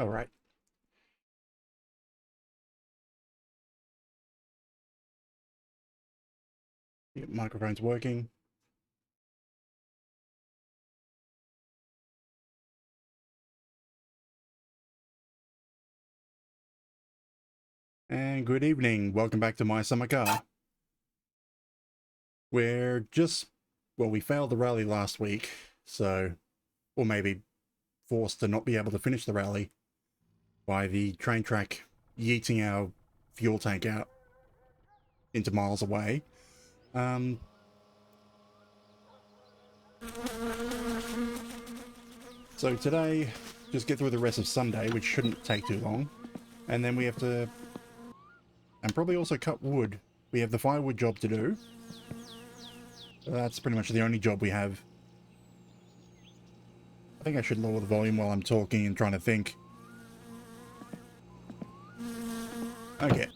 All right. Yeah, microphone's working. And good evening. Welcome back to my summer car. We're just, well, we failed the rally last week, so, or maybe forced to not be able to finish the rally by the train track yeeting our fuel tank out into miles away. So today, just get through the rest of Sunday, which shouldn't take too long. And then we have to, and probably also cut wood. We have the firewood job to do. That's pretty much the only job we have. I think I should lower the volume while I'm talking and trying to think. Okay.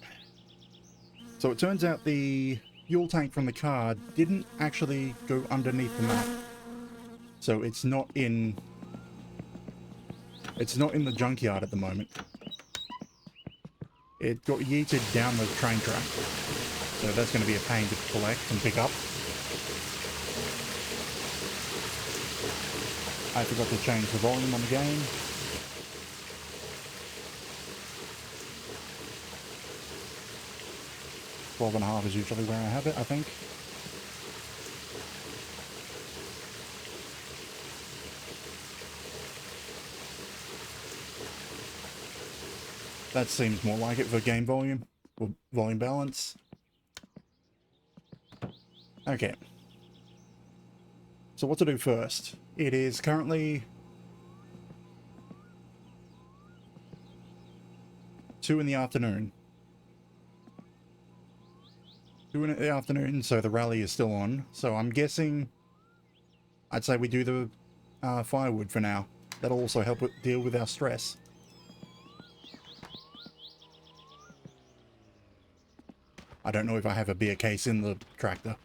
So it turns out the fuel tank from the car didn't actually go underneath the map. So it's not in the junkyard at the moment. It got yeeted down the train track. So that's going to be a pain to collect and pick up. I forgot to change the volume on the game. $12.5 is usually where I have it, I think. That seems more like it for game volume, or volume balance. Okay. So what to do first? It is currently 2 in the afternoon. 2 in the afternoon, so the rally is still on. So I'm guessing I'd say we do the firewood for now. That'll also help deal with our stress. I don't know if I have a beer case in the tractor.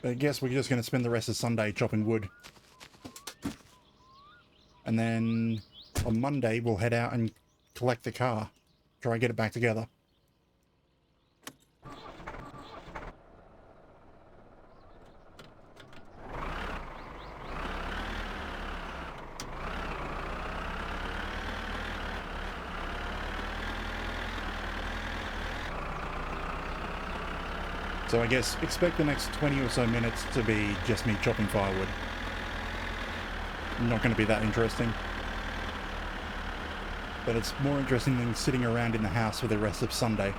But I guess we're just going to spend the rest of Sunday chopping wood. And then on Monday, we'll head out and collect the car. Try and get it back together. So I guess expect the next 20 or so minutes to be just me chopping firewood. Not going to be that interesting. But it's more interesting than sitting around in the house for the rest of Sunday.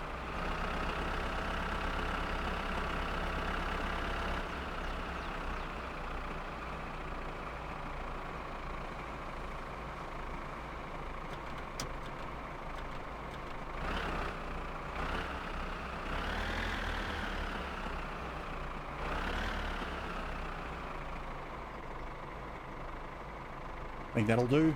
I think that'll do.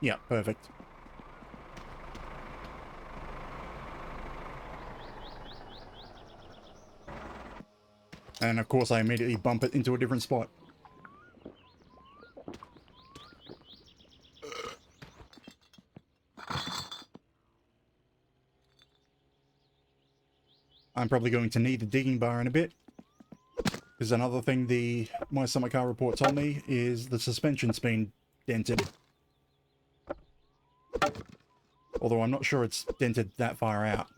Yeah, perfect. And of course I immediately bump it into a different spot. I'm probably going to need the digging bar in a bit. Because another thing my summer car report told me is the suspension's been dented. Although I'm not sure it's dented that far out.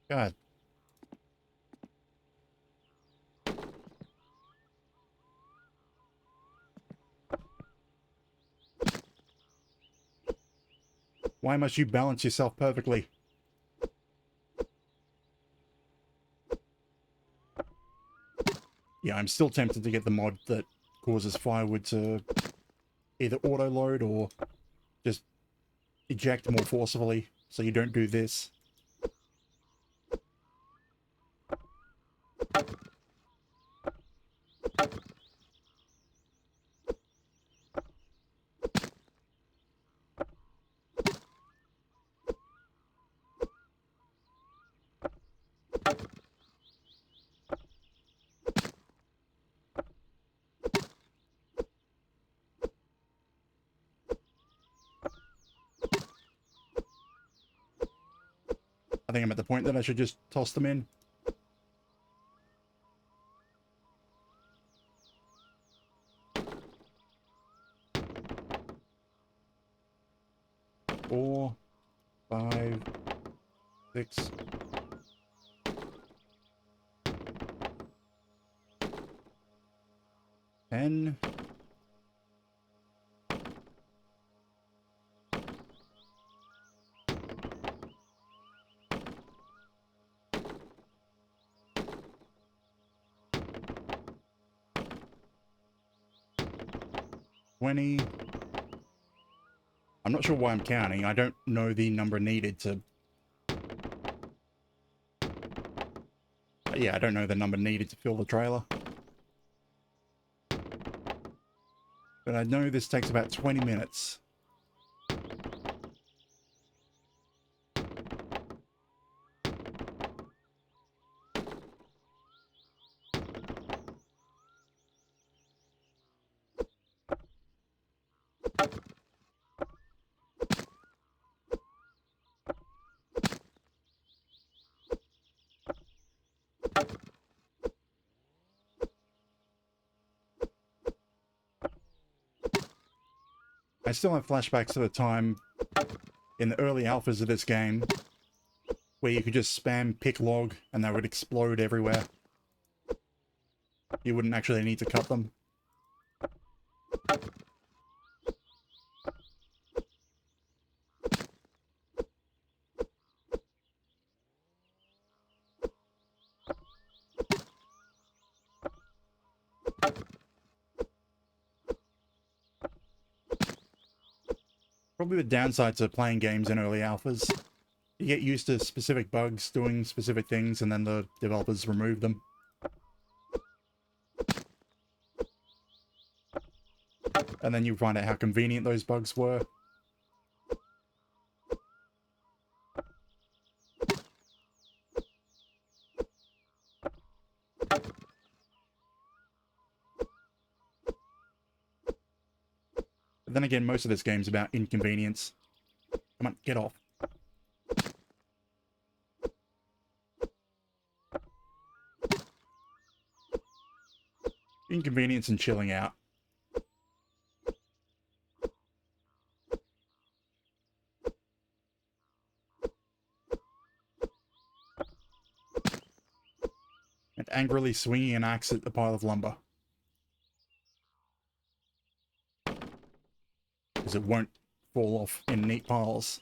God. Why must you balance yourself perfectly? Yeah, I'm still tempted to get the mod that causes firewood to either auto-load or just eject more forcibly, so you don't do this. I think I'm at the point that I should just toss them in. Four, 5, 6. 10. 20. I'm not sure why I'm counting. I don't know the number needed to... Yeah, I don't know the number needed to fill the trailer. But I know this takes about 20 minutes. I still have flashbacks to the time in the early alphas of this game where you could just spam pick log and they would explode everywhere. You wouldn't actually need to cut them. Probably the downside to playing games in early alphas. You get used to specific bugs doing specific things and then the developers remove them. And then you find out how convenient those bugs were. But then again, most of this game's about inconvenience. Come on, get off. Inconvenience and chilling out. And angrily swinging an axe at the pile of lumber. Because it won't fall off in neat piles.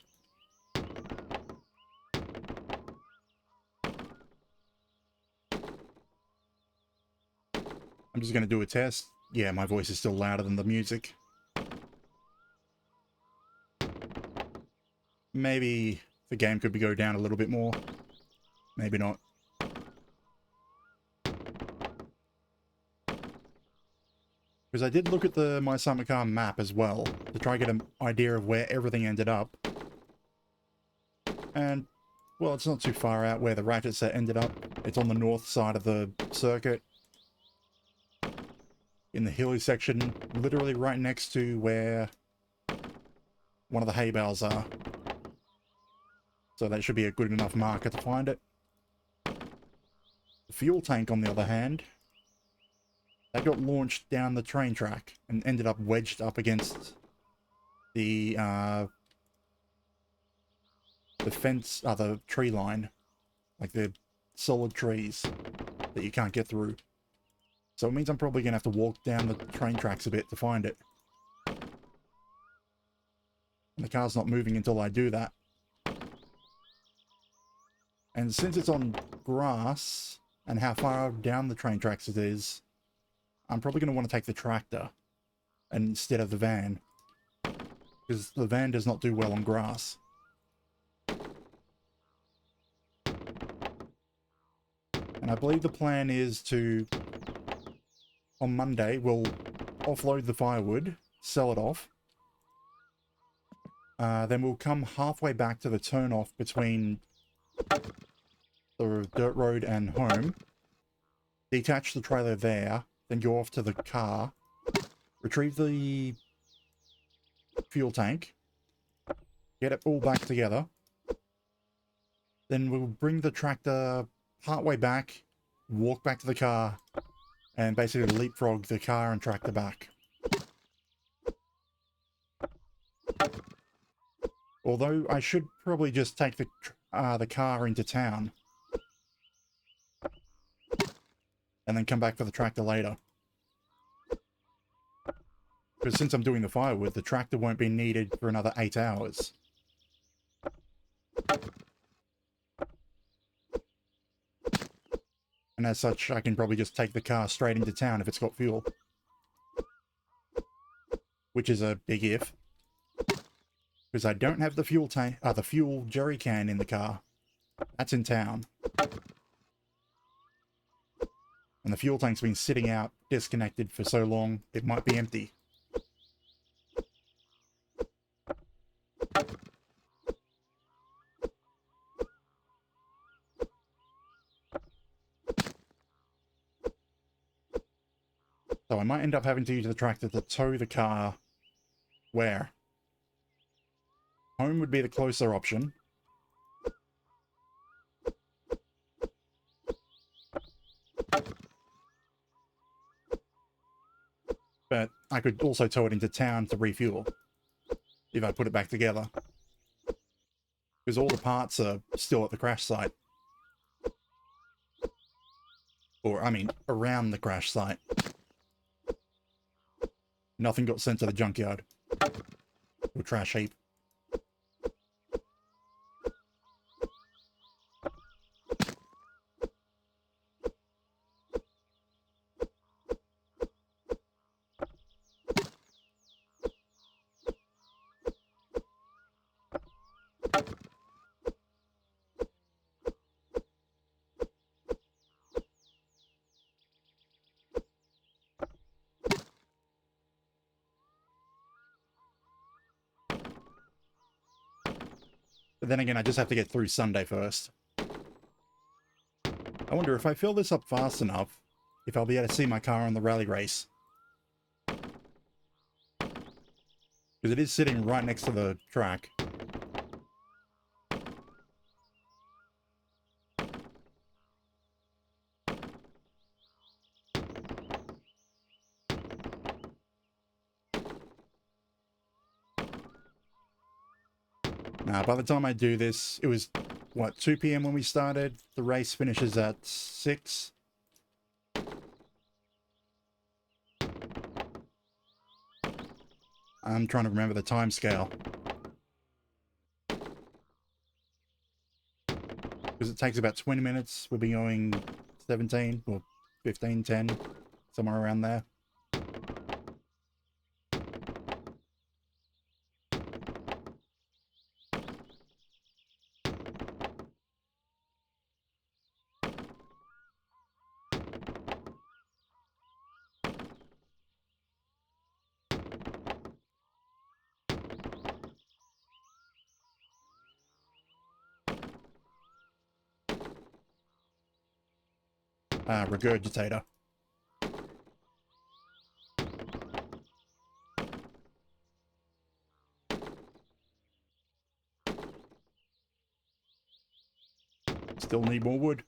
I'm just going to do a test. Yeah, my voice is still louder than the music. Maybe the game could go down a little bit more. Maybe not. Because I did look at the My Summer Car map as well, to try and get an idea of where everything ended up. And, well, it's not too far out where the ratchet set ended up. It's on the north side of the circuit. In the hilly section, literally right next to where one of the hay bales are. So that should be a good enough marker to find it. The fuel tank, on the other hand, that got launched down the train track and ended up wedged up against the fence, the tree line. Like the solid trees that you can't get through. So it means I'm probably going to have to walk down the train tracks a bit to find it. And the car's not moving until I do that. And since it's on grass, and how far down the train tracks it is, I'm probably going to want to take the tractor instead of the van. Because the van does not do well on grass. And I believe the plan is to... On Monday, we'll offload the firewood, sell it off. Then we'll come halfway back to the turn-off between the dirt road and home. Detach the trailer there, then go off to the car. Retrieve the fuel tank. Get it all back together. Then we'll bring the tractor partway back, walk back to the car, and basically leapfrog the car and tractor back. Although I should probably just take the car into town and then come back for the tractor later. Because since I'm doing the firewood, the tractor won't be needed for another 8 hours. And as such, I can probably just take the car straight into town if it's got fuel. Which is a big if. Because I don't have the fuel tank, the fuel jerry can in the car. That's in town. And the fuel tank's been sitting out, disconnected for so long, it might be empty. So I might end up having to use the tractor to tow the car where? Home would be the closer option. But I could also tow it into town to refuel if I put it back together. Because all the parts are still at the crash site. Or, I mean, around the crash site. Nothing got sent to the junkyard. Or trash heap. But then again, I just have to get through Sunday first. I wonder if I fill this up fast enough, if I'll be able to see my car on the rally race. Because it is sitting right next to the track. Now, by the time I do this, it was, what, 2 PM when we started? The race finishes at 6. I'm trying to remember the time scale. Because it takes about 20 minutes. We'll be going 17 or 15, 10, somewhere around there. Regurgitator. Still need more wood.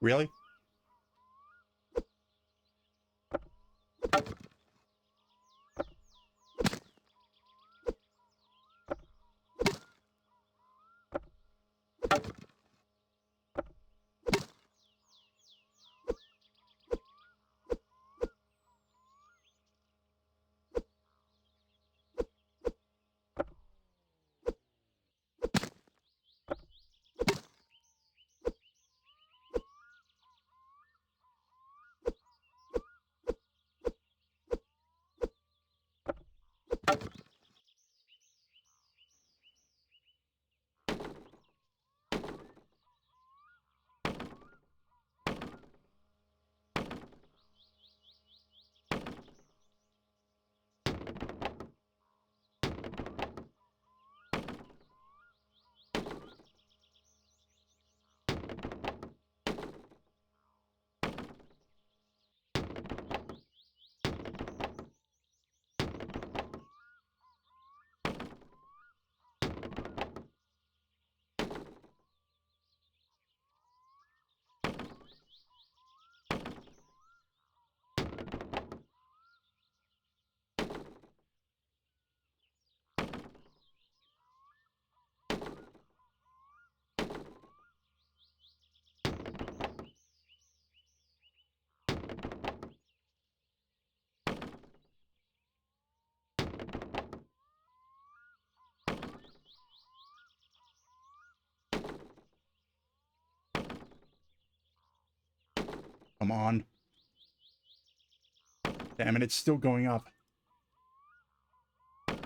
Really? Come on. Damn it, it's still going up. Damn,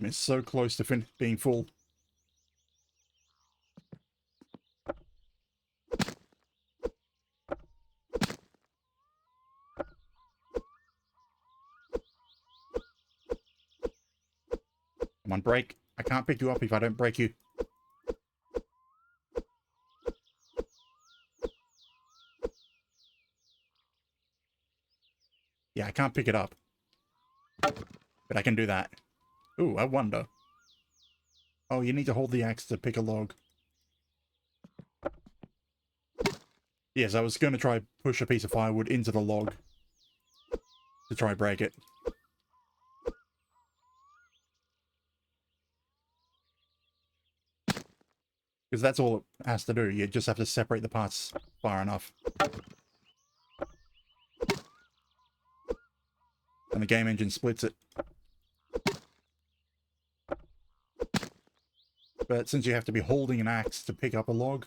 it's so close to being full. Come on, break. I can't pick you up if I don't break you. Yeah, I can't pick it up. But I can do that. Ooh, I wonder. Oh, you need to hold the axe to pick a log. Yes, I was going to try push a piece of firewood into the log to try break it. Because that's all it has to do. You just have to separate the parts far enough. And the game engine splits it. But since you have to be holding an axe to pick up a log...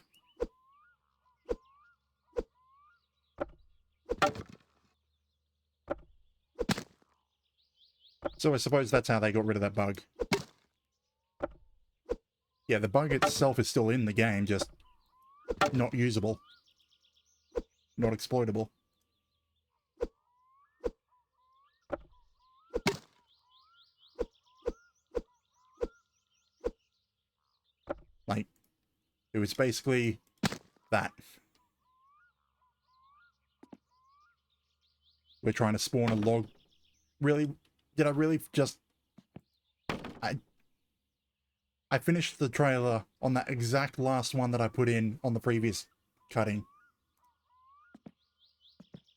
So I suppose that's how they got rid of that bug. Yeah, the bug itself is still in the game, just not usable. Not exploitable. Like, it was basically that. We're trying to spawn a log. Really? Did I really just... I finished the trailer on that exact last one that I put in on the previous cutting.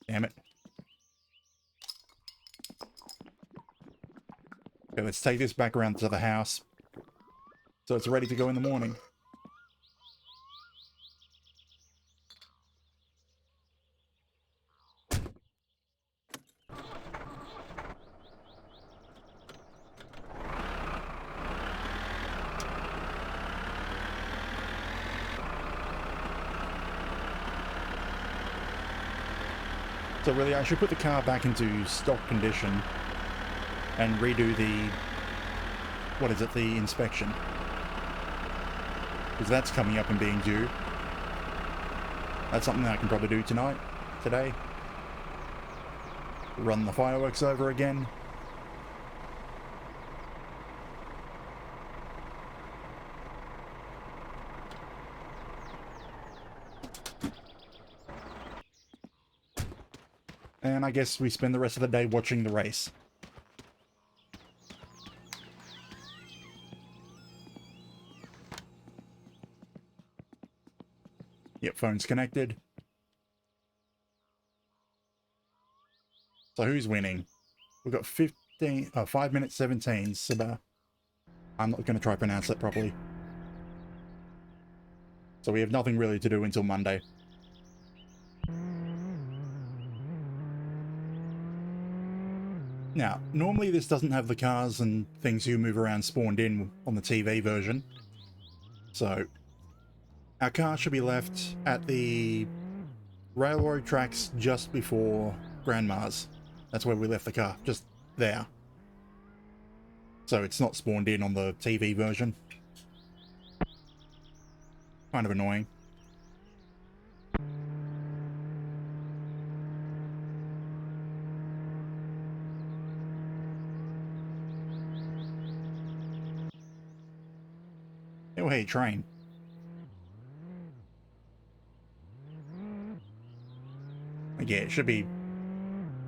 Damn it. Okay, let's take this back around to the house. So it's ready to go in the morning. So really, I should put the car back into stock condition and redo the, what is it, the inspection. Because that's coming up and being due. That's something that I can probably do today. Run the fireworks over again. And I guess we spend the rest of the day watching the race. Yep, phone's connected. So who's winning? We've got 5 minutes 17. So I'm not going to try to pronounce that properly. So we have nothing really to do until Monday. Now, normally this doesn't have the cars and things you move around spawned in on the TV version. So, our car should be left at the railroad tracks just before Grandma's. That's where we left the car, just there. So it's not spawned in on the TV version. Kind of annoying. Oh, hey, train. Yeah, it should be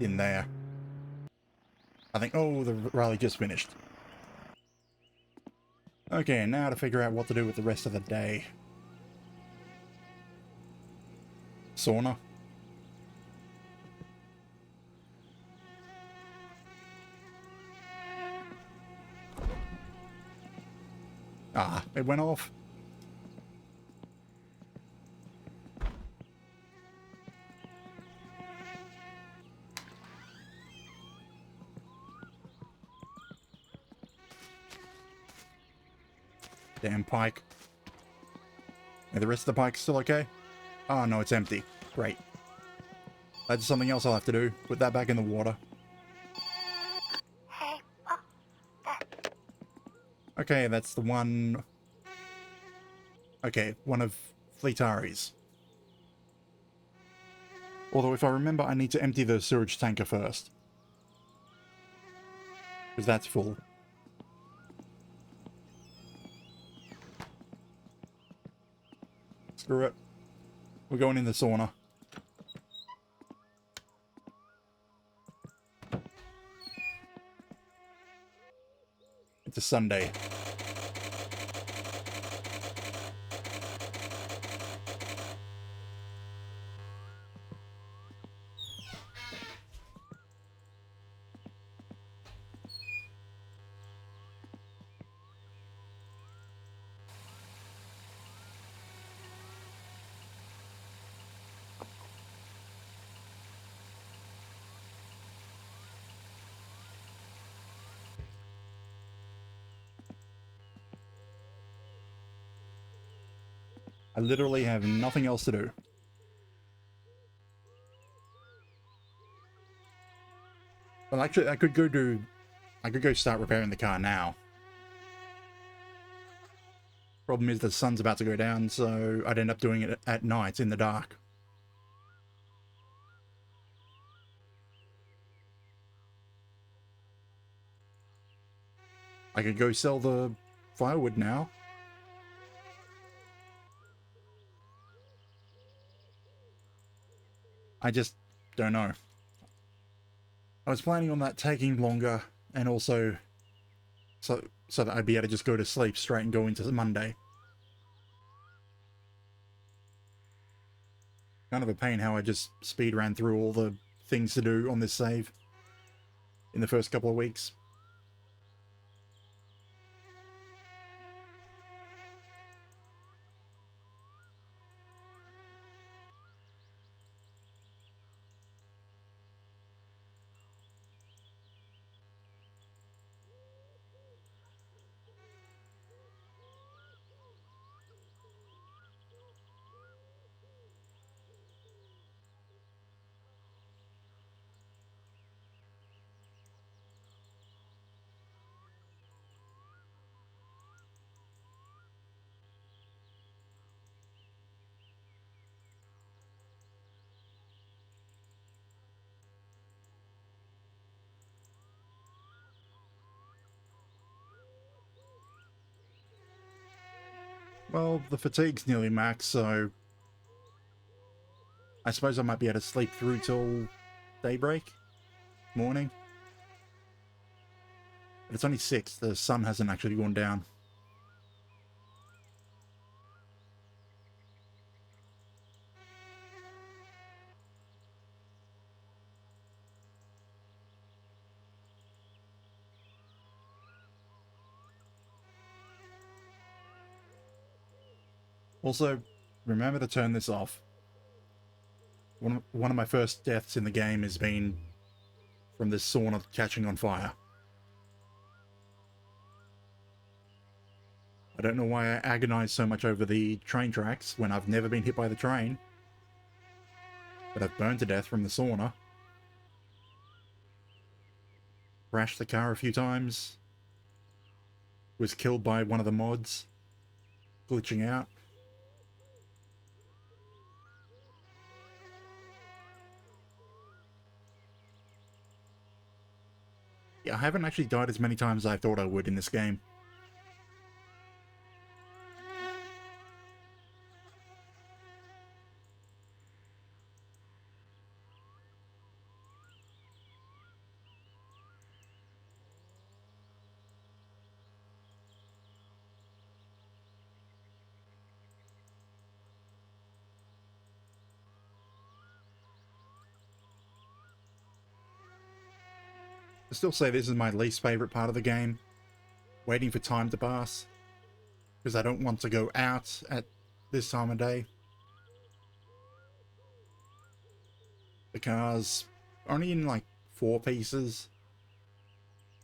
in there. I think, oh, the rally just finished. Okay, now to figure out what to do with the rest of the day. Sauna. Ah, it went off. Damn pike. Are the rest of the pike still okay? Oh, no, it's empty. Great. That's something else I'll have to do. Put that back in the water. Okay, that's the one... Okay, one of Fleetari's. Although if I remember, I need to empty the sewage tanker first. Because that's full. Screw it. We're going in the sauna. It's a Sunday. I literally have nothing else to do. Well, actually, I could go start repairing the car now. Problem is the sun's about to go down, so I'd end up doing it at night in the dark. I could go sell the firewood now. I just don't know. I was planning on that taking longer, and also so that I'd be able to just go to sleep straight and go into Monday. Kind of a pain how I just speed ran through all the things to do on this save in the first couple of weeks. Well, the fatigue's nearly max, so I suppose I might be able to sleep through till daybreak, morning. But it's only 6, the sun hasn't actually gone down. Also, remember to turn this off. One of my first deaths in the game has been from this sauna catching on fire. I don't know why I agonize so much over the train tracks when I've never been hit by the train. But I've burned to death from the sauna. Crashed the car a few times. Was killed by one of the mods. Glitching out. Yeah, I haven't actually died as many times as I thought I would in this game. I still say this is my least favourite part of the game. Waiting for time to pass. Because I don't want to go out at this time of day. The car's only in like 4 pieces.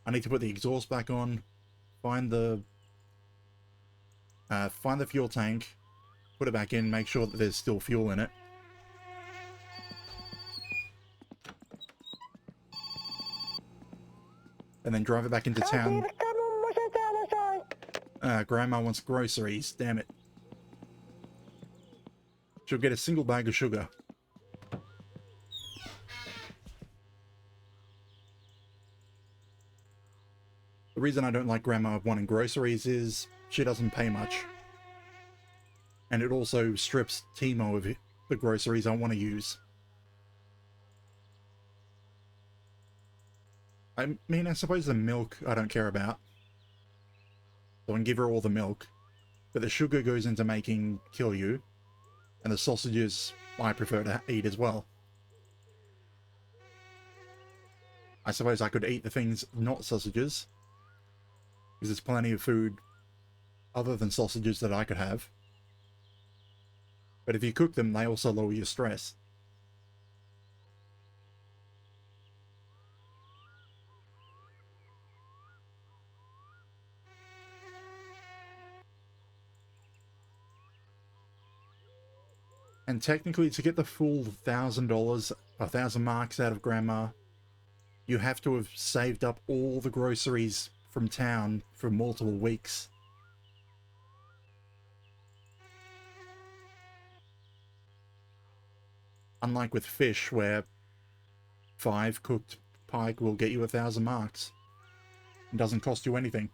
I need to put the exhaust back on. Find the fuel tank. Put it back in, make sure that there's still fuel in it. and then drive it back into town. Grandma wants groceries, damn it. She'll get a single bag of sugar. The reason I don't like Grandma wanting groceries is she doesn't pay much. And it also strips Timo of the groceries I want to use. I mean, I suppose the milk I don't care about. So I can give her all the milk. But the sugar goes into making Kiryu. And the sausages I prefer to eat as well. I suppose I could eat the things not sausages. Because there's plenty of food other than sausages that I could have. But if you cook them, they also lower your stress. And technically, to get the full $1,000, 1,000 marks out of Grandma, you have to have saved up all the groceries from town for multiple weeks. Unlike with fish, where 5 cooked pike will get you 1,000 marks. It doesn't cost you anything.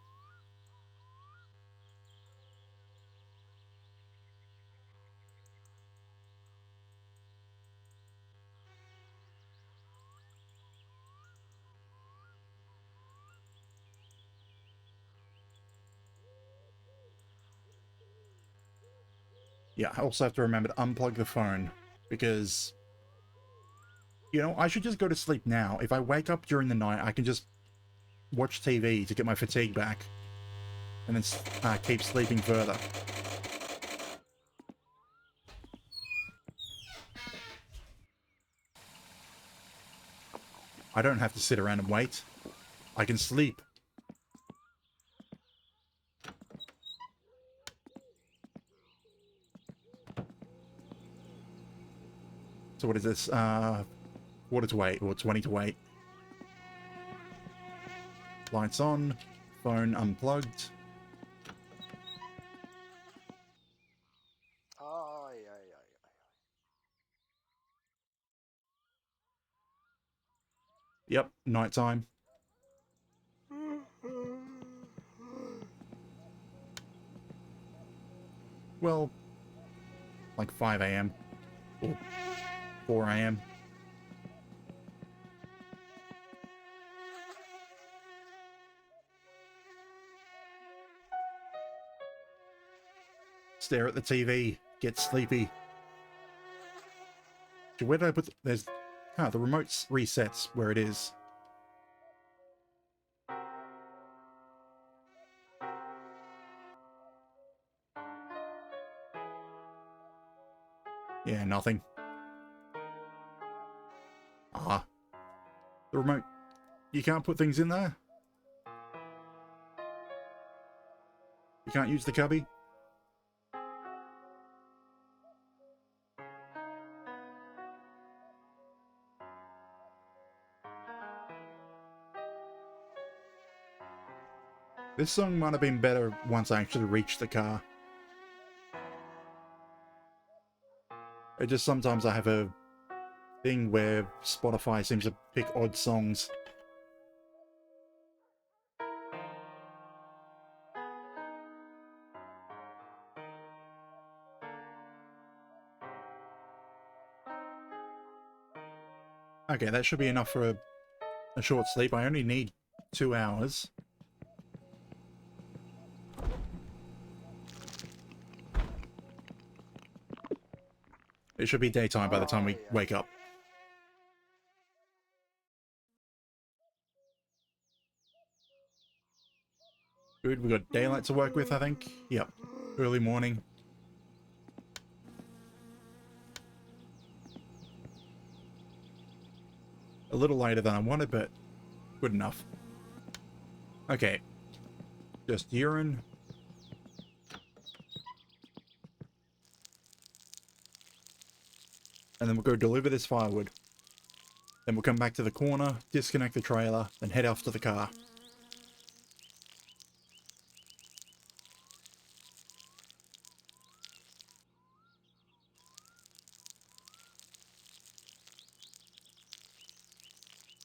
Yeah, I also have to remember to unplug the phone, because, you know, I should just go to sleep now. If I wake up during the night, I can just watch TV to get my fatigue back, and then keep sleeping further. I don't have to sit around and wait. I can sleep. So what is this? Quarter to 8, or 20 to 8. Lights on, phone unplugged. Yep, nighttime. Well, like 5 a.m. or 4 a.m. Stare at the TV, get sleepy. So where did I put there's the remote resets where it is. Yeah, nothing. Ah. The remote. You can't put things in there? You can't use the cubby? This song might have been better once I actually reached the car. It just sometimes I have a thing where Spotify seems to pick odd songs. Okay, that should be enough for a short sleep. I only need 2 hours. It should be daytime by the time we wake up. Good, we've got daylight to work with, I think. Yep. Early morning. A little later than I wanted, but good enough. Okay. Just urine. And then we'll go deliver this firewood. Then we'll come back to the corner, disconnect the trailer, then head off to the car.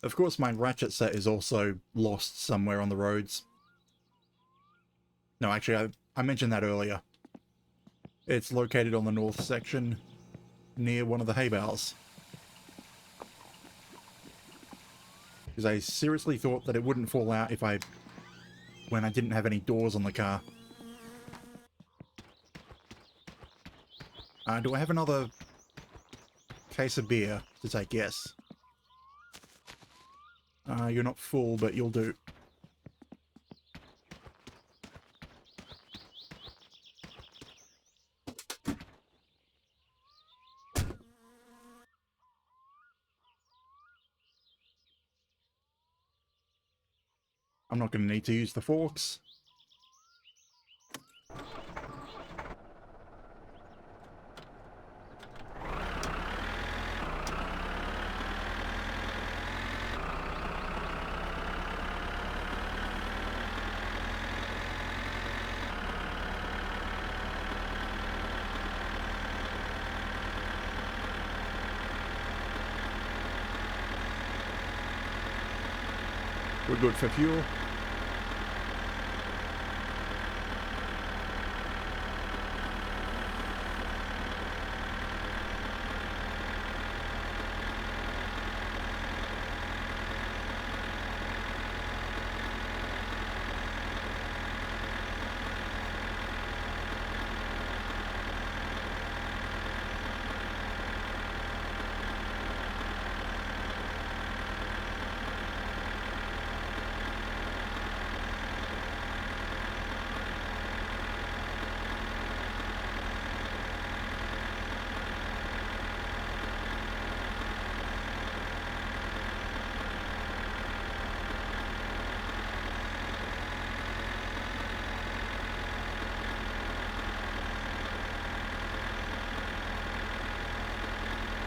Of course, my ratchet set is also lost somewhere on the roads. No, actually, I mentioned that earlier. It's located on the north section, near one of the hay bales. Because I seriously thought that it wouldn't fall out when I didn't have any doors on the car. Do I have another case of beer to take? Yes. You're not full, but you'll do. I'm not going to need to use the forks. We're good for fuel.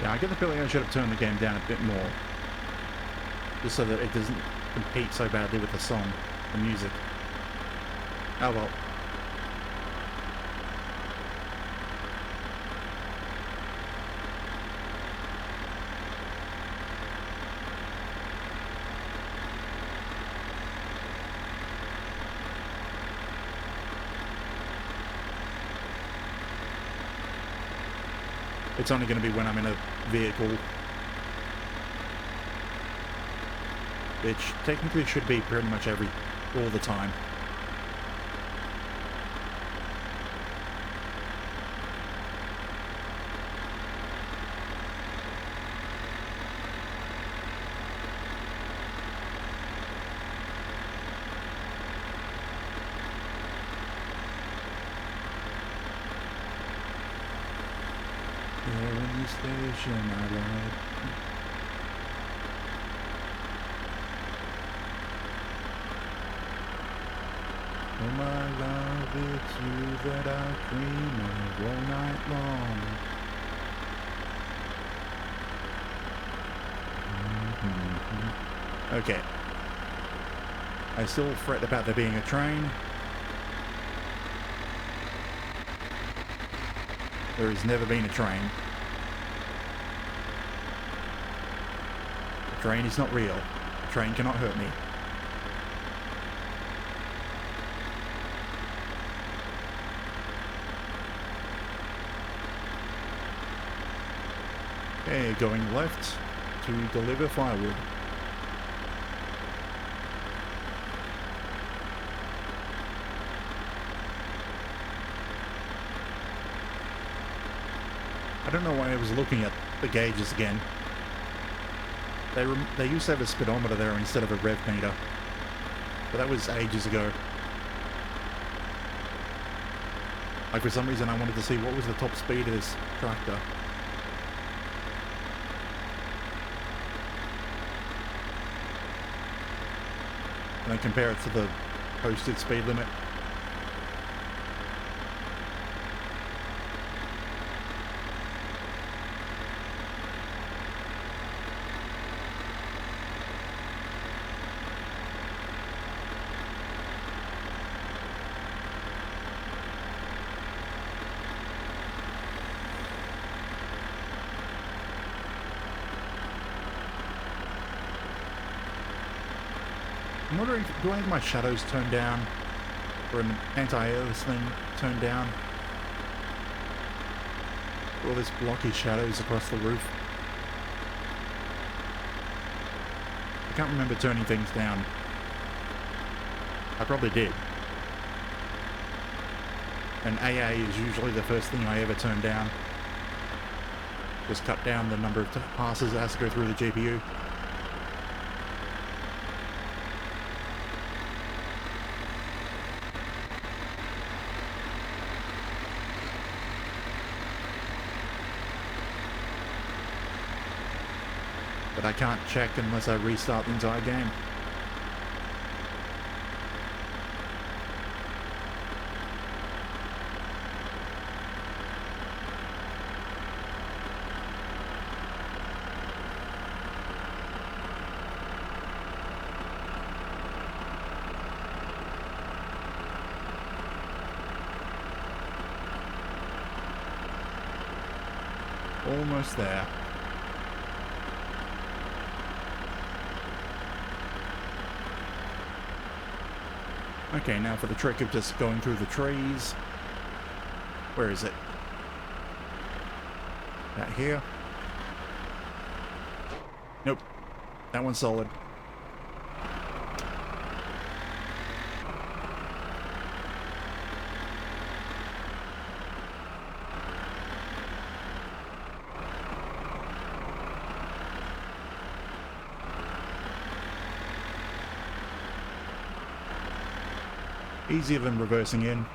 Yeah, I get the feeling I should have turned the game down a bit more. Just so that it doesn't compete so badly with the song, the music. Oh well. It's only going to be when I'm in a vehicle. Which technically should be pretty much all the time. There in the station I lied. Oh my love, it's you that I dream of all night long. Okay. I still fret about there being a train. There has never been a train. The train is not real. The train cannot hurt me. Okay, going left to deliver firewood. I don't know why I was looking at the gauges again. They used to have a speedometer there instead of a rev meter. But that was ages ago. Like, for some reason I wanted to see what was the top speed of this tractor. And then compare it to the posted speed limit. I'm wondering, do I have my shadows turned down? Or an anti-airless thing turned down? All this blocky shadows across the roof. I can't remember turning things down. I probably did. And AA is usually the first thing I ever turn down. Just cut down the number of passes that has to go through the GPU. But I can't check unless I restart the entire game. Almost there. Okay, now for the trick of just going through the trees. Where is it? Out here? Nope. That one's solid. Easier than reversing in.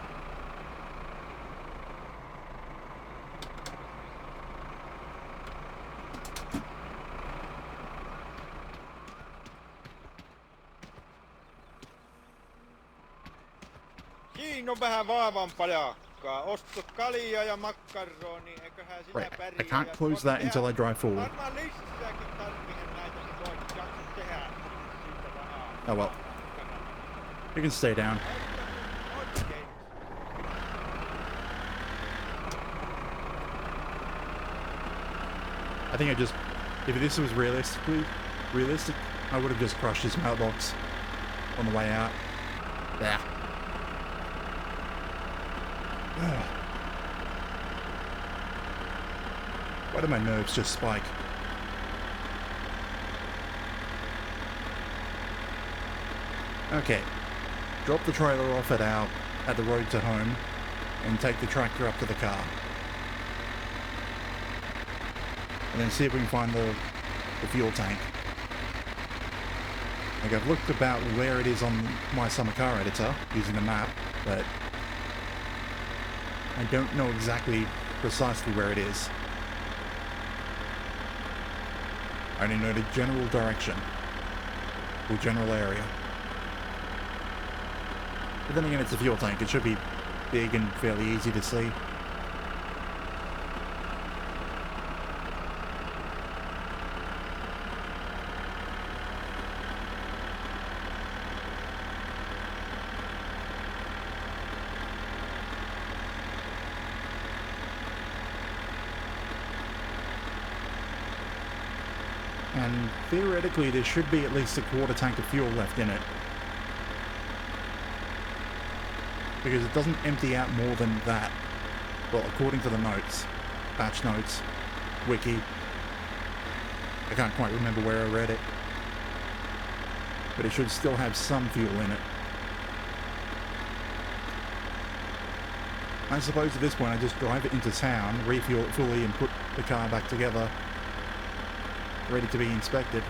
Siinä on vähän vaavampaa jakkaa. Osto kaljaa ja makkaroni, eiköhän sillä Right. pärjää. I can't close that until I drive forward. Varmaan lisääkin tarvihen näitä, niin voit jaksa tehdä siitä vähän. Oh well. You can stay down. Oikein. I think I just... If this was realistic, I would have just crushed his mailbox on the way out. Yeah. Why do my nerves just spike? Okay. Drop the trailer off at the road to home and take the tractor up to the car. And then see if we can find the fuel tank. Like, I've looked about where it is on my Summer Car editor using a map, but I don't know exactly precisely where it is. I only know the general direction, or general area. But then again, it's a fuel tank. It should be big and fairly easy to see. And theoretically, there should be at least a quarter tank of fuel left in it. Because it doesn't empty out more than that. Well, according to the notes. Batch notes. Wiki. I can't quite remember where I read it. But it should still have some fuel in it. I suppose at this point I just drive it into town, refuel it fully and put the car back together. Ready to be inspected.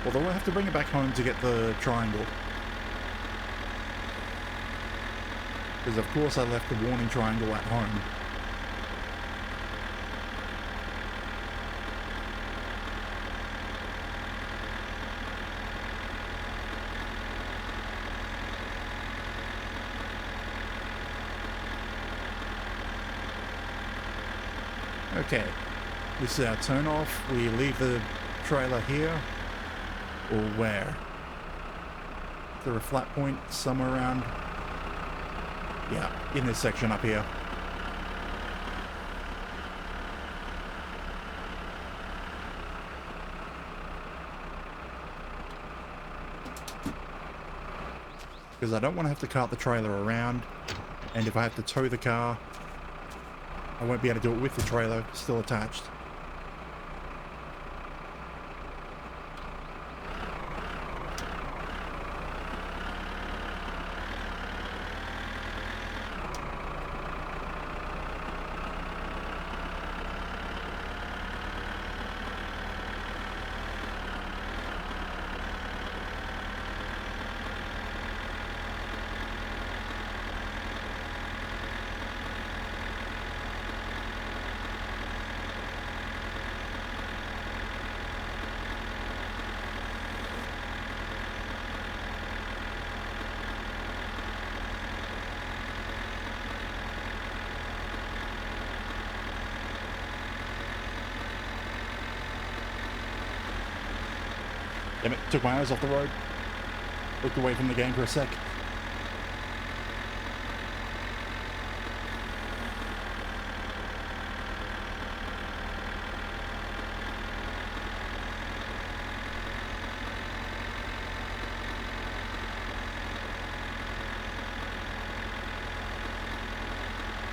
Although I have to bring it back home to get the triangle. Because of course I left the warning triangle at home. Okay. This is our turn off. We leave the trailer here. Or where? Is there a flat point somewhere around? Yeah, in this section up here. because I don't want to have to cart the trailer around, and if I have to tow the car, I won't be able to do it with the trailer still attached. Damn it, took my eyes off the road. Looked away from the game for a sec.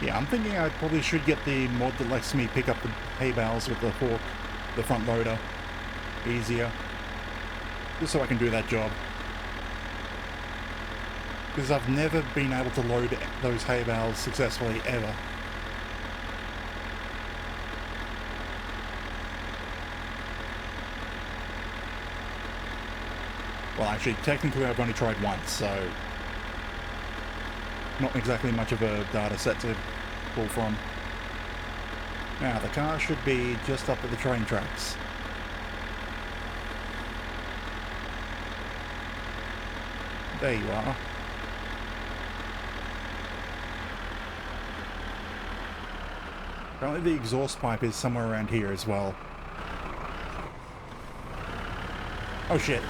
Yeah, I'm thinking I probably should get the mod that lets me pick up the hay bales with the fork, the front loader, easier. Just so I can do that job. Because I've never been able to load those hay bales successfully, ever. Well, actually, technically I've only tried once, so... not exactly much of a data set to pull from. Now, the car should be just up at the train tracks. There you are. Apparently the exhaust pipe is somewhere around here as well. Oh shit.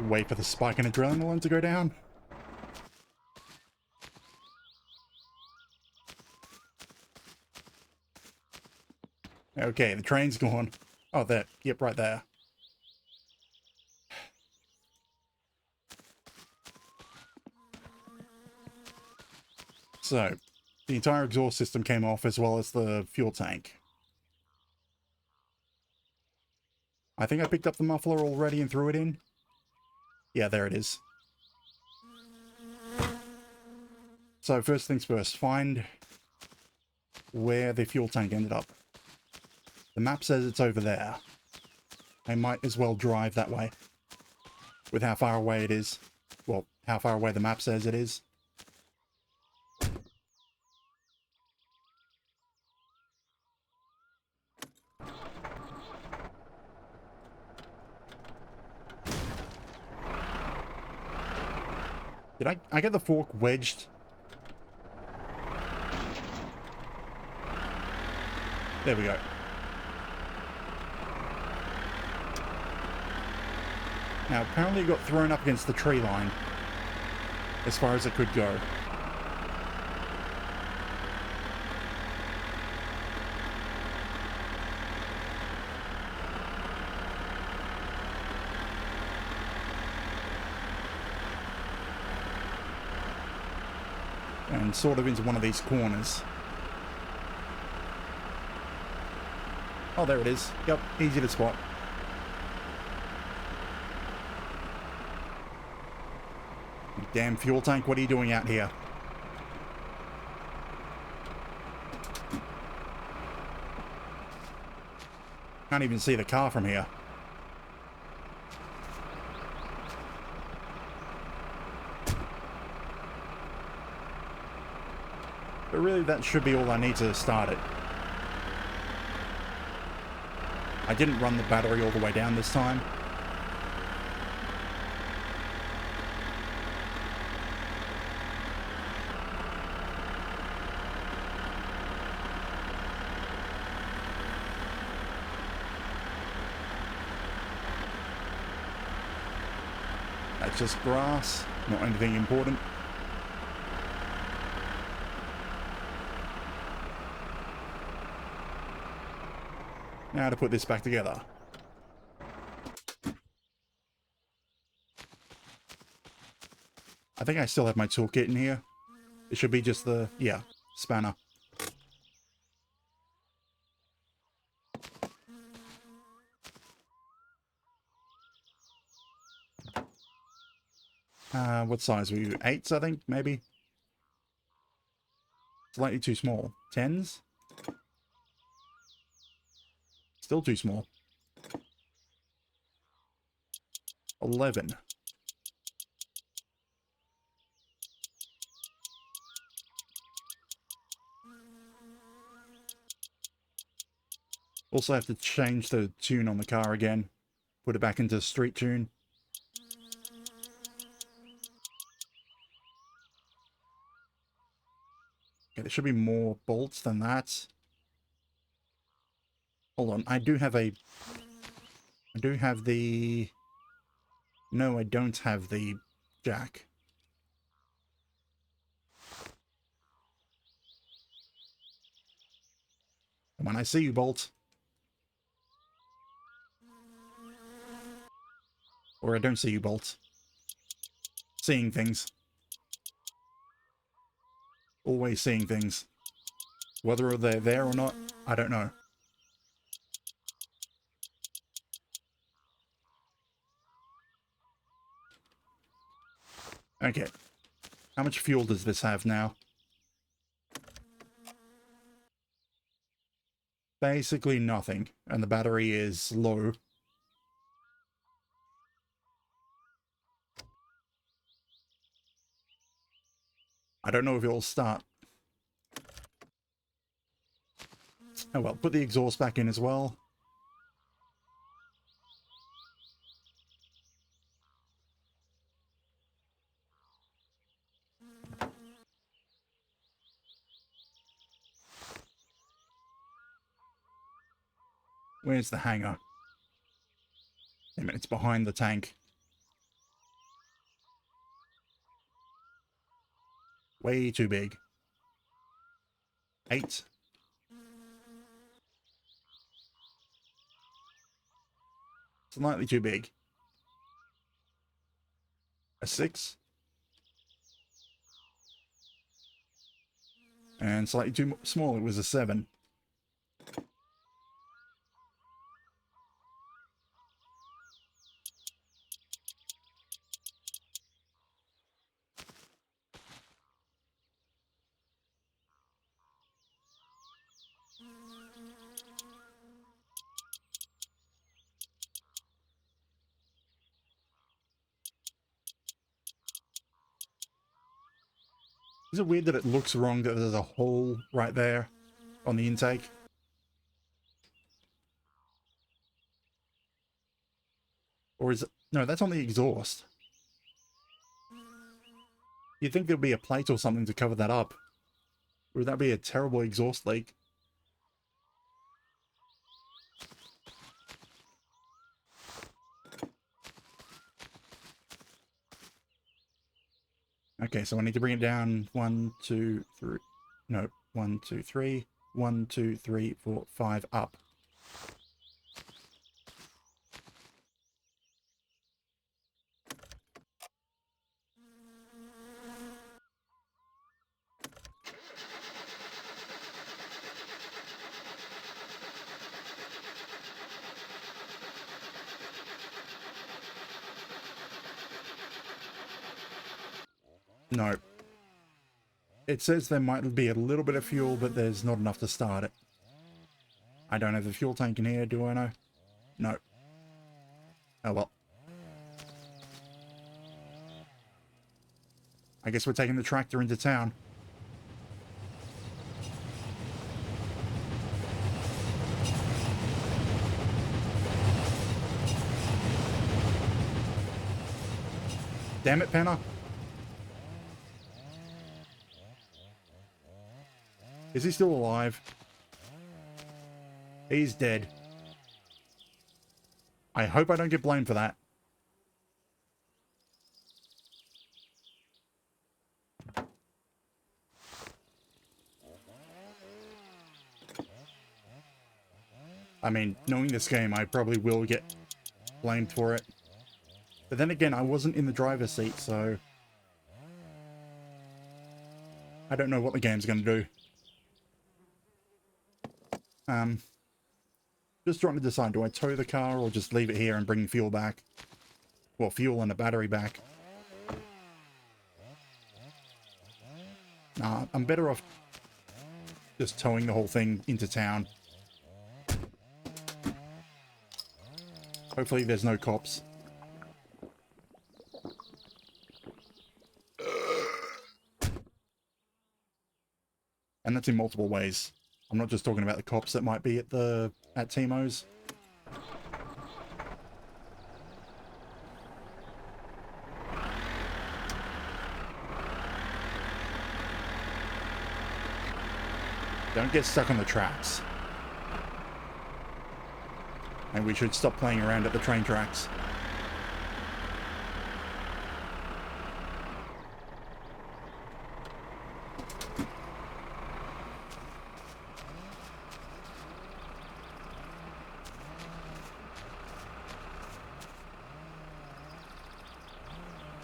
Wait for the spike in adrenaline to go down. Okay, the train's gone. Oh, there. Yep, right there. So, the entire exhaust system came off as well as the fuel tank. I think I picked up the muffler already and threw it in. Yeah, there it is. So first things first, find where the fuel tank ended up. The map says it's over there. I might as well drive that way. With how far away it is. Well, how far away the map says it is. Did I get the fork wedged? There we go. Now, apparently it got thrown up against the tree line. As far as it could go. And sort of into one of these corners. Oh, there it is. Yep, easy to spot. You damn fuel tank, what are you doing out here? Can't even see the car from here. But really, that should be all I need to start it. I didn't run the battery all the way down this time. That's just grass, not anything important. Now to put this back together. I think I still have my toolkit in here. It should be just the, yeah, spanner. What size were you? 8s, I think, maybe? Slightly too small. 10s? Still too small. 11. Also have to change the tune on the car again. Put it back into street tune. Okay, there should be more bolts than that. Hold on, I do have the... No, I don't have the jack. Come on, I see you, Bolt. Or I don't see you, Bolt. Seeing things. Always seeing things. Whether they're there or not, I don't know. Okay. How much fuel does this have now? Basically nothing. And the battery is low. I don't know if it'll start. Oh well, put the exhaust back in as well. Where's the hangar? Damn it, it's behind the tank. Way too big. 8. Slightly too big. A 6. And slightly too small, it was a 7. Is it weird that it looks wrong that there's a hole right there on the intake? Or is it... No, that's on the exhaust. You'd think there'd be a plate or something to cover that up. Or would that be a terrible exhaust leak? Okay, so I need to bring it down 1, 2, 3. No, 1, 2, 3. 1, 2, 3, 4, 5 up. No. It says there might be a little bit of fuel, but there's not enough to start it. I don't have a fuel tank in here, do I know? No. Oh well. I guess we're taking the tractor into town. Damn it, Penner. Is he still alive? He's dead. I hope I don't get blamed for that. I mean, knowing this game, I probably will get blamed for it. But then again, I wasn't in the driver's seat, so I don't know what the game's going to do. Just trying to decide, do I tow the car or just leave it here and bring fuel back? Well, fuel and a battery back. Nah, I'm better off just towing the whole thing into town. Hopefully there's no cops. And that's in multiple ways. I'm not just talking about the cops that might be at Timo's. Don't get stuck on the tracks. And we should stop playing around at the train tracks.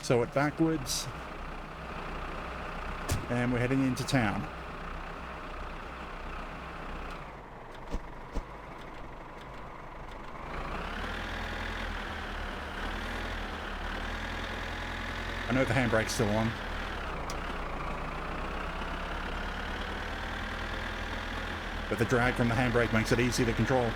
So it backwards. And we're heading into town. I know the handbrake's still on. But the drag from the handbrake makes it easy to control.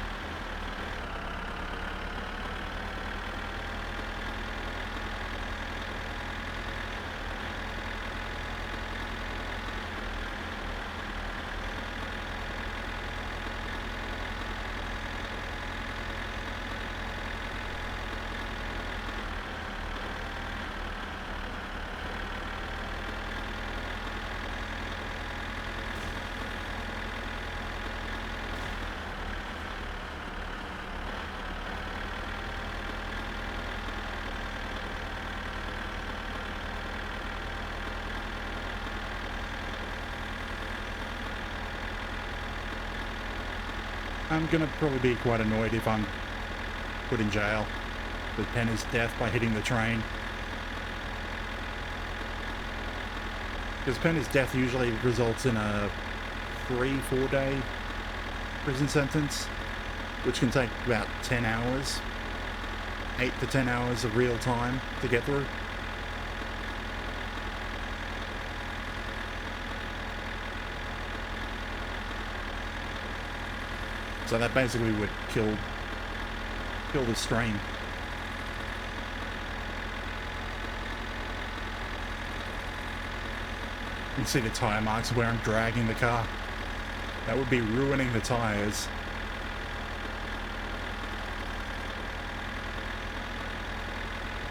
I'm gonna probably be quite annoyed if I'm put in jail with Penny's death by hitting the train. Because Penny's death usually results in a 3-4 day prison sentence, which can take about 10 hours, 8 to 10 hours of real time to get through. So that basically would kill the strain. You can see the tire marks where I'm dragging the car. That would be ruining the tires.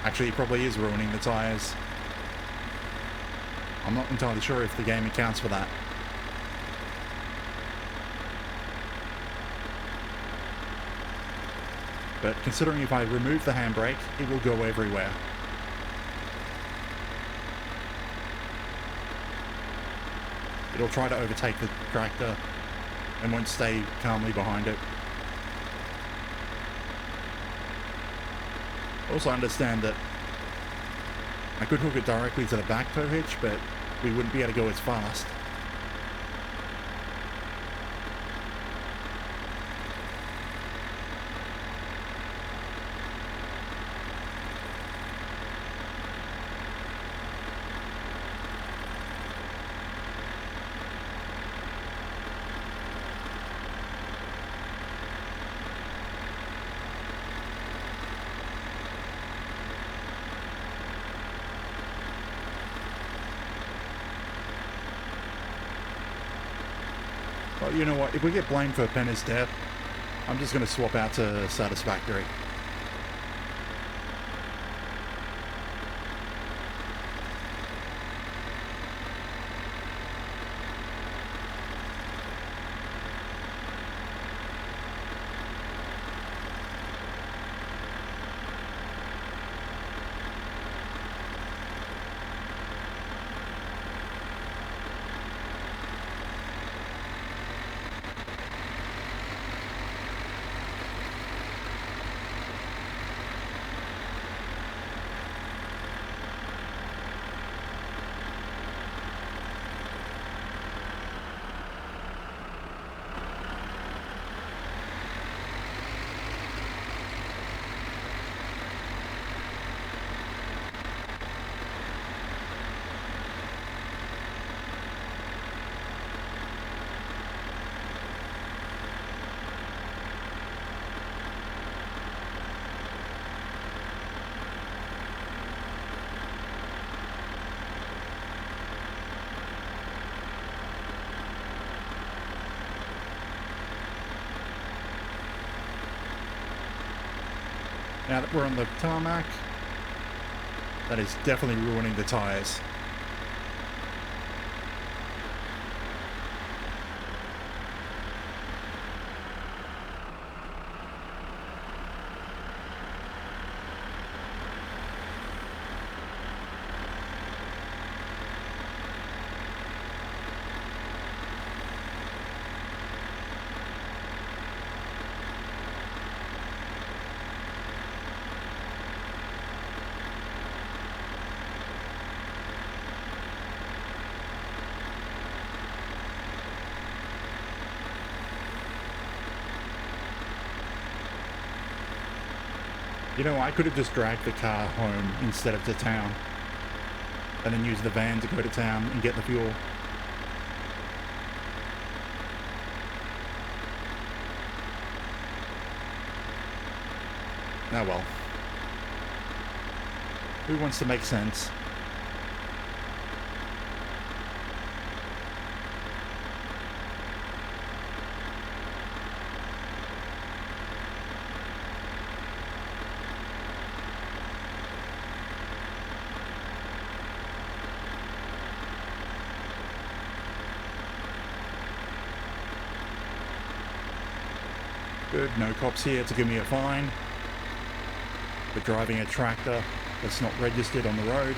Actually, it probably is ruining the tires. I'm not entirely sure if the game accounts for that. But considering if I remove the handbrake, it will go everywhere. It'll try to overtake the tractor and won't stay calmly behind it. Also understand that I could hook it directly to the back tow hitch, but we wouldn't be able to go as fast. But you know what, if we get blamed for Penny's death, I'm just going to swap out to Satisfactory. Now that we're on the tarmac, that is definitely ruining the tires. You know, I could have just dragged the car home instead of to town, and then use the van to go to town and get the fuel. Oh well. Who wants to make sense? Good, no cops here to give me a fine for driving a tractor that's not registered on the road.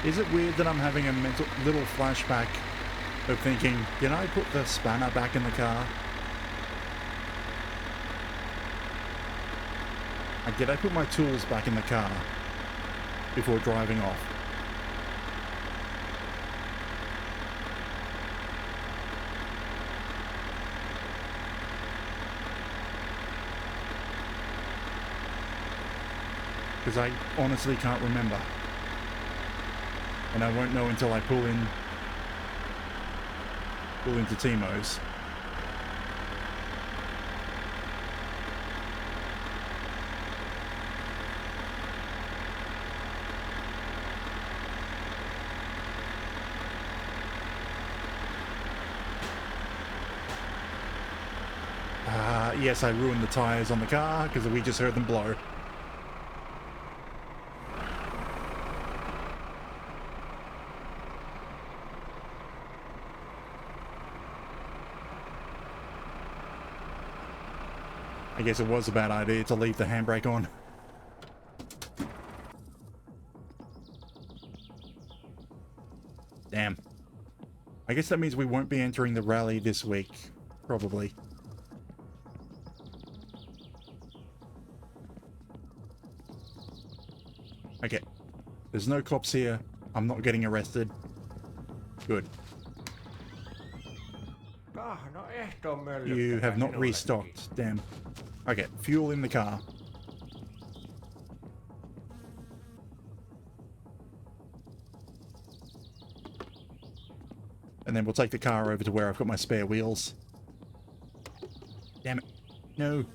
Is it weird that I'm having a little flashback of thinking, did I put the spanner back in the car? Like, did I put my tools back in the car before driving off? Because I honestly can't remember. And I won't know until I pull into Timo's. Yes, I ruined the tires on the car because we just heard them blow. I guess it was a bad idea to leave the handbrake on. Damn. I guess that means we won't be entering the rally this week. Probably. Okay. There's no cops here. I'm not getting arrested. Good. You have not restocked. Damn. Okay, fuel in the car. And then we'll take the car over to where I've got my spare wheels. Damn it. No.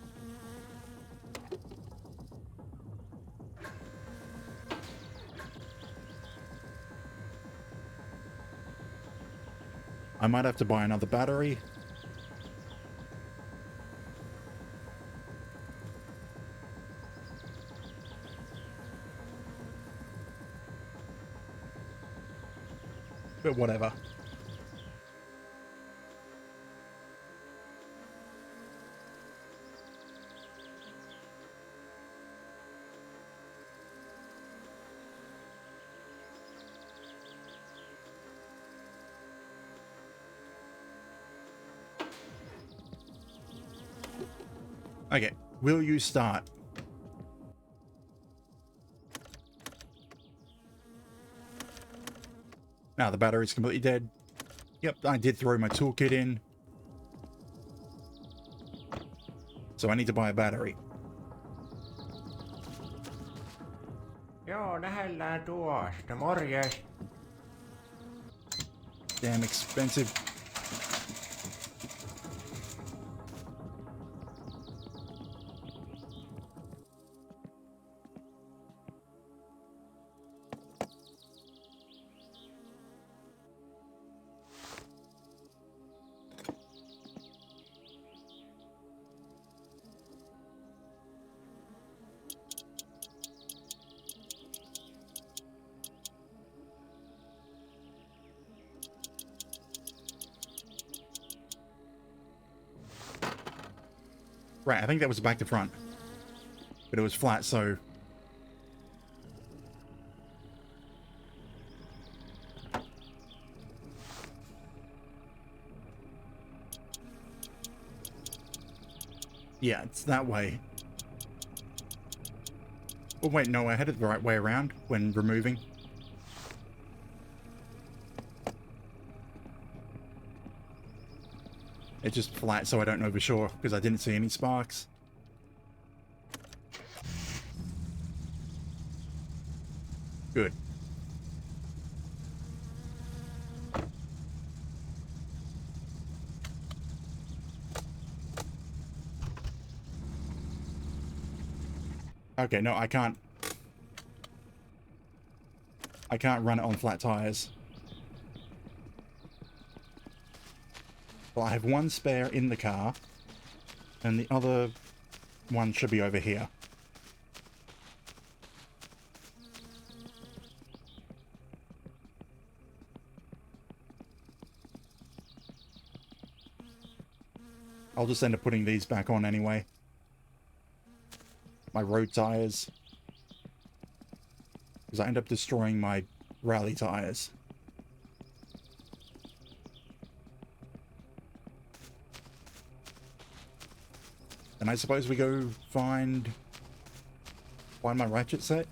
I might have to buy another battery. But whatever. Okay, will you start? Now the battery's completely dead. Yep, I did throw my toolkit in. So I need to buy a battery. Joo, nähellään tuosta. Morjes. Damn expensive. Right, I think that was back to front. But it was flat, so... Yeah, it's that way. Oh wait, no, I had it the right way around when removing. It's just flat, so I don't know for sure, because I didn't see any sparks. Good. Okay, no, I can't run it on flat tires. Well, I have one spare in the car, and the other one should be over here. I'll just end up putting these back on anyway. My road tires. Because I end up destroying my rally tires. And I suppose we go find my ratchet set.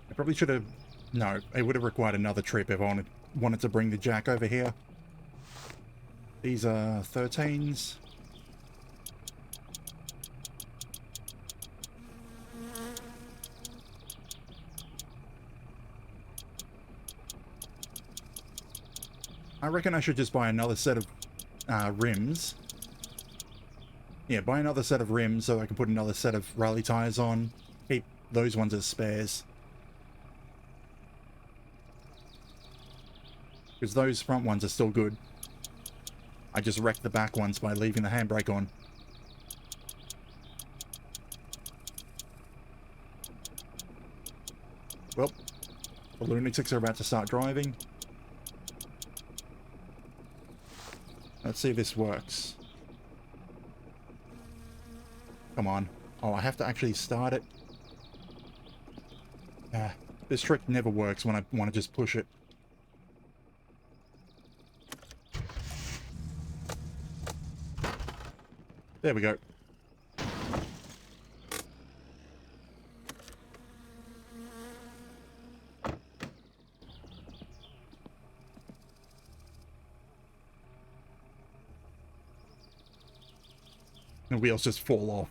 I probably should have... No, it would have required another trip if I wanted to bring the jack over here. These are 13s. I reckon I should just buy another set of rims. Yeah, buy another set of rims so I can put another set of rally tires on. Keep those ones as spares. Because those front ones are still good. I just wrecked the back ones by leaving the handbrake on. Well, the lunatics are about to start driving. Let's see if this works. Come on. Oh, I have to actually start it. This trick never works when I want to just push it. There we go. The wheels just fall off.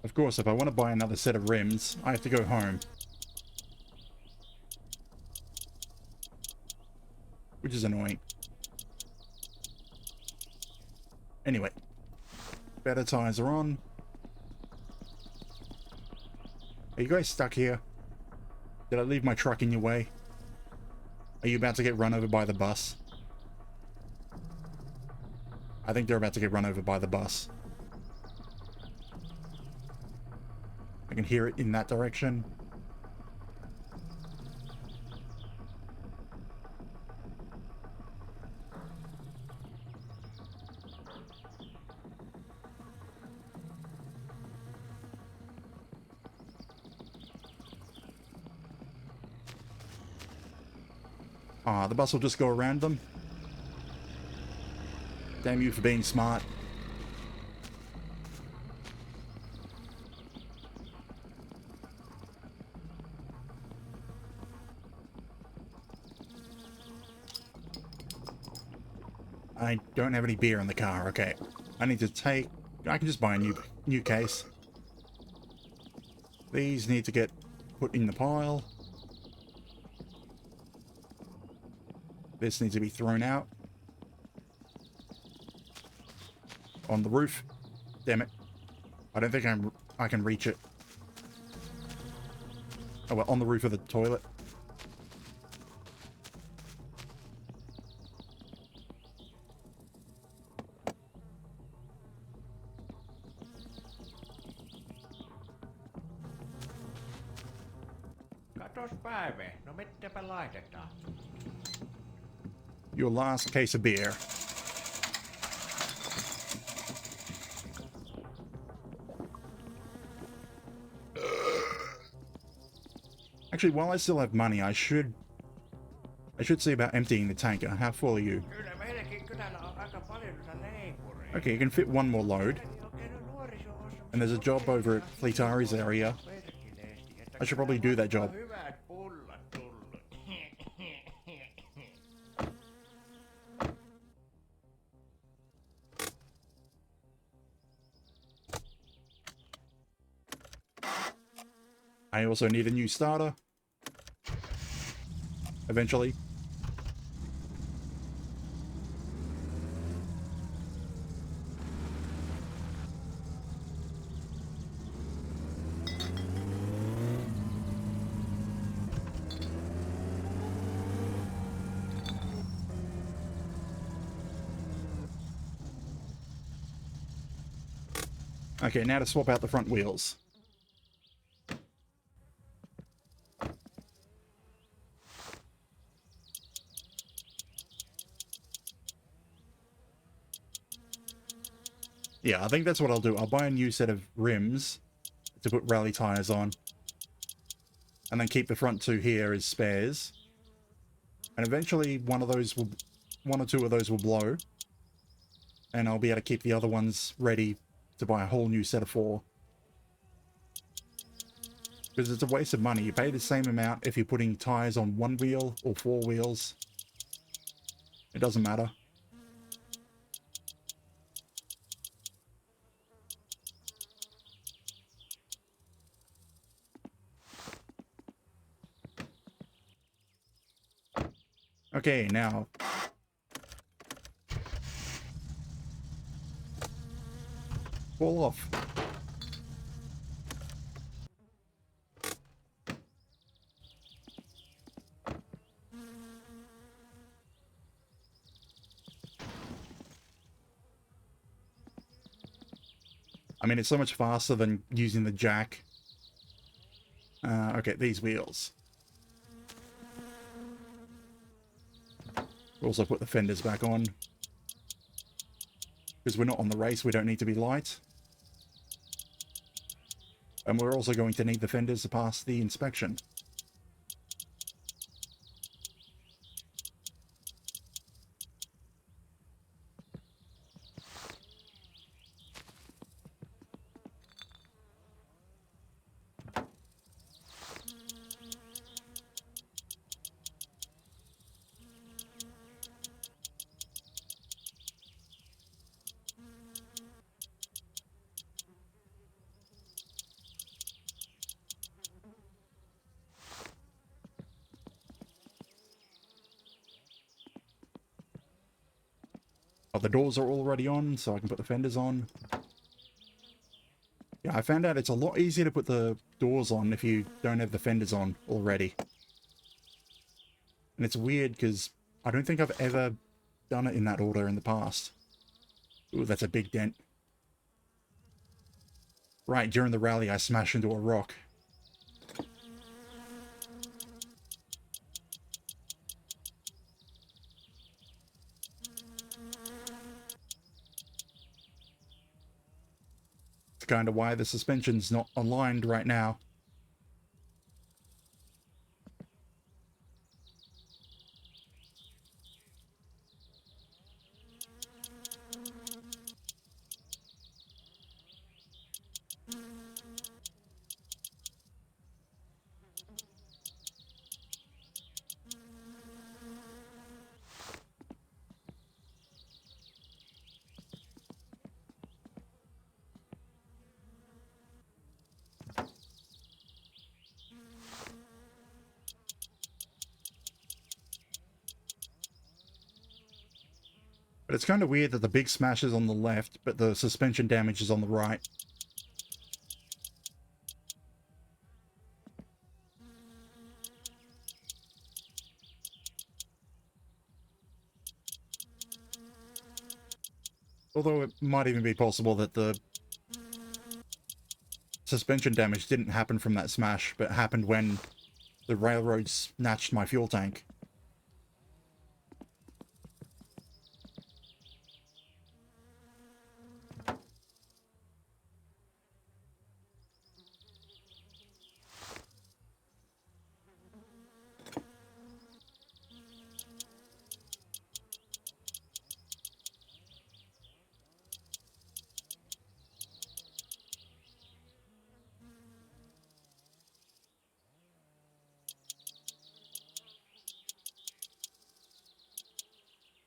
Of course, if I want to buy another set of rims, I have to go home. Which is annoying. Anyway. Better tires are on. Are you guys stuck here? Did I leave my truck in your way? Are you about to get run over by the bus? I think they're about to get run over by the bus. I can hear it in that direction. Ah, the bus will just go around them. Damn you for being smart. I don't have any beer in the car. Okay. I need to take... I can just buy a new case. These need to get put in the pile. This needs to be thrown out. On the roof. Damn it. I don't think I can reach it. Oh well, on the roof of the toilet. Katos Päive, no mitäpä laitetaan? Your last case of beer. Actually, while I still have money, I should see about emptying the tanker. How full are you? Kyllä meilläkin kylällä on aika paljon noita leipureita. Okay, you can fit one more load. And there's a job over at Fleetari's area. I should probably do that job. Hyvät pullat tullut. I also need a new starter. Eventually. Okay, now to swap out the front wheels. Yeah, I think that's what I'll do. I'll buy a new set of rims to put rally tires on. And then keep the front two here as spares. And eventually one or two of those will blow. And I'll be able to keep the other ones ready to buy a whole new set of 4. Because it's a waste of money. You pay the same amount if you're putting tires on 1 wheel or 4 wheels. It doesn't matter. Okay, now. Fall off. I mean, it's so much faster than using the jack. Okay, these wheels. We'll also put the fenders back on. Because we're not on the race, we don't need to be light. And we're also going to need the fenders to pass the inspection. Oh, the doors are already on, so I can put the fenders on. Yeah, I found out it's a lot easier to put the doors on if you don't have the fenders on already. And it's weird because I don't think I've ever done it in that order in the past. Ooh, that's a big dent. Right, during the rally I smashed into a rock. It's kind of why the suspension's not aligned right now. But it's kind of weird that the big smash is on the left, but the suspension damage is on the right. Although it might even be possible that the suspension damage didn't happen from that smash, but happened when the railroad snatched my fuel tank.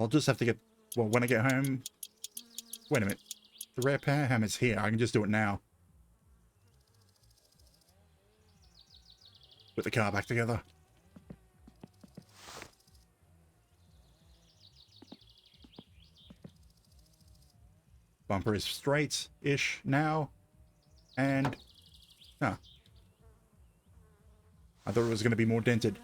I'll just have to get... Well, when I get home... Wait a minute. The repair hammer's here. I can just do it now. Put the car back together. Bumper is straight-ish now. And... Huh. I thought it was going to be more dented.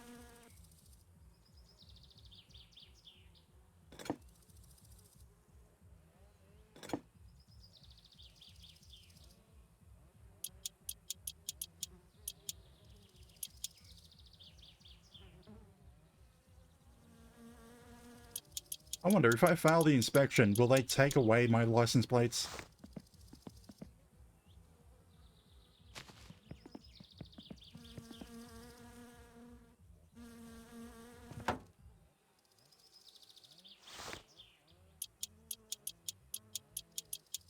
I wonder, if I fail the inspection, will they take away my license plates?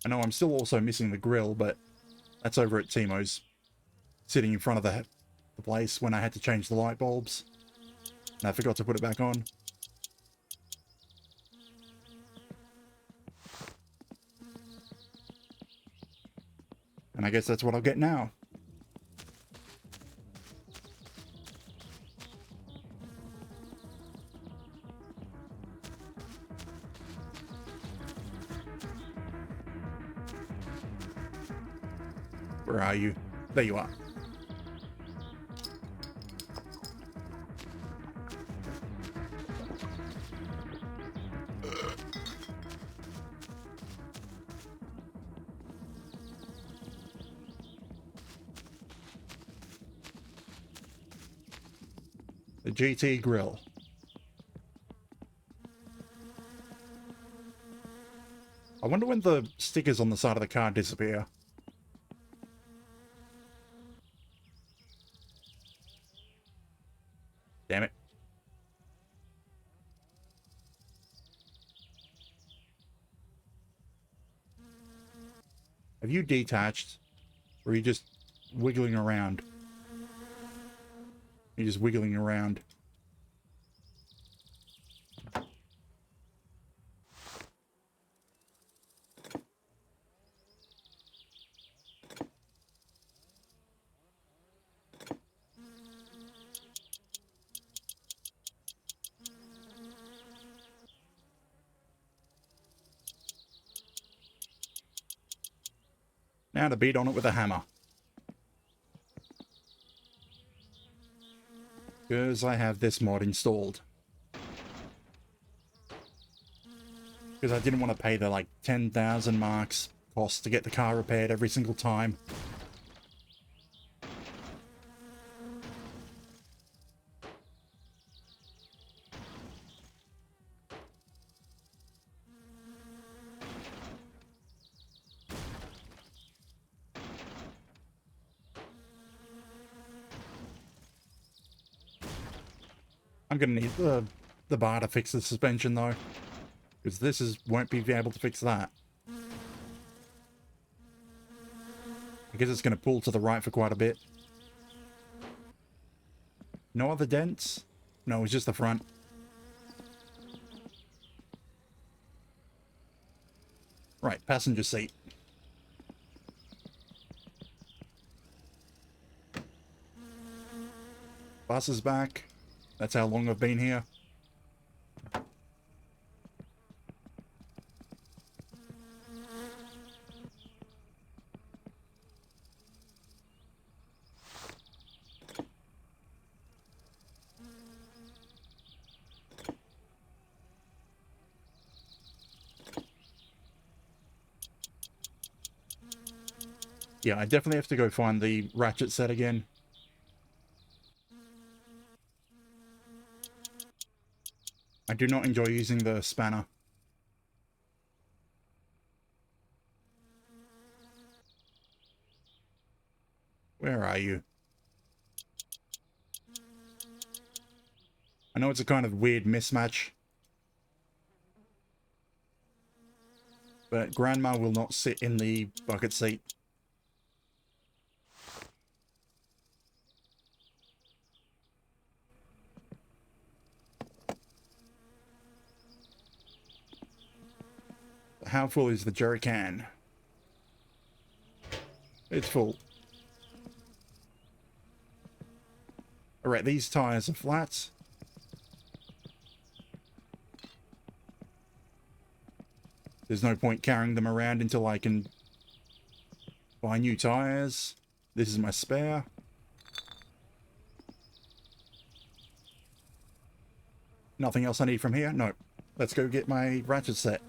I know I'm still also missing the grill, but that's over at Timo's. Sitting in front of the place when I had to change the light bulbs. And I forgot to put it back on. And I guess that's what I'll get now. Where are you? There you are. The GT grill. I wonder when the stickers on the side of the car disappear. Damn it. Have you detached? Or are you just wiggling around? You're just wiggling around. Now to beat on it with a hammer. Because I have this mod installed. Because I didn't want to pay the like 10,000 marks cost to get the car repaired every single time. I'm gonna need the bar to fix the suspension though, because won't be able to fix that. I guess it's gonna pull to the right for quite a bit. No other dents? No, it's just the front. Right, passenger seat. Bus is back. That's how long I've been here. Yeah, I definitely have to go find the ratchet set again. I do not enjoy using the spanner. Where are you? I know it's a kind of weird mismatch, but Grandma will not sit in the bucket seat. How full is the jerry can? It's full. Alright, these tires are flat. There's no point carrying them around until I can buy new tires. This is my spare. Nothing else I need from here? No. Let's go get my ratchet set.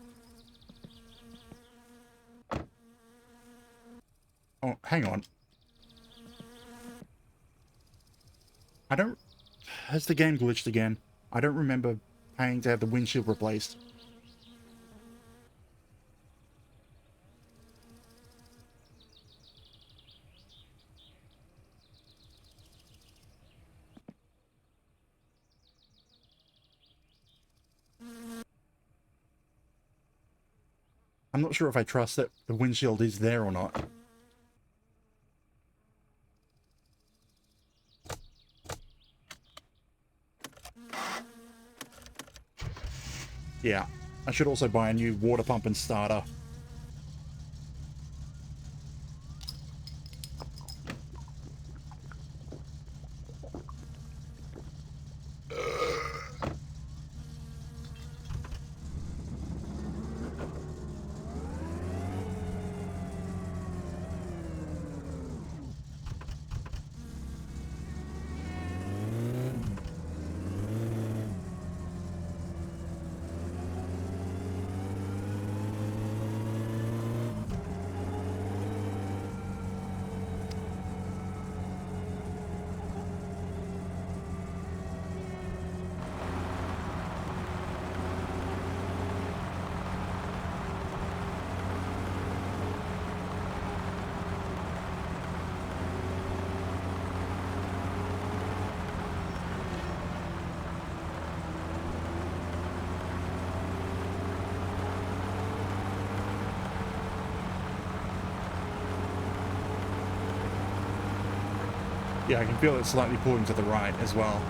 Oh, hang on. Has the game glitched again? I don't remember paying to have the windshield replaced. I'm not sure if I trust that the windshield is there or not. Yeah, I should also buy a new water pump and starter. Yeah, I can feel it slightly pulling to the right as well.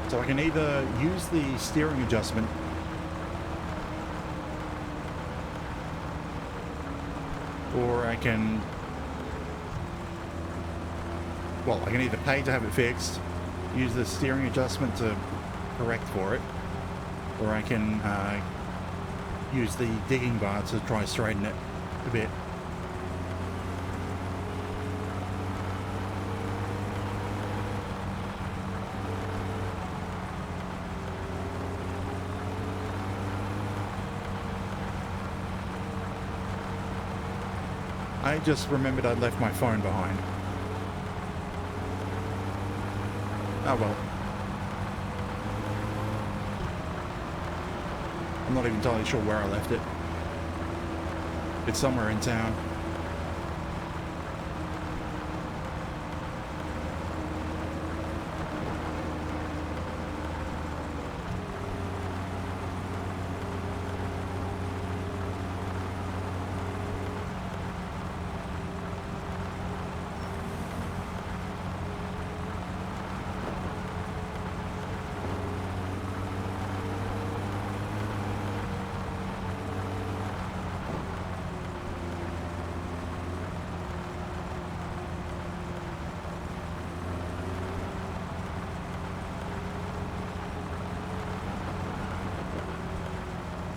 So I can either use the steering adjustment or I can well, I can either pay to have it fixed, use the steering adjustment to correct for it, or I can use the digging bar to try straighten it a bit. I just remembered I'd left my phone behind. Oh well. I'm not even entirely sure where I left it. It's somewhere in town.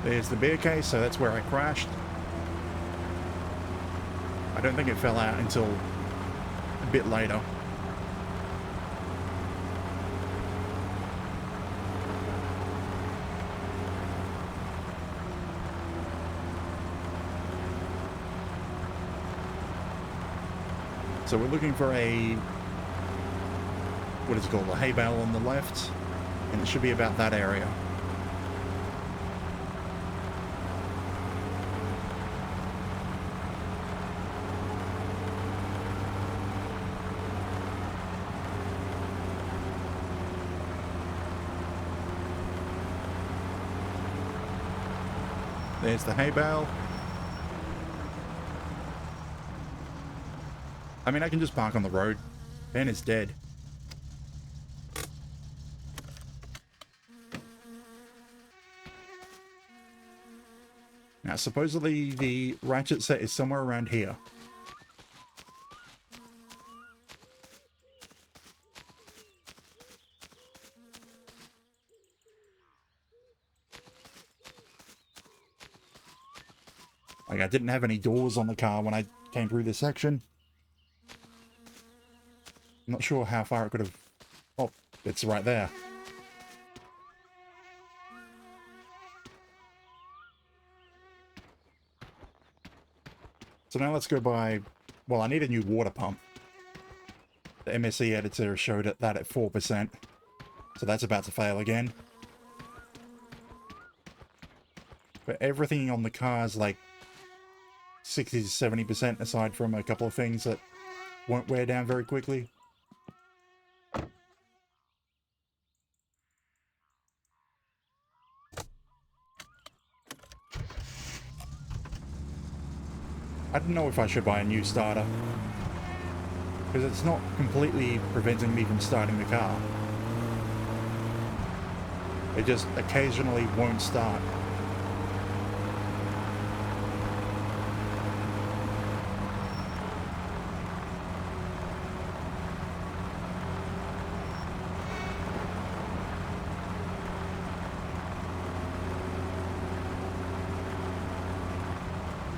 There's the beer case, so that's where I crashed. I don't think it fell out until a bit later. So we're looking for a, what is it called, a hay bale on the left, and it should be about that area. There's the hay bale. I mean, I can just park on the road. Ben is dead. Now, supposedly the ratchet set is somewhere around here. Like, I didn't have any doors on the car when I came through this section. I'm not sure how far it could have... Oh, it's right there. So now let's go by... Well, I need a new water pump. The MSE editor showed that at 4%. So that's about to fail again. But everything on the car is like 60 to 70% aside from a couple of things that won't wear down very quickly. I don't know if I should buy a new starter, because it's not completely preventing me from starting the car. It just occasionally won't start.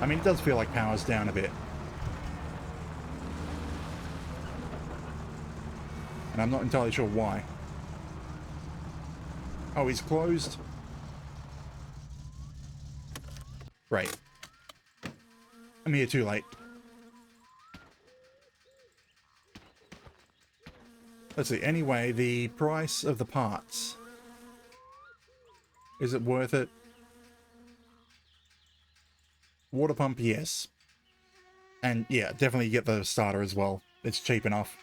I mean, it does feel like power's down a bit. And I'm not entirely sure why. Oh, he's closed? Right. I'm here too late. Let's see, anyway, the price of the parts. Is it worth it? Water pump, yes. And yeah, definitely get the starter as well. It's cheap enough.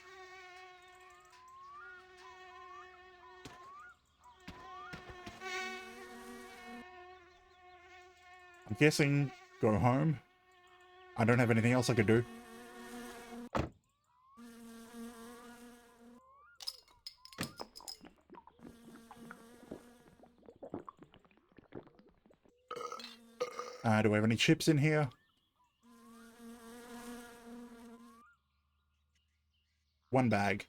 I'm guessing go home. I don't have anything else I could do. Do I have any chips in here? one bag.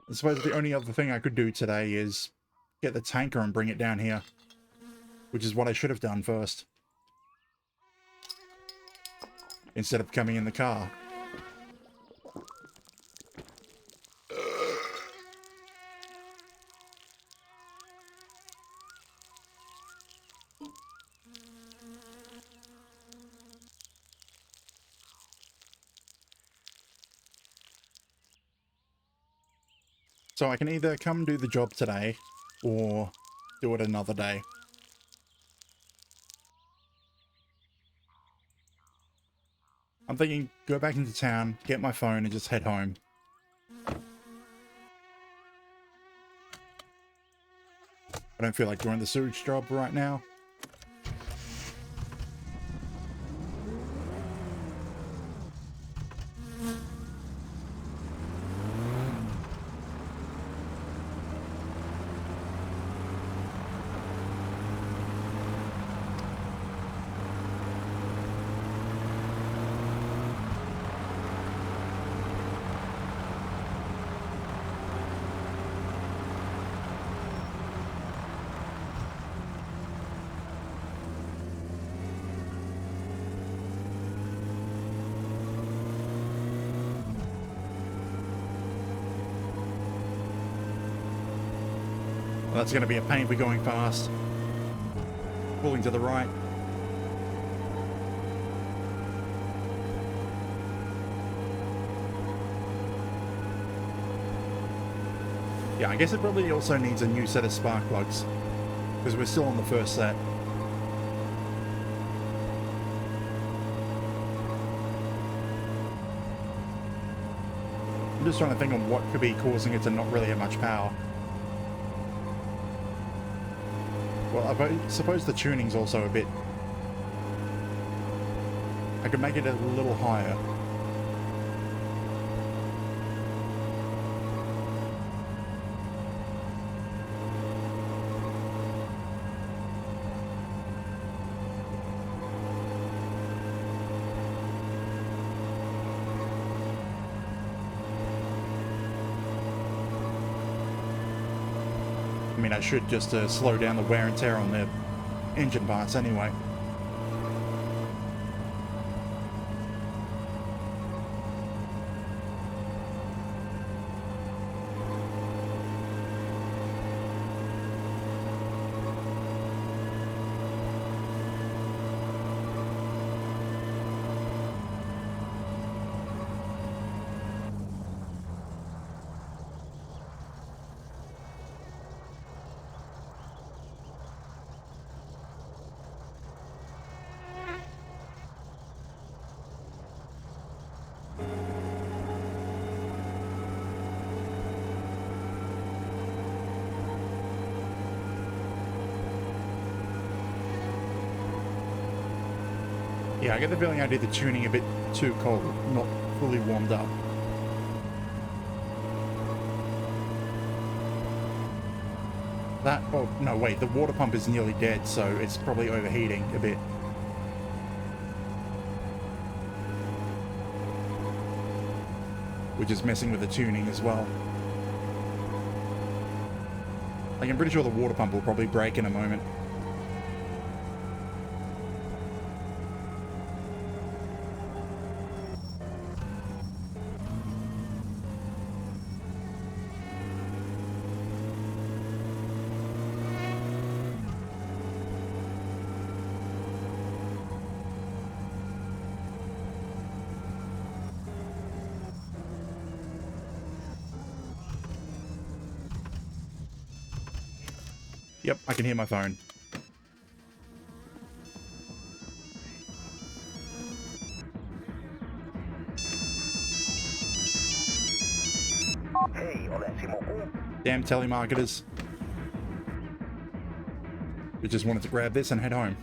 I suppose the only other thing I could do today is get the tanker and bring it down here, which is what I should have done first, instead of coming in the car. So I can either come do the job today or do it another day. I'm thinking go back into town, get my phone and just head home. I don't feel like doing the sewage job right now. Well, that's going to be a pain for going fast. Pulling to the right. Yeah, I guess it probably also needs a new set of spark plugs, because we're still on the first set. I'm just trying to think on what could be causing it to not really have much power. Well, I suppose the tuning's also a bit... I could make it a little higher. I mean, I should just slow down the wear and tear on the engine parts anyway. Yeah, I get the feeling I did the tuning a bit too cold, not fully warmed up. That, oh, no, wait, the water pump is nearly dead, so it's probably overheating a bit. Which is messing with the tuning as well. Like, I'm pretty sure the water pump will probably break in a moment. Yep, I can hear my phone. Damn telemarketers. We just wanted to grab this and head home.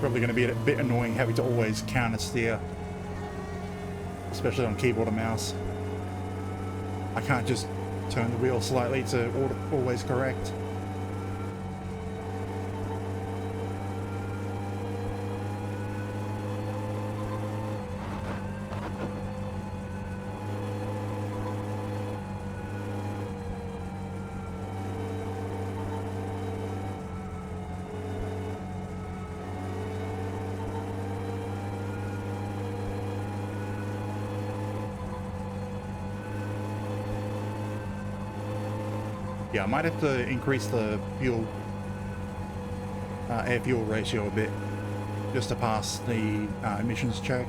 probably going to be a bit annoying having to always counter steer, especially on keyboard and mouse. I can't just turn the wheel slightly to always correct. Yeah, I might have to increase the fuel, air fuel ratio a bit, just to pass the emissions check.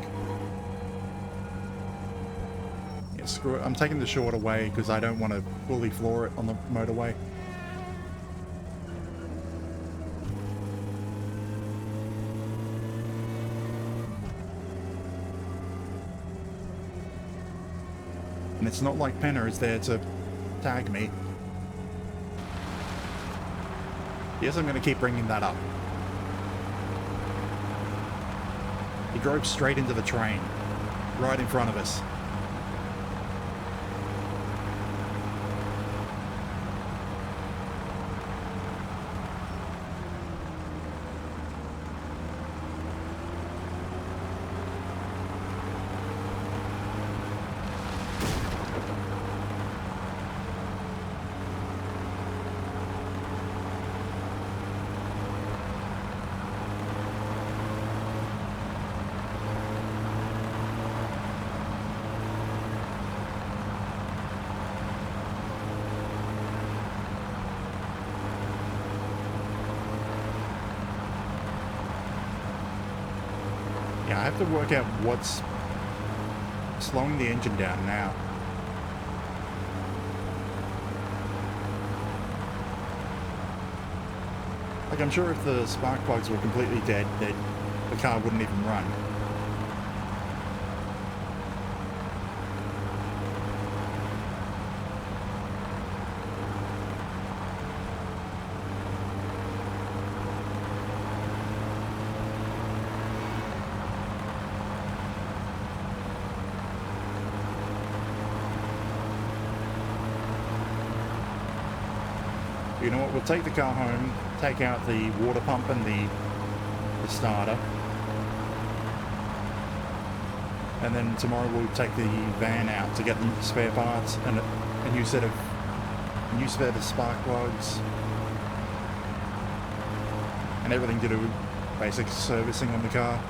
Yeah, screw it. I'm taking the shorter way because I don't want to fully floor it on the motorway. And it's not like Penner is there to tag me. Yes, I'm going to keep bringing that up. He drove straight into the train, right in front of us. Yeah, I have to work out what's slowing the engine down now. Like, I'm sure if the spark plugs were completely dead, that the car wouldn't even run. You know what, we'll take the car home, take out the water pump and the starter. And then tomorrow we'll take the van out to get the spare parts and a new set of spark plugs. And everything to do basic servicing on the car.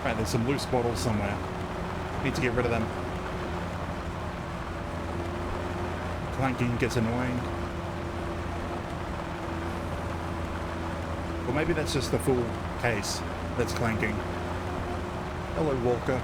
Right, there's some loose bottles somewhere. Need to get rid of them. Clanking gets annoying. Or maybe that's just the full case that's clanking. Hello, Walker.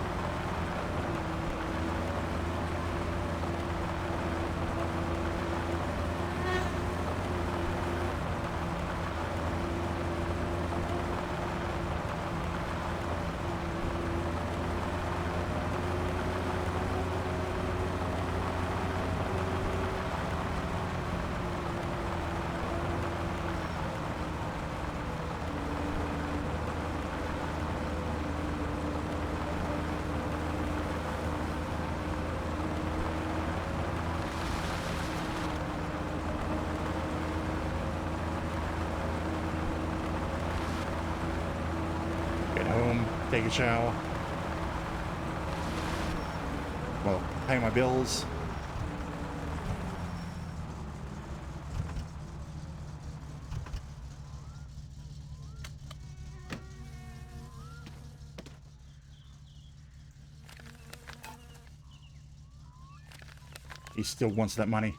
Get home, take a shower. Well, pay my bills. He still wants that money.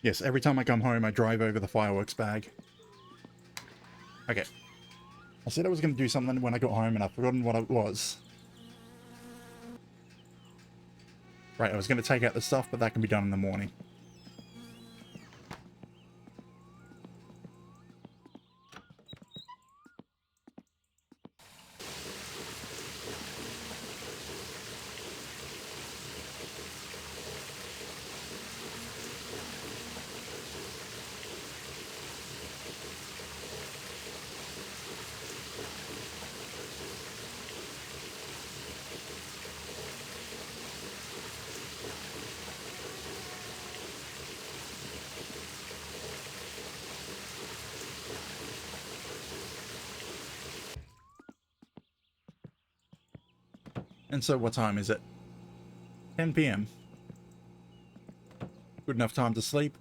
Yes, every time I come home, I drive over the fireworks bag. Okay. I said I was going to do something when I got home, and I've forgotten what it was. Right, I was going to take out the stuff, but that can be done in the morning. And so what time is it? 10 p.m. Good enough time to sleep.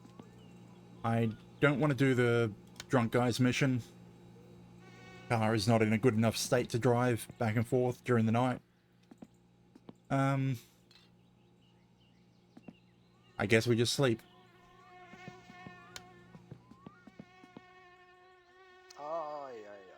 I don't want to do the drunk guy's mission. Car is not in a good enough state to drive back and forth during the night. I guess we just sleep. Ai, ai, ai.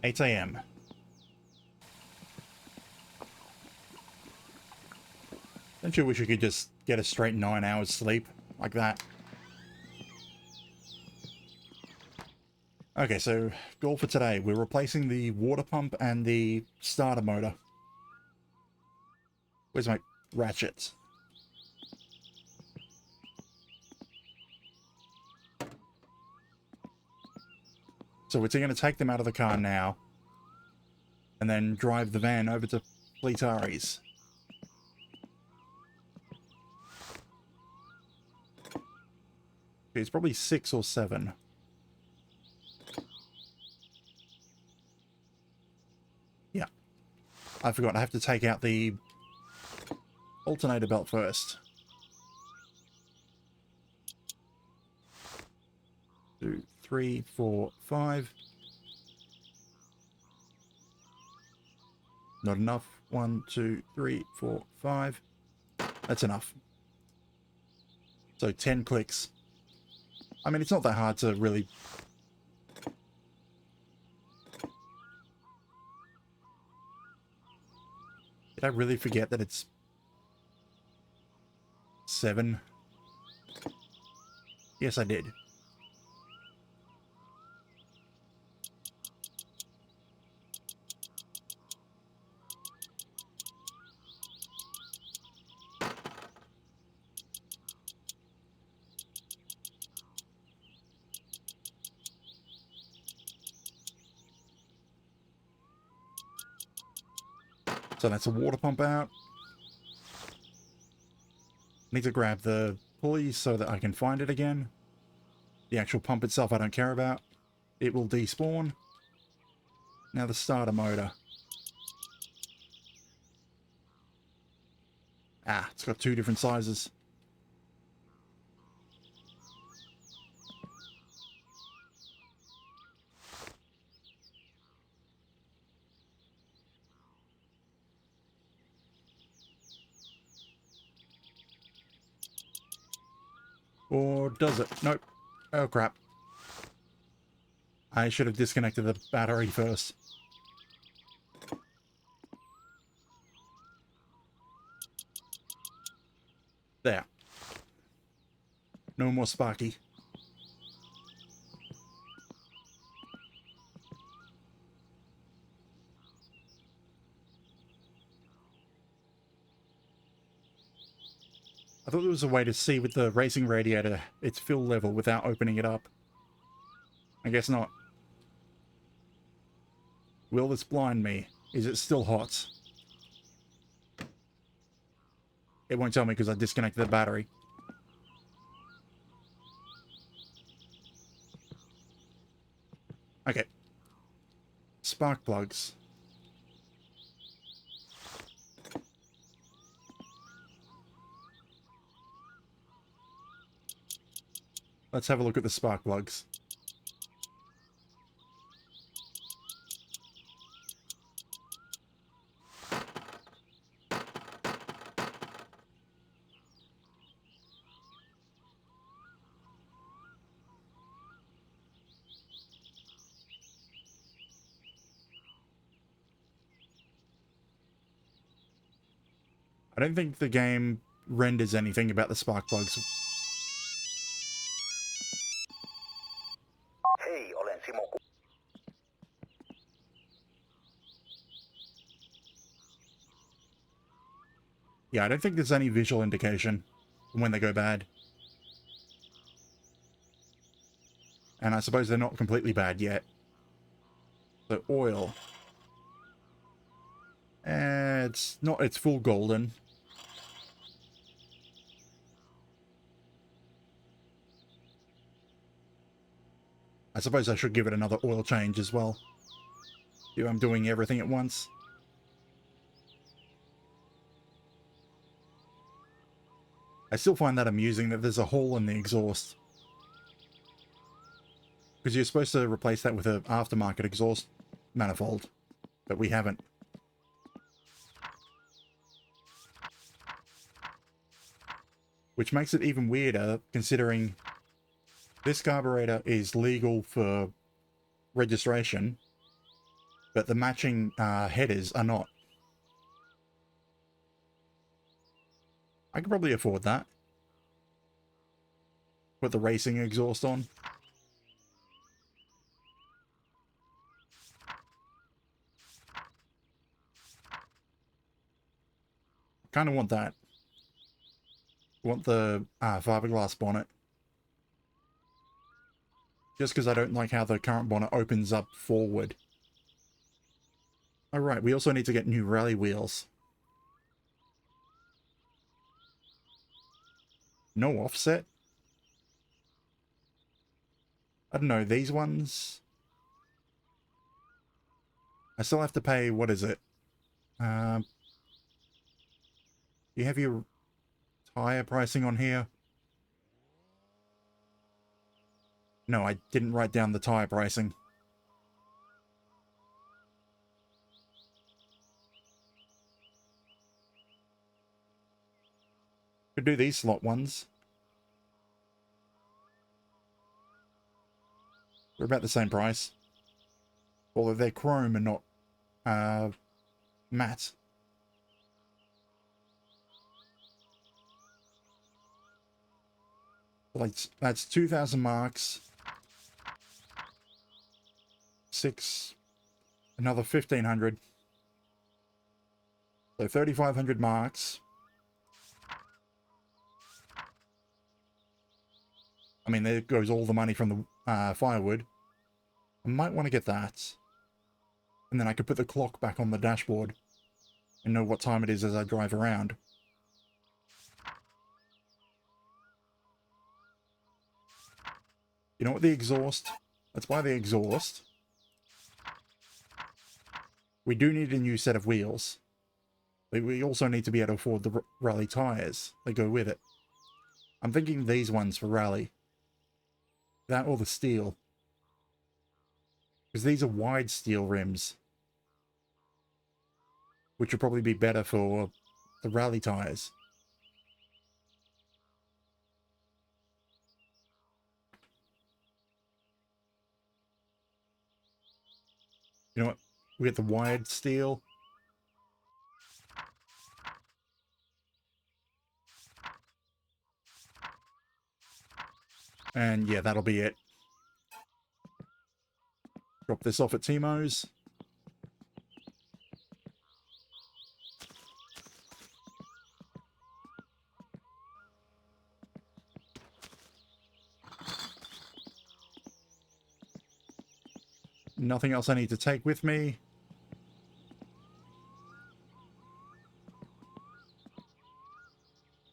8 a.m. Don't you wish you could just get a straight 9 hours sleep like that? Okay, so goal for today. We're replacing the water pump and the starter motor. Where's my ratchet? So we're going to take them out of the car now and then drive the van over to Fleetari's. It's probably 6 or 7. Yeah. I forgot, I have to take out the alternator belt first. 2, 3, 4, 5. Not enough. 1, 2, 3, 4, 5. That's enough. So 10 clicks. I mean, it's not that hard to really... Did I really forget that it's 7? Yes, I did. So that's a water pump out. Need to grab the pulley so that I can find it again. The actual pump itself I don't care about. It will despawn. Now the starter motor. Ah, it's got two different sizes. Or does it? Nope. Oh crap. I should have disconnected the battery first. There. No more Sparky. I thought there was a way to see with the racing radiator its fill level without opening it up. I guess not. Will this blind me? Is it still hot? It won't tell me because I disconnected the battery. Okay. Spark plugs. Let's have a look at the spark plugs. I don't think the game renders anything about the spark plugs. Hei, olen Simo. Yeah, I don't think there's any visual indication when they go bad. And I suppose they're not completely bad yet. So oil. It's not, it's full golden. I suppose I should give it another oil change as well. If I'm doing everything at once. I still find that amusing that there's a hole in the exhaust. Because you're supposed to replace that with an aftermarket exhaust manifold. But we haven't. Which makes it even weirder, considering this carburetor is legal for registration, but the matching headers are not. I could probably afford that. Put the racing exhaust on. Kind of want that. Want the fiberglass bonnet. Just because I don't like how the current bonnet opens up forward. Alright, we also need to get new rally wheels. No offset? I don't know, these ones? I still have to pay, what is it? You have your tire pricing on here? No, I didn't write down the tire pricing. Could do these slot ones. They're about the same price. Although they're chrome and not matte. Like, that's 2,000 marks. 6. Another 1,500. So 3,500 marks. I mean, there goes all the money from the firewood. I might want to get that. And then I could put the clock back on the dashboard. and know what time it is as I drive around. You know what, the exhaust? Let's buy the exhaust. We do need a new set of wheels. But we also need to be able to afford the rally tyres that go with it. I'm thinking these ones for rally. That or the steel. Because these are wide steel rims. Which would probably be better for the rally tyres. You know what? We get the wide steel. And yeah, that'll be it. Drop this off at Timo's. Nothing else I need to take with me.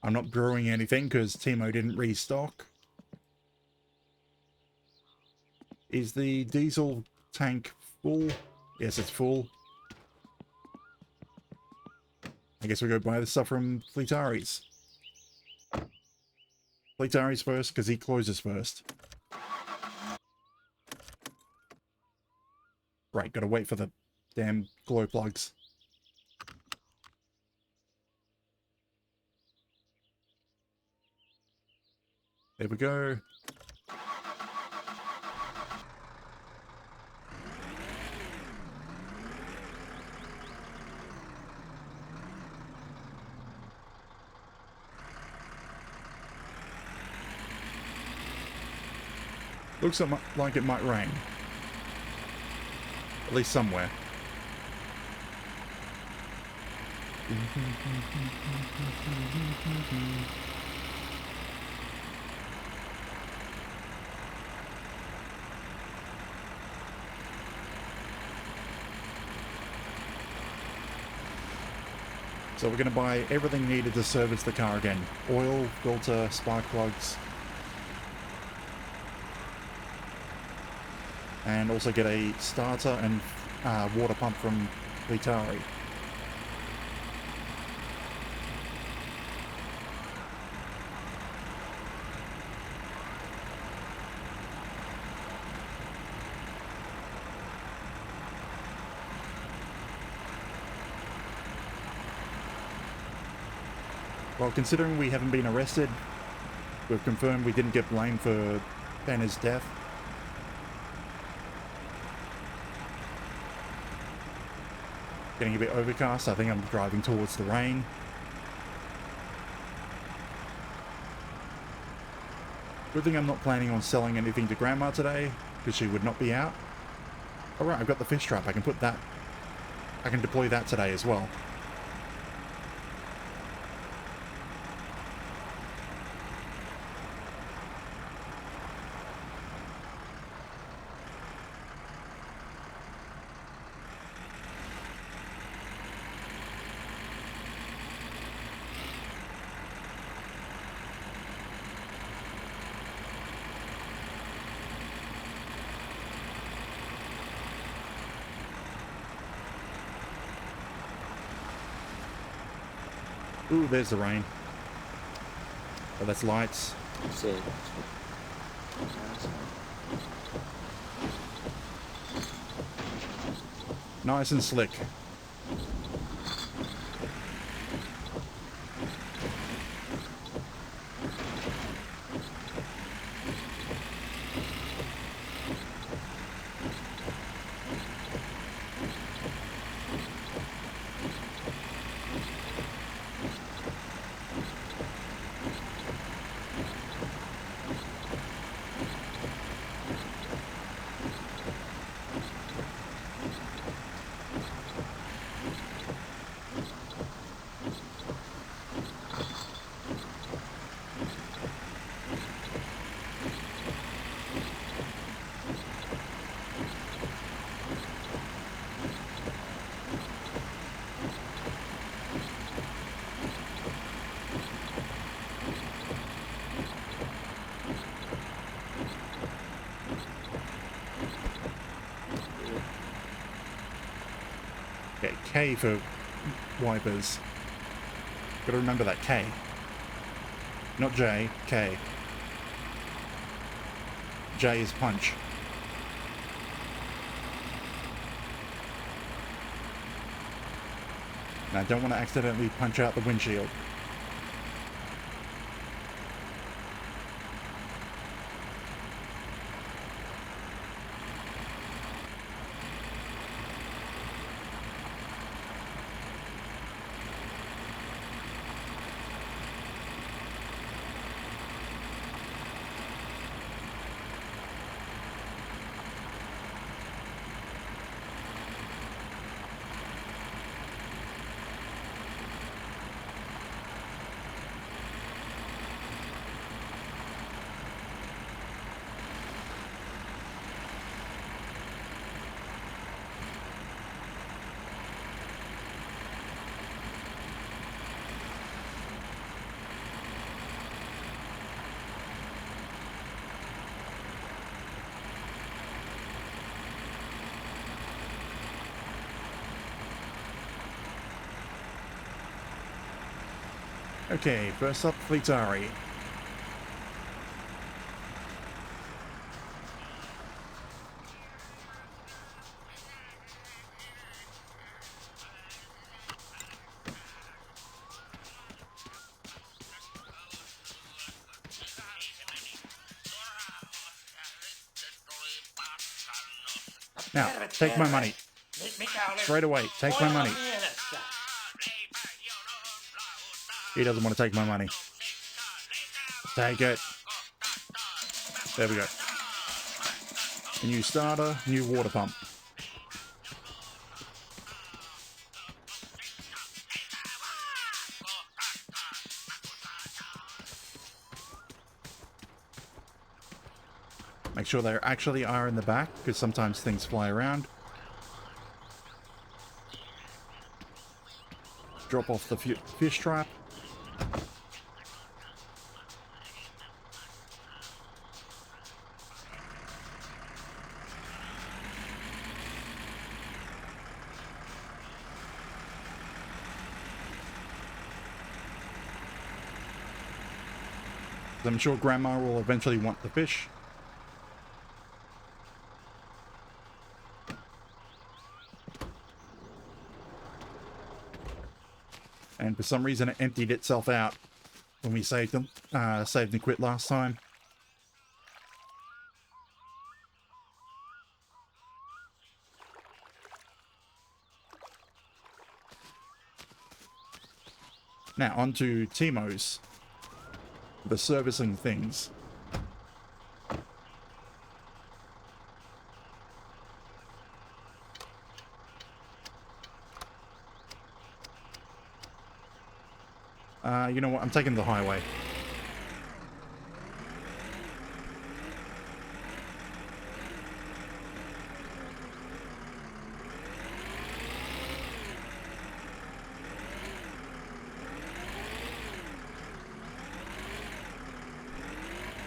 I'm not brewing anything because Timo didn't restock. Is the diesel tank full? Yes, it's full. I guess we go buy the stuff from Fleetari's. Fleetari's first because he closes first. Right, gotta wait for the damn glow plugs. There we go. Looks like it might rain. At least somewhere. So we're going to buy everything needed to service the car again. Oil, filter, spark plugs. And also get a starter and water pump from Vitari. Well, considering we haven't been arrested, we've confirmed we didn't get blamed for Banner's death. Getting a bit overcast, I think I'm driving towards the rain. Good thing I'm not planning on selling anything to Grandma today, because she would not be out. Alright, I've got the fish trap, I can put that... I can deploy that today as well. Ooh, there's the rain. Oh, that's lights. Nice and slick. Okay, K for wipers. Gotta remember that K. Not J, K. J is punch. And I don't want to accidentally punch out the windshield. Okay, first up, Fleetari. Now, take my money. Mikä oli? Straight away, take my money. Mielessä? He doesn't want to take my money. Take it. There we go. A new starter, new water pump. Make sure they actually are in the back, because sometimes things fly around. Drop off the fish trap. I'm sure Grandma will eventually want the fish. And for some reason it emptied itself out when we saved them, saved and quit last time. Now on to Timo's. The servicing things. You know what? I'm taking the highway.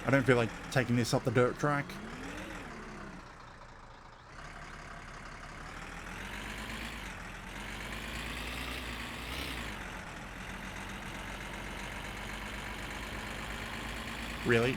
I don't feel like taking this up the dirt track. Really?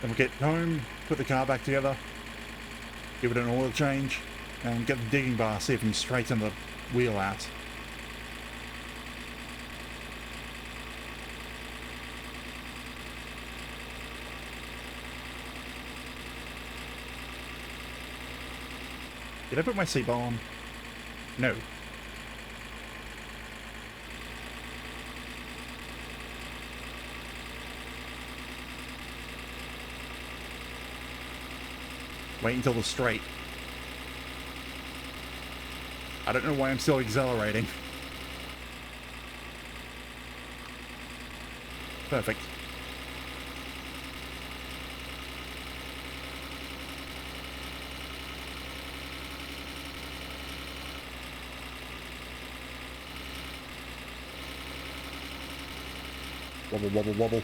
Then we'll get home, put the car back together, give it an oil change, and get the digging bar, see if we can straighten the wheel out. Did I put my seatbelt on? No. Wait until the straight. I don't know why I'm still accelerating. Perfect. Wobble, wobble, wobble.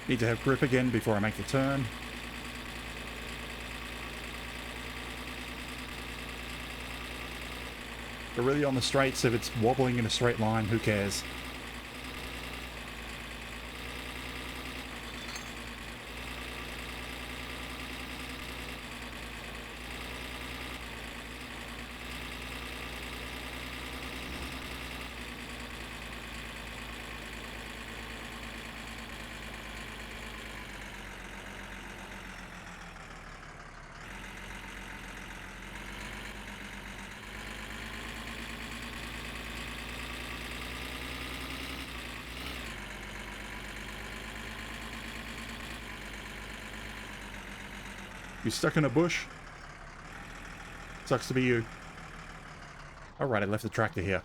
Need to have grip again before I make the turn. But really on the straights, if it's wobbling in a straight line, who cares? You stuck in a bush? Sucks to be you. Alright, I left the tractor here.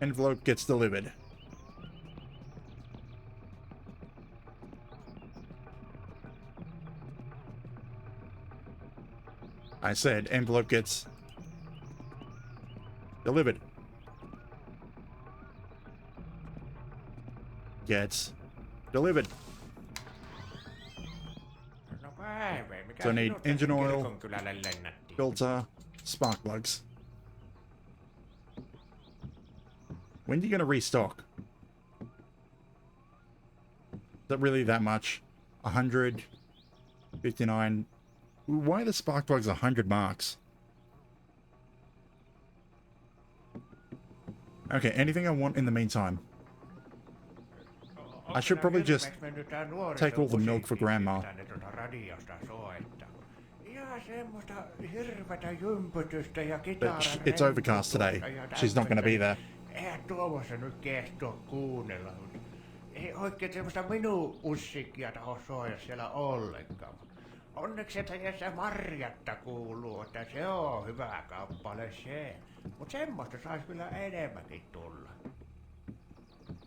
Envelope gets delivered. I said envelope gets delivered. Gets delivered. No Päivi, mikä So I need sinut engine tänne oil, kirkonkylälle lennätti? filter, spark plugs. When are you gonna restock? Is that really that much? 100, 59. Why are the spark plugs 100 marks? Okay, anything I want in the meantime. I should probably just take all the milk for Grandma. But it's overcast today. She's not going to be there. Eihän tuommoista nyt kestoa kuunnella. Ei oikein semmoista minun musiikkia taho soida siellä ollenkaan. Onneksi et Jesse Marjatta kuuluu, että se on hyvä kappale se. Mut semmoista sais kyllä enemmänkin tulla.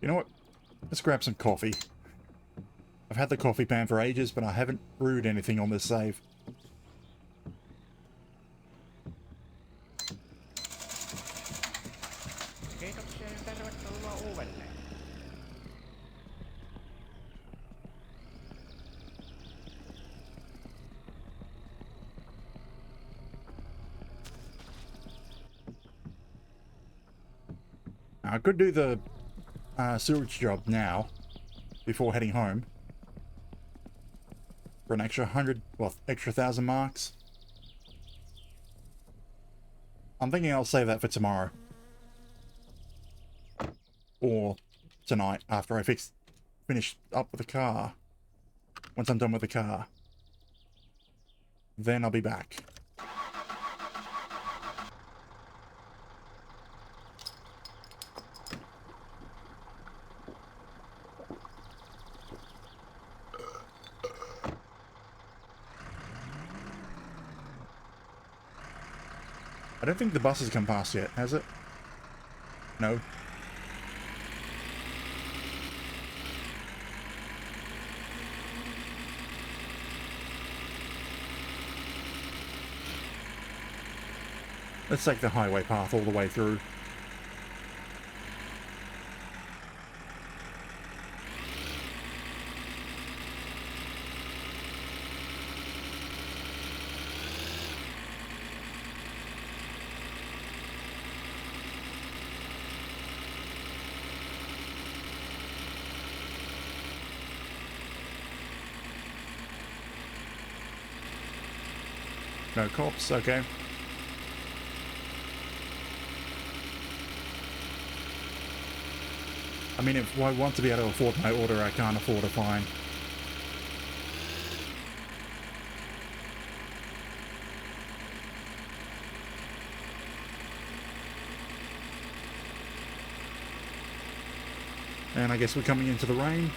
You know what? Let's grab some coffee. I've had the coffee pan for ages, but I haven't brewed anything on this save. Kiitoksia ja tervetuloa uudelleen. I could do the sewage job now, before heading home. For an extra 100, well, extra 1,000 marks. I'm thinking I'll save that for tomorrow. Or tonight, after I finish up with the car. Once I'm done with the car. Then I'll be back. I don't think the bus has come past yet, has it? No. Let's take the highway path all the way through. No cops, okay. I mean, if I want to be able to afford my order, I can't afford a fine. And I guess we're coming into the rain.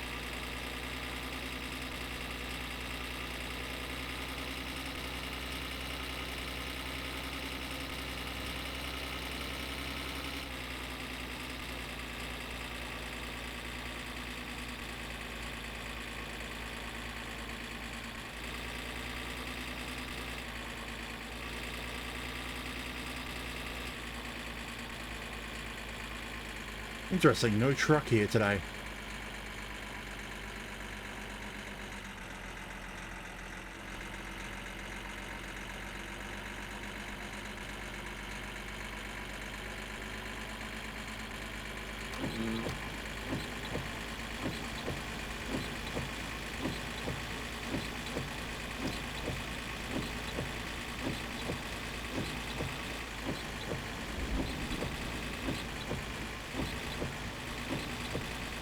Interesting, no truck here today.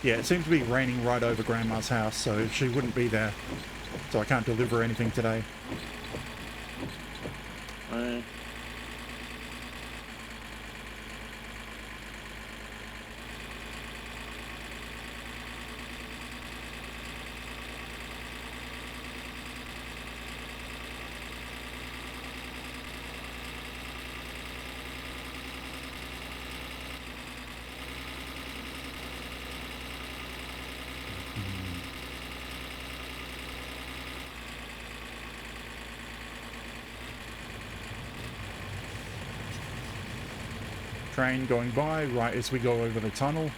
Yeah, it seems to be raining right over Grandma's house, so she wouldn't be there. So I can't deliver anything today. Train going by right as we go over the tunnel.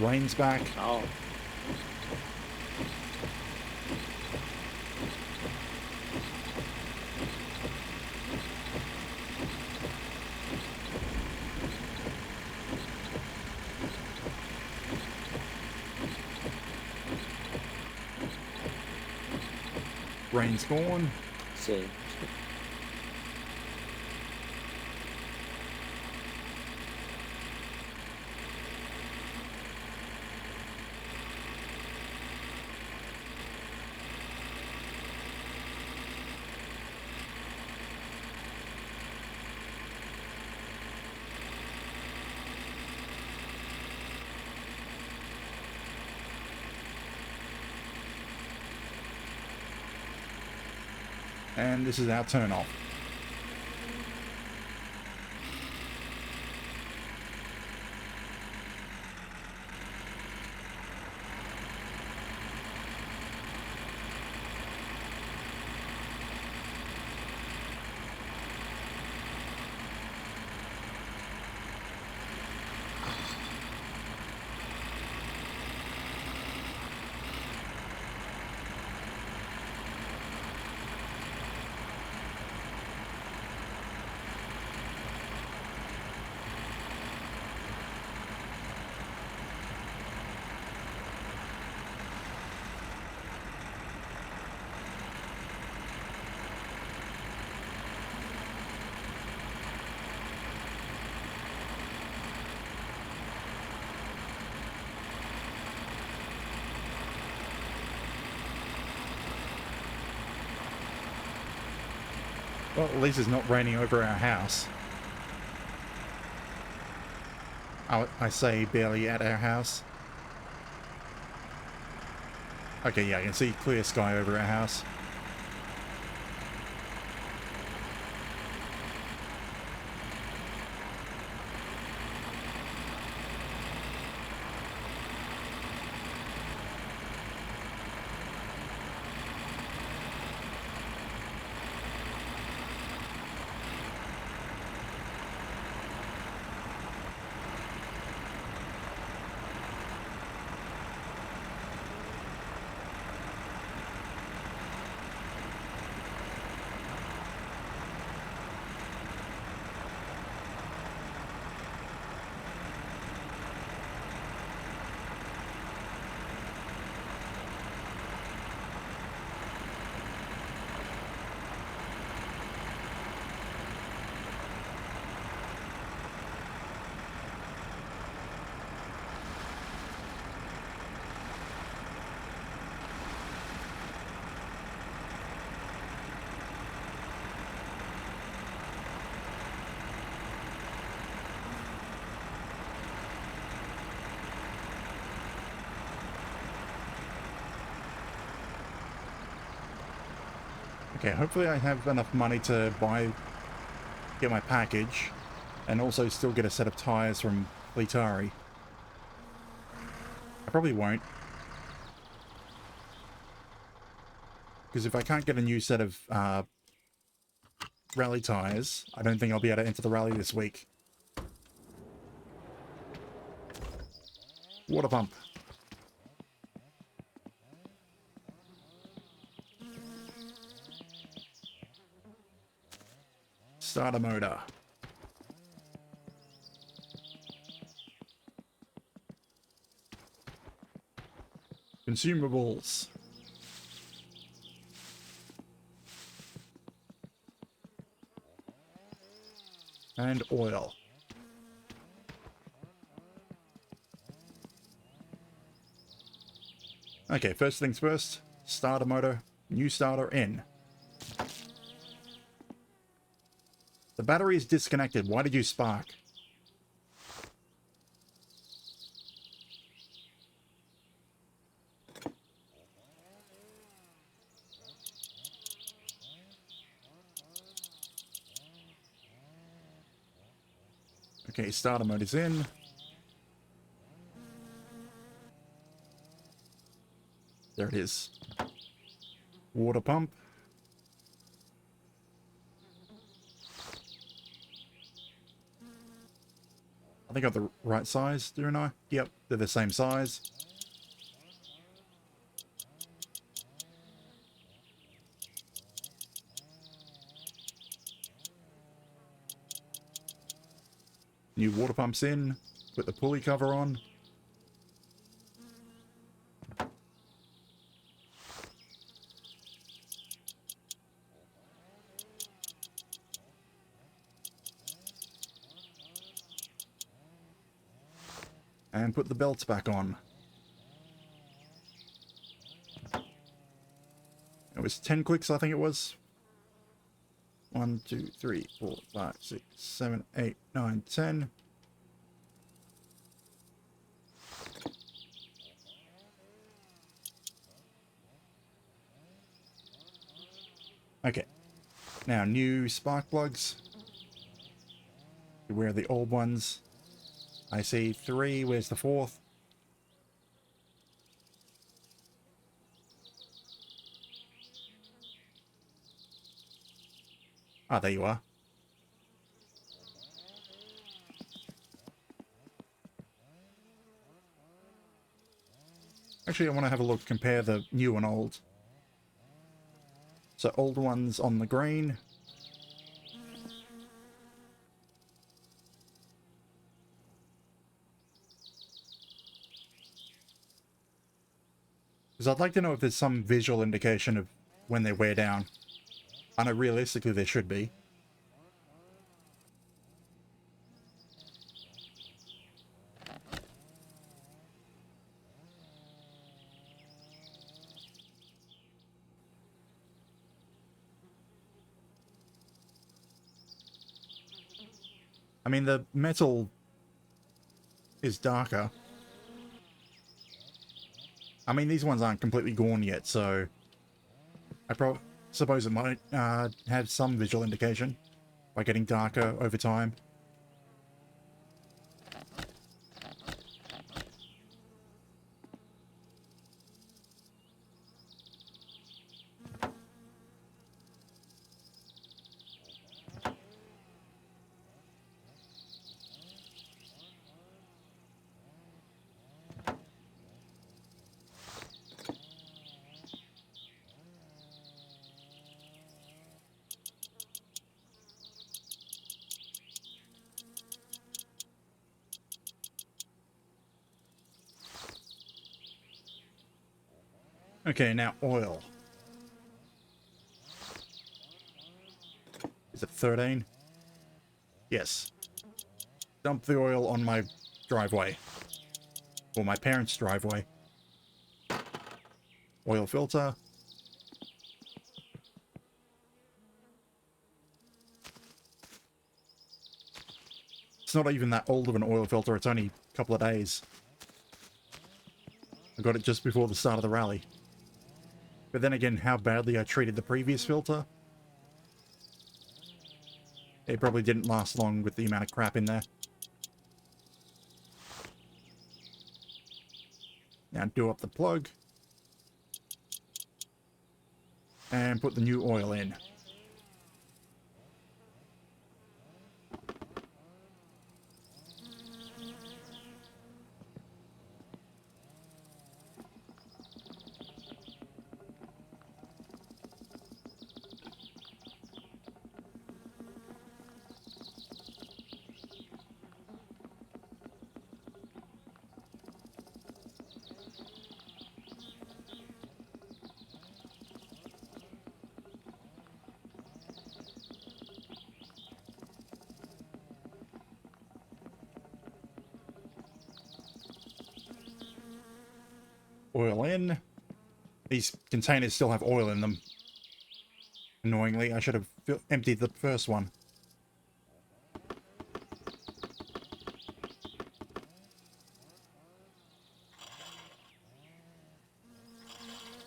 Rain's back. Oh. Rain's gone. See. And this is our turn off. Well, at least it's not raining over our house. I say barely at our house. Okay, yeah, I can see clear sky over our house. Okay, hopefully I have enough money to get my package, and also still get a set of tires from Litari. I probably won't. Because if I can't get a new set of rally tires, I don't think I'll be able to enter the rally this week. Water pump. Starter motor. Consumables. And oil. Okay, first things first. Starter motor. New starter in. The battery is disconnected. Why did you spark? Okay, starter mode is in. There it is. Water pump. I think I got the right size, don't I? Yep, they're the same size. New water pumps in. Put the pulley cover on. And put the belts back on. It was 10 clicks, I think it was. 1, 2, 3, 4, 5, 6, 7, 8, 9, 10. Okay. Now, new spark plugs. Where are the old ones? I see 3. Where's the 4th? Ah, there you are. Actually, I want to have a look, compare the new and old. So, old ones on the green. Because I'd like to know if there's some visual indication of when they wear down. I know realistically there should be. I mean, the metal is darker. I mean, these ones aren't completely gone yet, so I suppose it might have some visual indication by getting darker over time. Okay, now oil. Is it 13? Yes. Dump the oil on my driveway. Or my parents' driveway. Oil filter. It's not even that old of an oil filter, it's only a couple of days. I got it just before the start of the rally. But then again, how badly I treated the previous filter. It probably didn't last long with the amount of crap in there. Now do up the plug. And put the new oil in. Oil in. These containers still have oil in them. Annoyingly, I should have emptied the first one.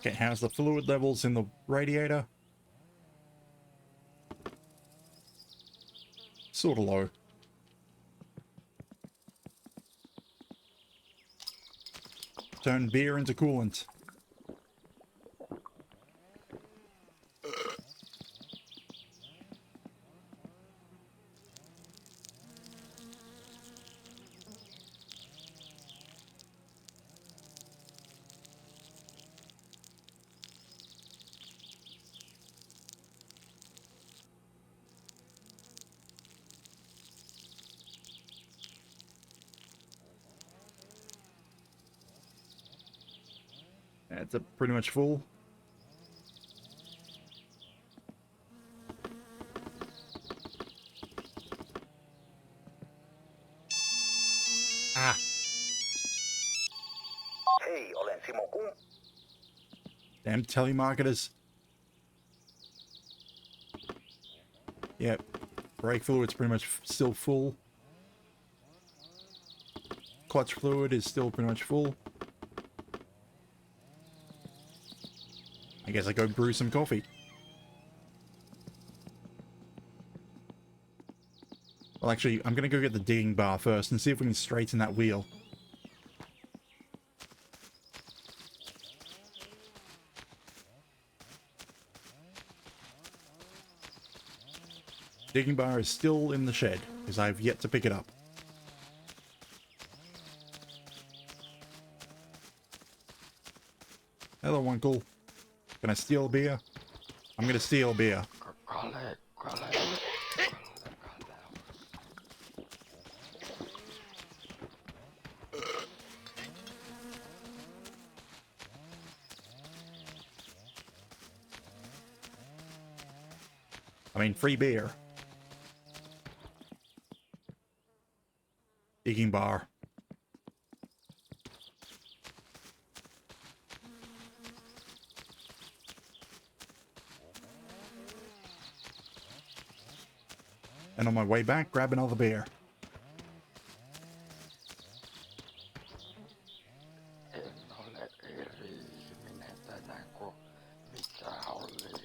Okay, how's the fluid levels in the radiator? Sort of low. Turn beer into coolant. That's pretty much full. Ah. Hei, olen Simo Kun. Damn telemarketers. Yep. Brake fluid's pretty much still full. Clutch fluid is still pretty much full. I guess I go brew some coffee. Well, actually, I'm gonna go get the digging bar first and see if we can straighten that wheel. Digging bar is still in the shed, because I've yet to pick it up. Hello, Uncle. Can I steal a beer? I'm gonna steal a beer. I mean, free beer. Digging bar. And on my way back, grab another beer. En ole eri ihminen tänään kuin mitä olin eilen.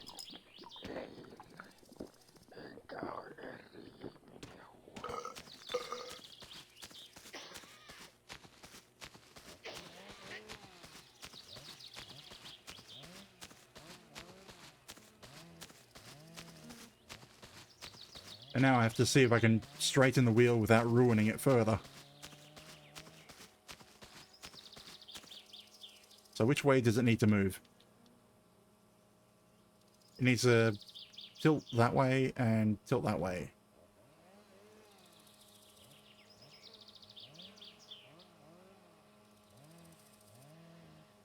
Enkä ole eri ihminen huomenna. And now I have to see if I can straighten the wheel without ruining it further. So which way does it need to move? It needs to tilt that way and tilt that way.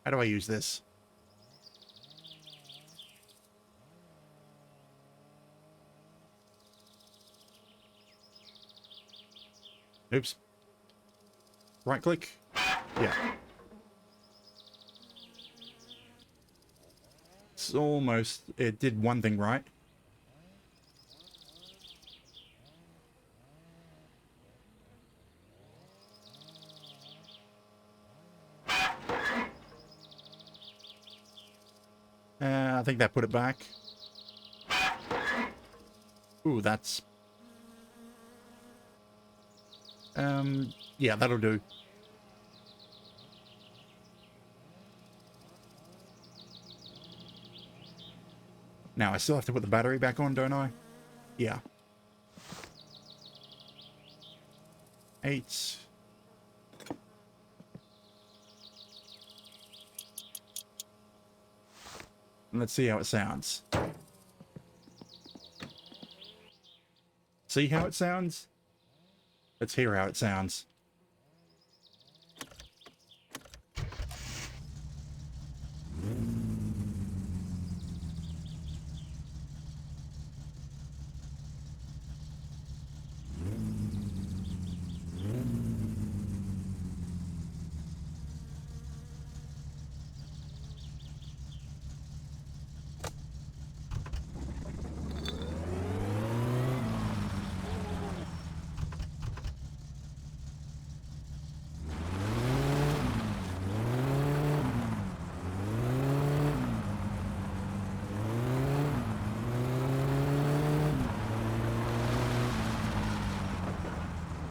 How do I use this? Oops. Right click. Yeah. It's almost... It did one thing right. I think that put it back. Ooh, that's... yeah, that'll do. Now, I still have to put the battery back on, don't I? Yeah. 8. And let's see how it sounds. See how it sounds? Let's hear how it sounds.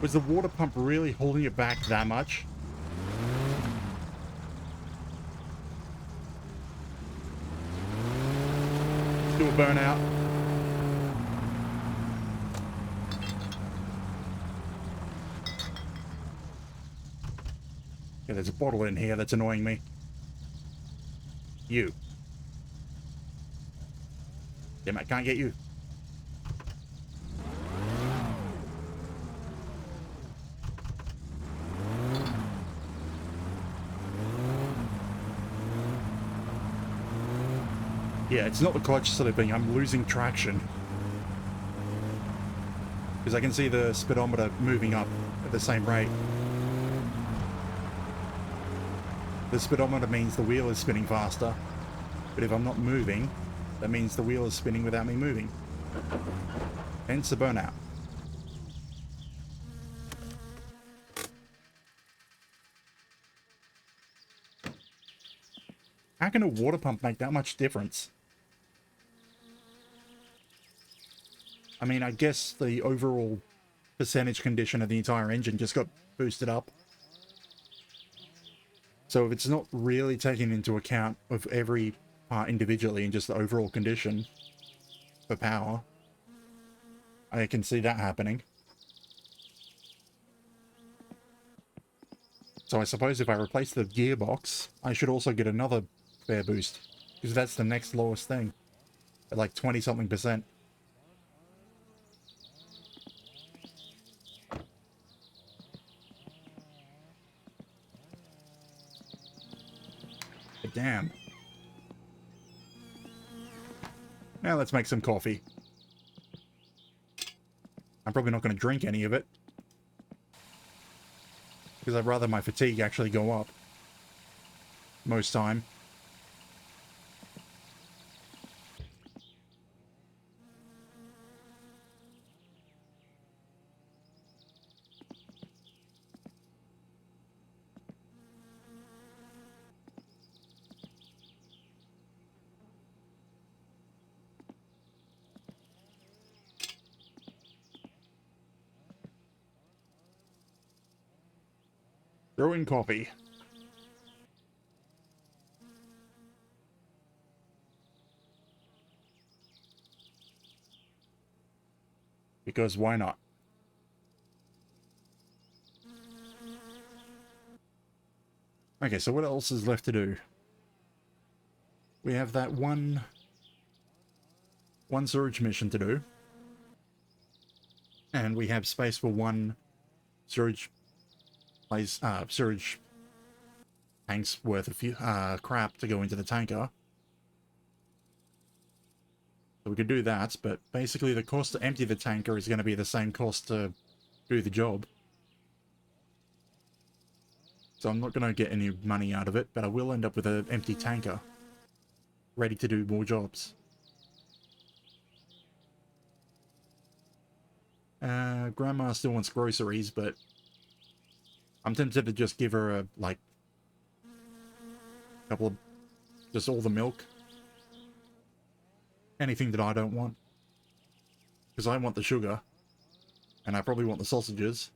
Was the water pump really holding it back that much? Do a burnout. Yeah, there's a bottle in here that's annoying me. You. Damn, I can't get you. Yeah, it's not the clutch slipping, I'm losing traction. Because I can see the speedometer moving up at the same rate. The speedometer means the wheel is spinning faster. But if I'm not moving, that means the wheel is spinning without me moving. Hence the burnout. How can a water pump make that much difference? I mean, I guess the overall percentage condition of the entire engine just got boosted up. So if it's not really taking into account of every part individually and just the overall condition for power, I can see that happening. So I suppose if I replace the gearbox, I should also get another fair boost. Because that's the next lowest thing. At like 20-something%. But damn. Now let's make some coffee. I'm probably not going to drink any of it. Because I'd rather my fatigue actually go up. Most time. Throw in coffee. Because why not? Okay, so what else is left to do? We have that one surge mission to do. And we have space for one surge tanks worth of crap to go into the tanker. So we could do that, but basically the cost to empty the tanker is going to be the same cost to do the job. So I'm not going to get any money out of it, but I will end up with an empty tanker. Ready to do more jobs. Grandma still wants groceries, but I'm tempted to just give her a, like, couple of, just all the milk. anything that I don't want. Because I want the sugar. And I probably want the sausages.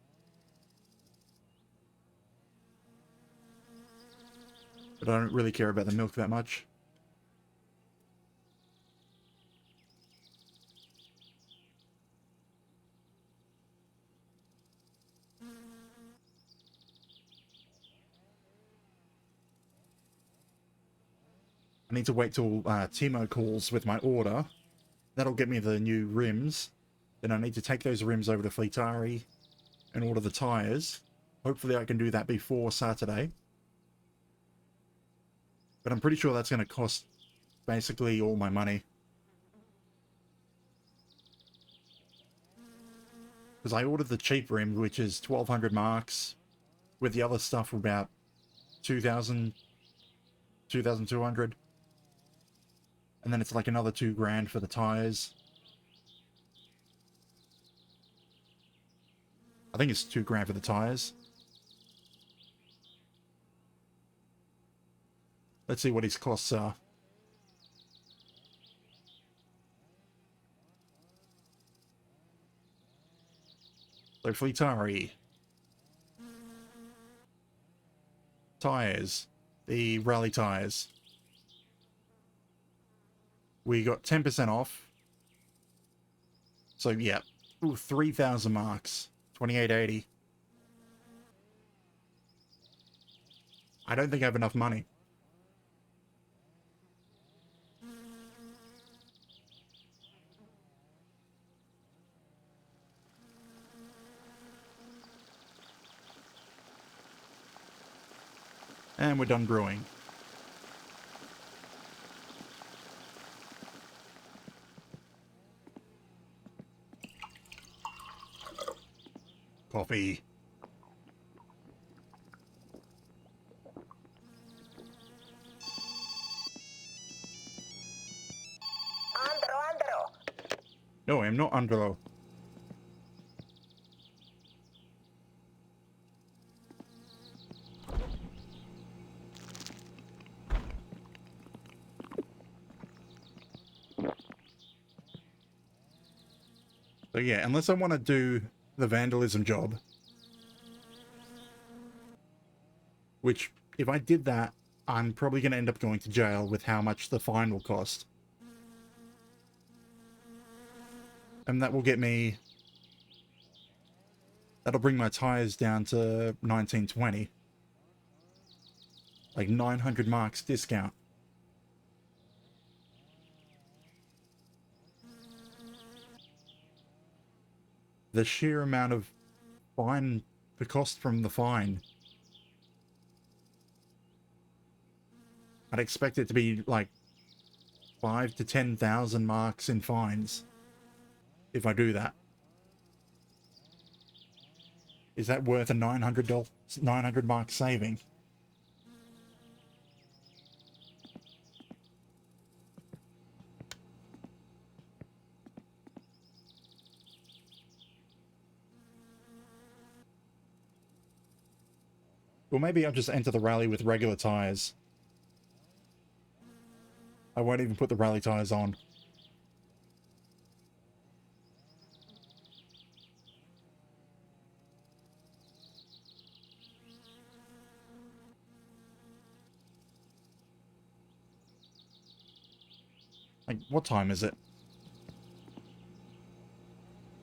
But I don't really care about the milk that much. I need to wait till Timo calls with my order. That'll get me the new rims. Then I need to take those rims over to Fleetari and order the tyres. Hopefully I can do that before Saturday. But I'm pretty sure that's going to cost basically all my money. Because I ordered the cheap rim, which is 1200 marks, with the other stuff for about 2000, 2200. And then it's like another $2,000 for the tyres. I think it's $2,000 for the tyres. Let's see what his costs are. So Fleetari. Tyres. The rally tyres. We got 10% off. So yeah. Ooh, 3,000 marks. 2880. I don't think I have enough money. And we're done brewing. Coffee. Andro. No, I'm not Andro. So yeah, unless I want to do the vandalism job, which if I did that, I'm probably going to end up going to jail with how much the fine will cost. And that will get me... That'll bring my tires down to 1920. Like 900 marks discount. The sheer amount of fine, the cost from the fine. I'd expect it to be like 5,000 to 10,000 marks in fines if I do that. Is that worth a $900 mark saving? Or maybe I'll just enter the rally with regular tires. I won't even put the rally tires on. Like, what time is it?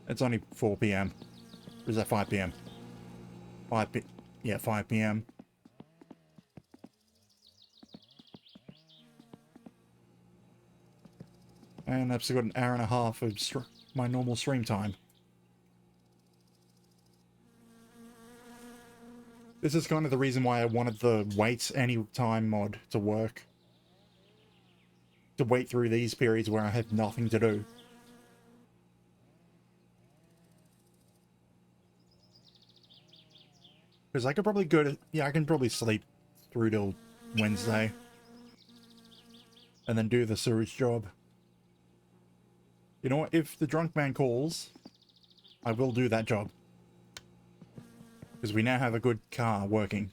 It's only 4 PM. Or is that 5 PM? 5 PM. And I've still got an hour and a half of my normal stream time. This is kind of the reason why I wanted the wait any time mod to work. To wait through these periods where I have nothing to do. Because I could probably go to... Yeah, I can probably sleep through till Wednesday. And then do the sewage job. You know what? If the drunk man calls, I will do that job. Because we now have a good car working.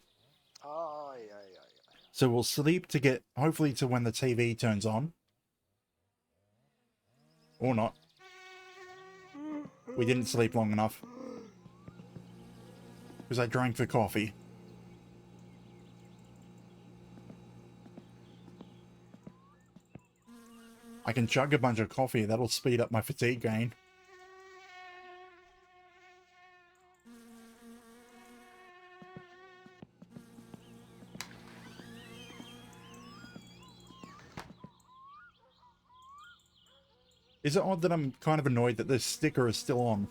So we'll sleep to get... Hopefully to when the TV turns on. Or not. We didn't sleep long enough. Because I drank the coffee. I can chug a bunch of coffee. That'll speed up my fatigue gain. Is it odd that I'm kind of annoyed that this sticker is still on?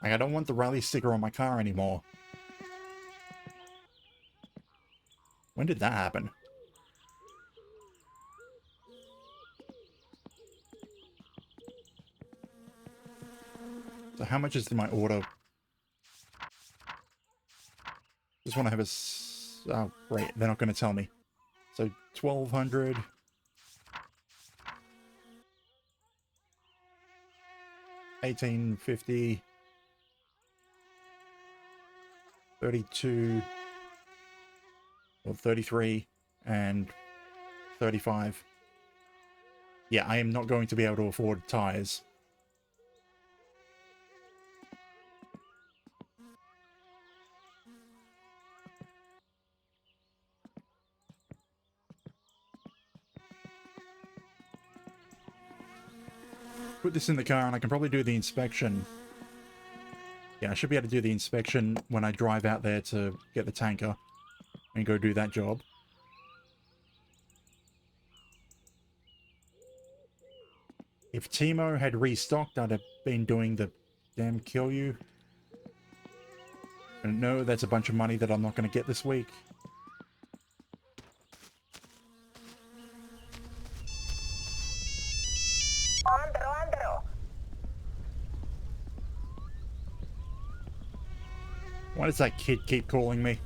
Like, I don't want the rally sticker on my car anymore. When did that happen? So how much is my order? Just want to have a... Oh, great. They're not going to tell me. So 1,200... 1850... 32... Or 33... And... 35... Yeah, I am not going to be able to afford tires. Put this in the car and I can probably do the inspection. Yeah, I should be able to do the inspection when I drive out there to get the tanker and go do that job. If Timo had restocked, I'd have been doing the damn kill you. And no, that's a bunch of money that I'm not going to get this week. Andro. Why does that kid keep calling me?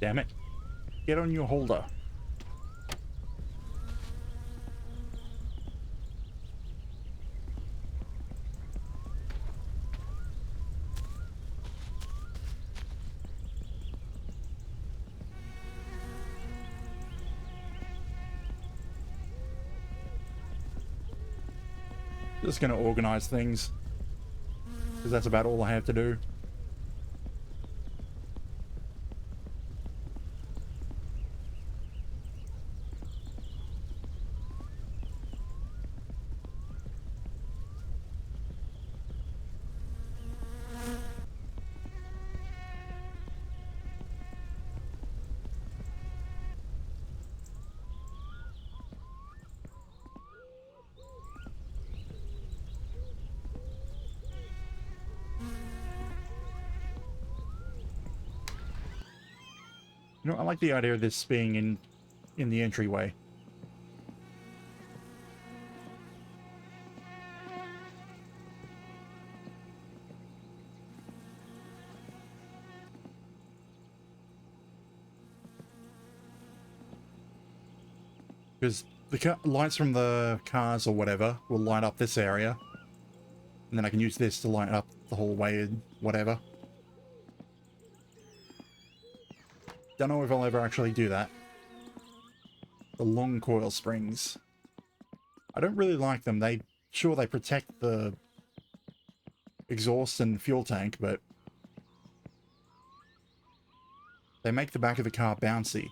Damn it. Get on your holder. Just gonna organize things. Because that's about all I have to do. You know, I like the idea of this being in the entryway. Because the lights from the cars or whatever will light up this area. And then I can use this to light up the whole way and whatever. Don't know if I'll ever actually do that. The long coil springs. I don't really like them. Sure, they protect the exhaust and fuel tank, but they make the back of the car bouncy.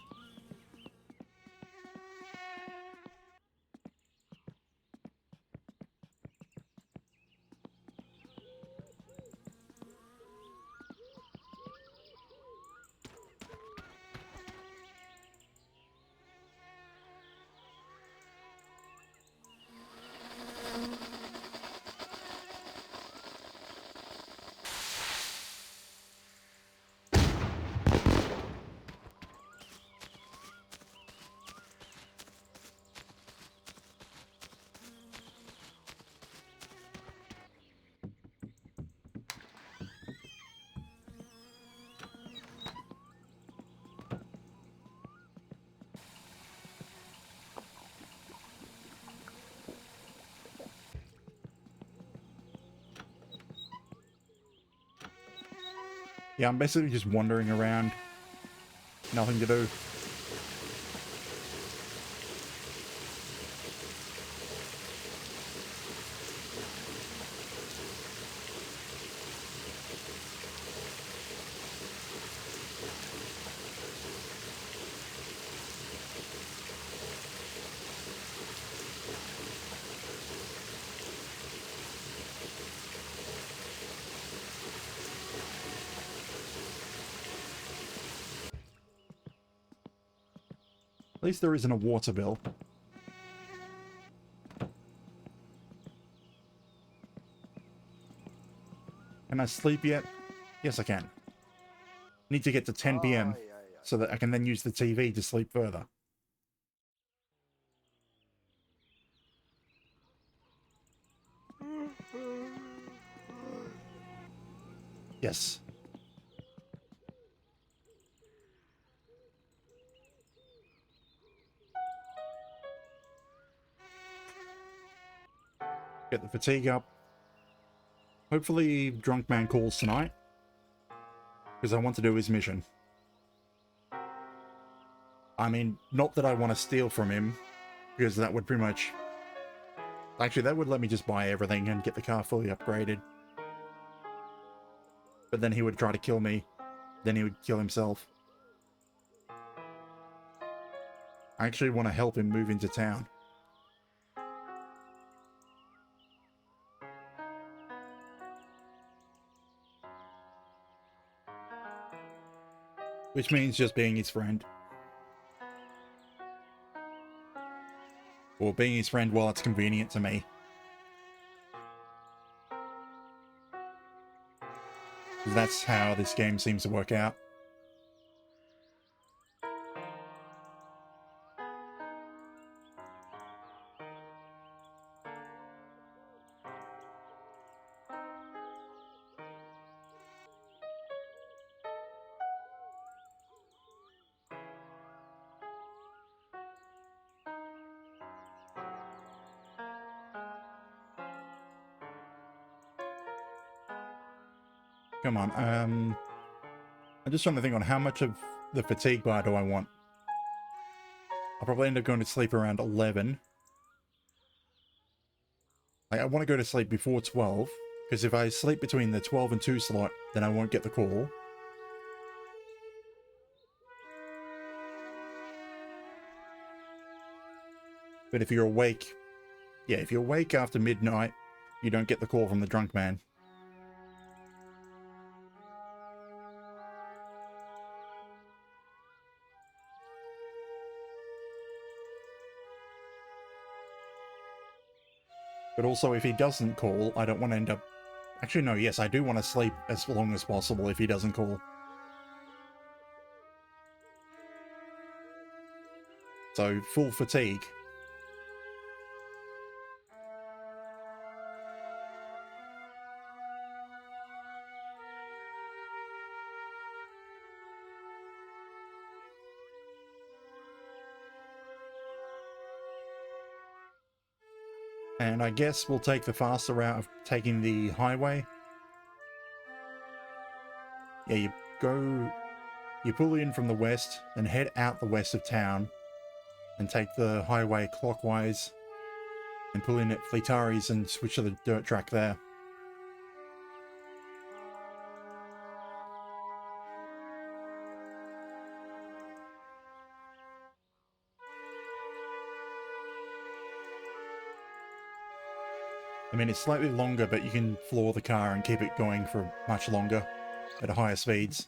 Yeah, I'm basically just wandering around. Nothing to do. At least there isn't a water bill. Can I sleep yet? Yes, I can. Need to get to 10 p.m. so that I can then use the TV to sleep further. Yes. Get the fatigue up. Hopefully Drunk Man calls tonight, because I want to do his mission. I mean, not that I want to steal from him, because that would pretty much... Actually, that would let me just buy everything and get the car fully upgraded. But then he would try to kill me. Then he would kill himself. I actually want to help him move into town. Which means just being his friend. Or being his friend while it's convenient to me. Because that's how this game seems to work out. Come on, I'm just trying to think on how much of the fatigue bar do I want. I'll probably end up going to sleep around 11. Like, I want to go to sleep before 12, because if I sleep between the 12 and 2 slot, then I won't get the call. But if you're awake, yeah, if you're awake after midnight, you don't get the call from the drunk man. But also, if he doesn't call, I don't want to end up... Actually, no, yes, I do want to sleep as long as possible if he doesn't call. So, full fatigue. And I guess we'll take the faster route of taking the highway. Yeah, you pull in from the west, then head out the west of town, and take the highway clockwise, and pull in at Fleetari's and switch to the dirt track there. I mean, it's slightly longer, but you can floor the car and keep it going for much longer at higher speeds.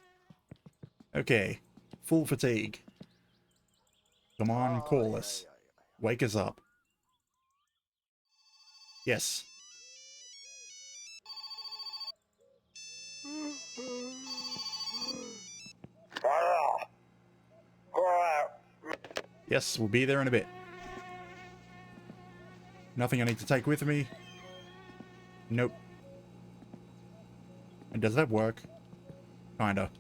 Okay, full fatigue. Come on, call us. Wake us up. Yes. Yes, we'll be there in a bit. Nothing I need to take with me. Nope. And does that work? Kinda.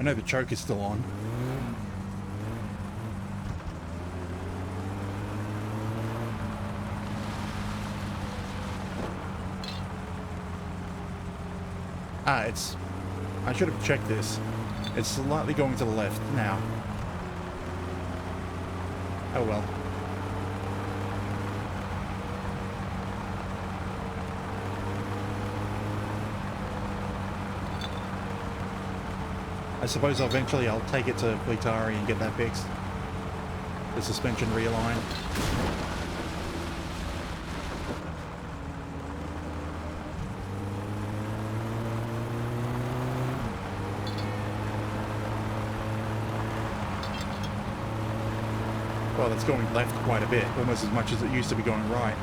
know the choke is still on. Ah, it's... I should have checked this. It's slightly going to the left now. Oh well. I suppose eventually I'll take it to Fleetari and get that fixed. The suspension realigned. Well, it's going left quite a bit, almost as much as it used to be going right.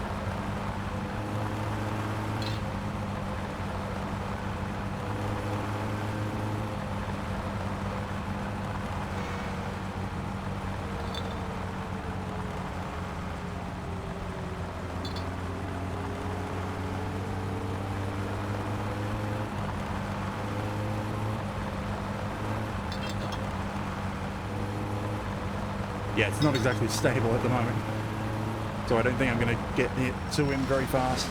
Yeah, it's not exactly stable at the moment, so I don't think I'm going to get it to him very fast.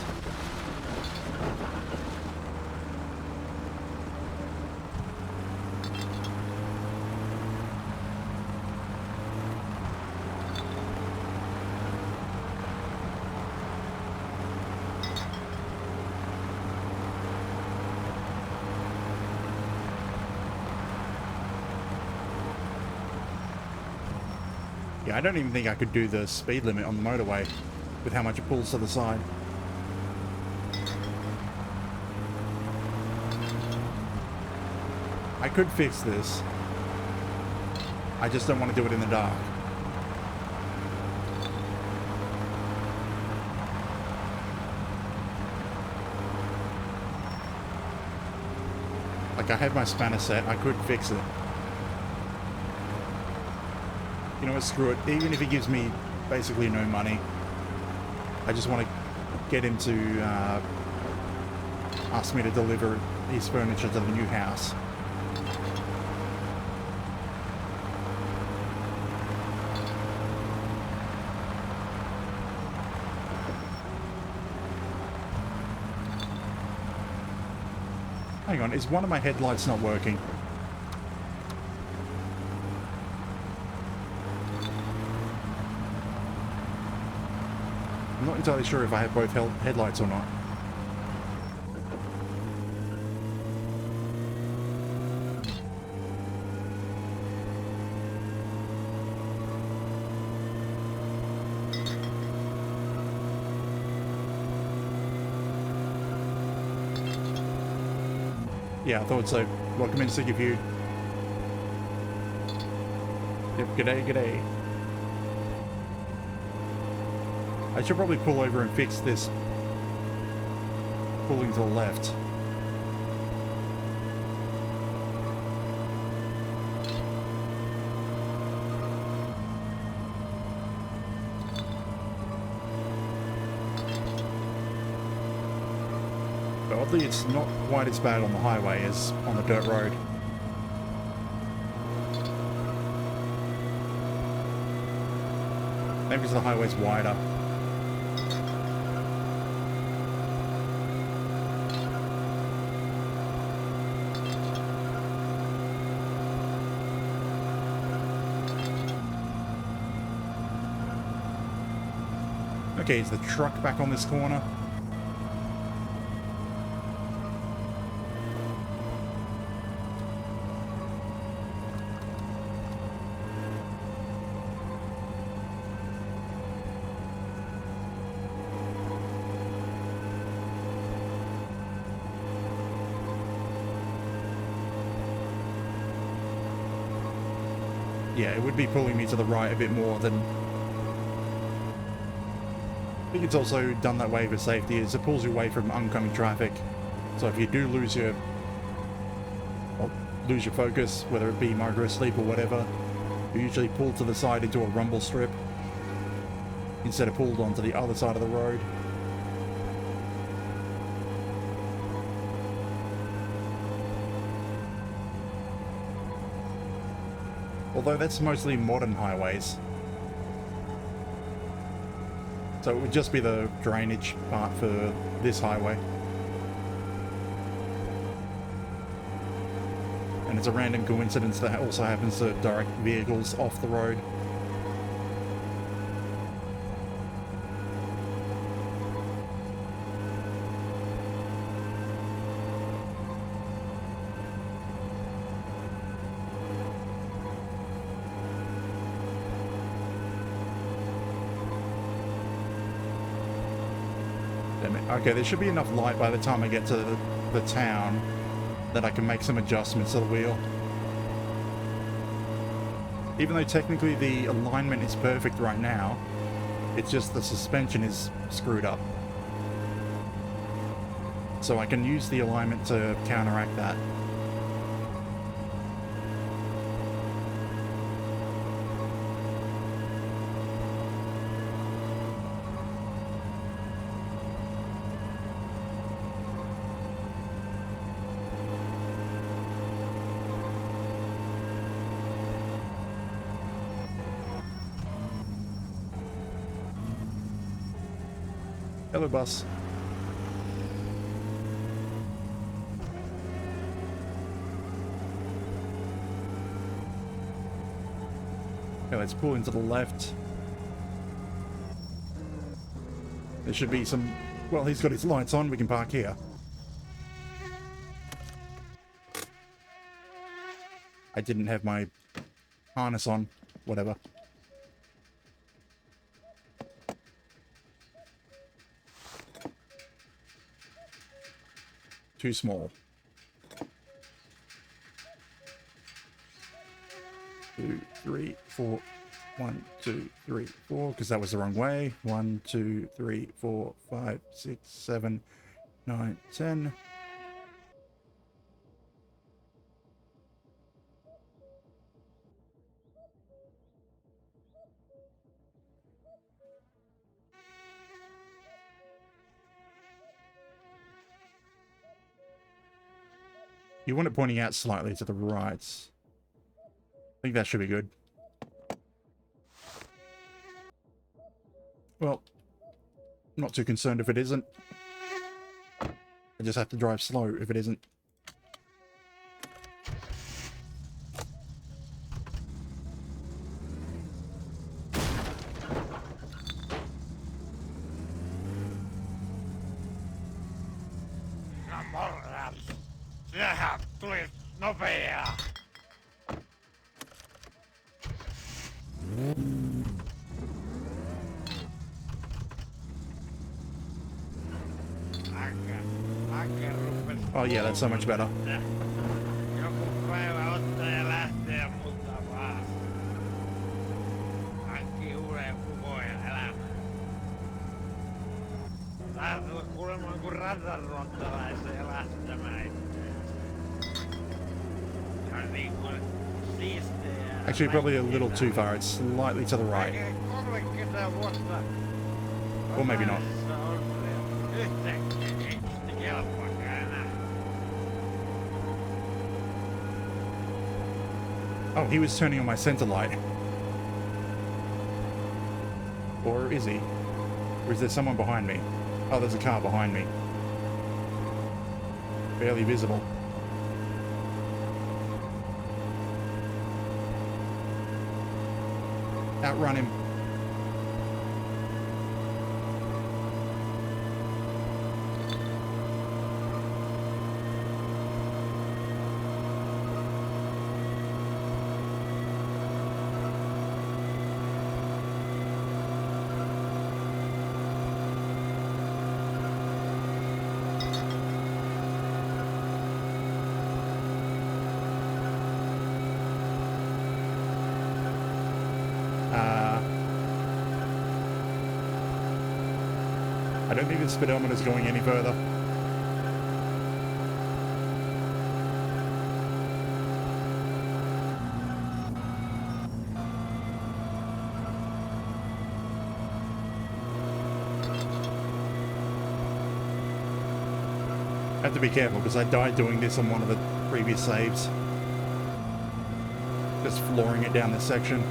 Yeah, I don't even think I could do the speed limit on the motorway with how much it pulls to the side. I could fix this. I just don't want to do it in the dark. Like, I have my spanner set, I could fix it. You know what, screw it. Even if he gives me basically no money, I just want to get him to ask me to deliver his furniture to the new house. Hang on, is one of my headlights not working? I'm not entirely sure if I have both headlights or not. Yeah, I thought so. Welcome in, Sticky Feud. Yep, g'day, g'day. I should probably pull over and fix this pulling to the left. But oddly, it's not quite as bad on the highway as on the dirt road. Maybe because the highway's wider. Okay, is the truck back on this corner? Yeah, it would be pulling me to the right a bit more than... I think it's also done that way for safety, is it pulls you away from oncoming traffic. So if you do lose your focus, whether it be micro sleep or whatever, you usually pull to the side into a rumble strip instead of pulled onto the other side of the road. Although that's mostly modern highways. So it would just be the drainage part for this highway. And it's a random coincidence that also happens to direct vehicles off the road. Okay, there should be enough light by the time I get to the town that I can make some adjustments to the wheel. Even though technically the alignment is perfect right now, it's just the suspension is screwed up. So I can use the alignment to counteract that. Hello, bus. Okay, let's pull into the left. There should be some... Well, he's got his lights on. We can park here. I didn't have my harness on. Whatever. Too small. 2, 3, 4. 1, 2, 3, 4. Because that was the wrong way. 1, 2, 3, 4, 5, 6, 7, 9, 10. You want it pointing out slightly to the right. I think that should be good. Well, I'm not too concerned if it isn't. I just have to drive slow if it isn't. Sehän tuli nopeaa. Oh yeah, that's so much better. Joku päivä ottaa ja lähtee multa vaan. Hankkii uuden kuvon ja elämän. Tää on kuulemma kuin radanrontalaisen elättämään itseään. Se on niin kuin siistejä. Actually, probably a little too far. It's slightly to the right. 30 vuotta. Or maybe not. Yhtäkkiä ei sitä kelpaakaan enää. Oh, he was turning on my center light. Or is he? Or is there someone behind me? Oh, there's a car behind me. Barely visible. Outrun him. I don't think the speedometer is going any further. I have to be careful because I died doing this on one of the previous saves. Just flooring it down this section.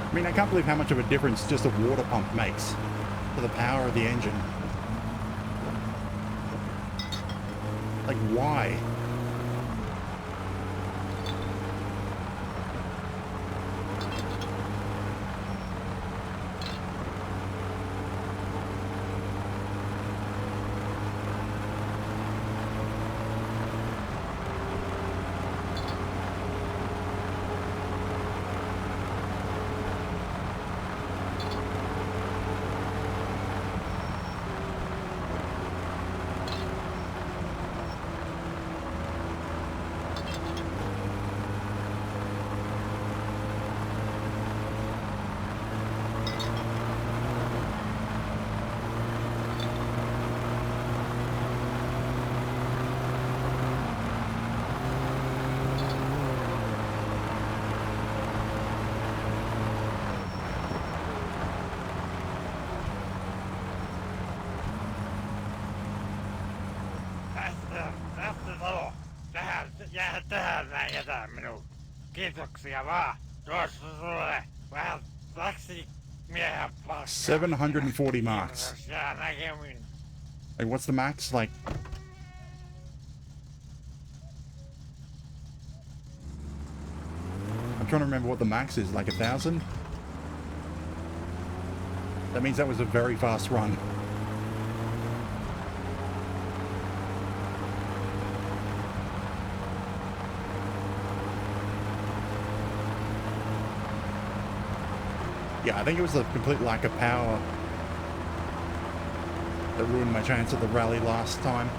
I mean, I can't believe how much of a difference just a water pump makes to the power of the engine. Like, why? Jää tähän näin, jätä minun. Kiitoksia vaan. Tuossa sulle vähän taksimiehen palkkaa. 740 marks. Jää näkemin. Like, what's the max? Like... I'm trying to remember what the max is. Like 1,000? That means that was a very fast run. Yeah, I think it was the complete lack of power that ruined my chance at the rally last time.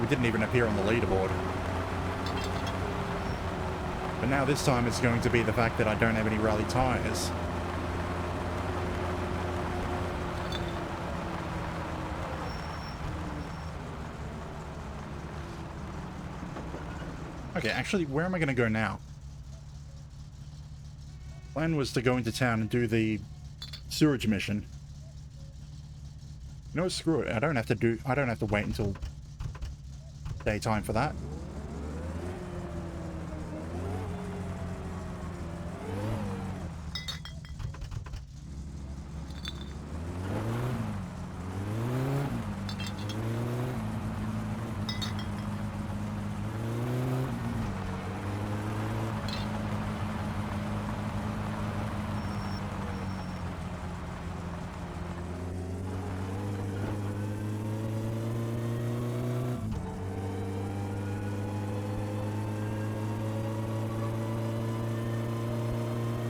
We didn't even appear on the leaderboard. But now this time it's going to be the fact that I don't have any rally tyres. Okay, actually, where am I going to go now? Plan was to go into town and do the sewage mission. You know what, screw it. I don't have to wait until daytime for that.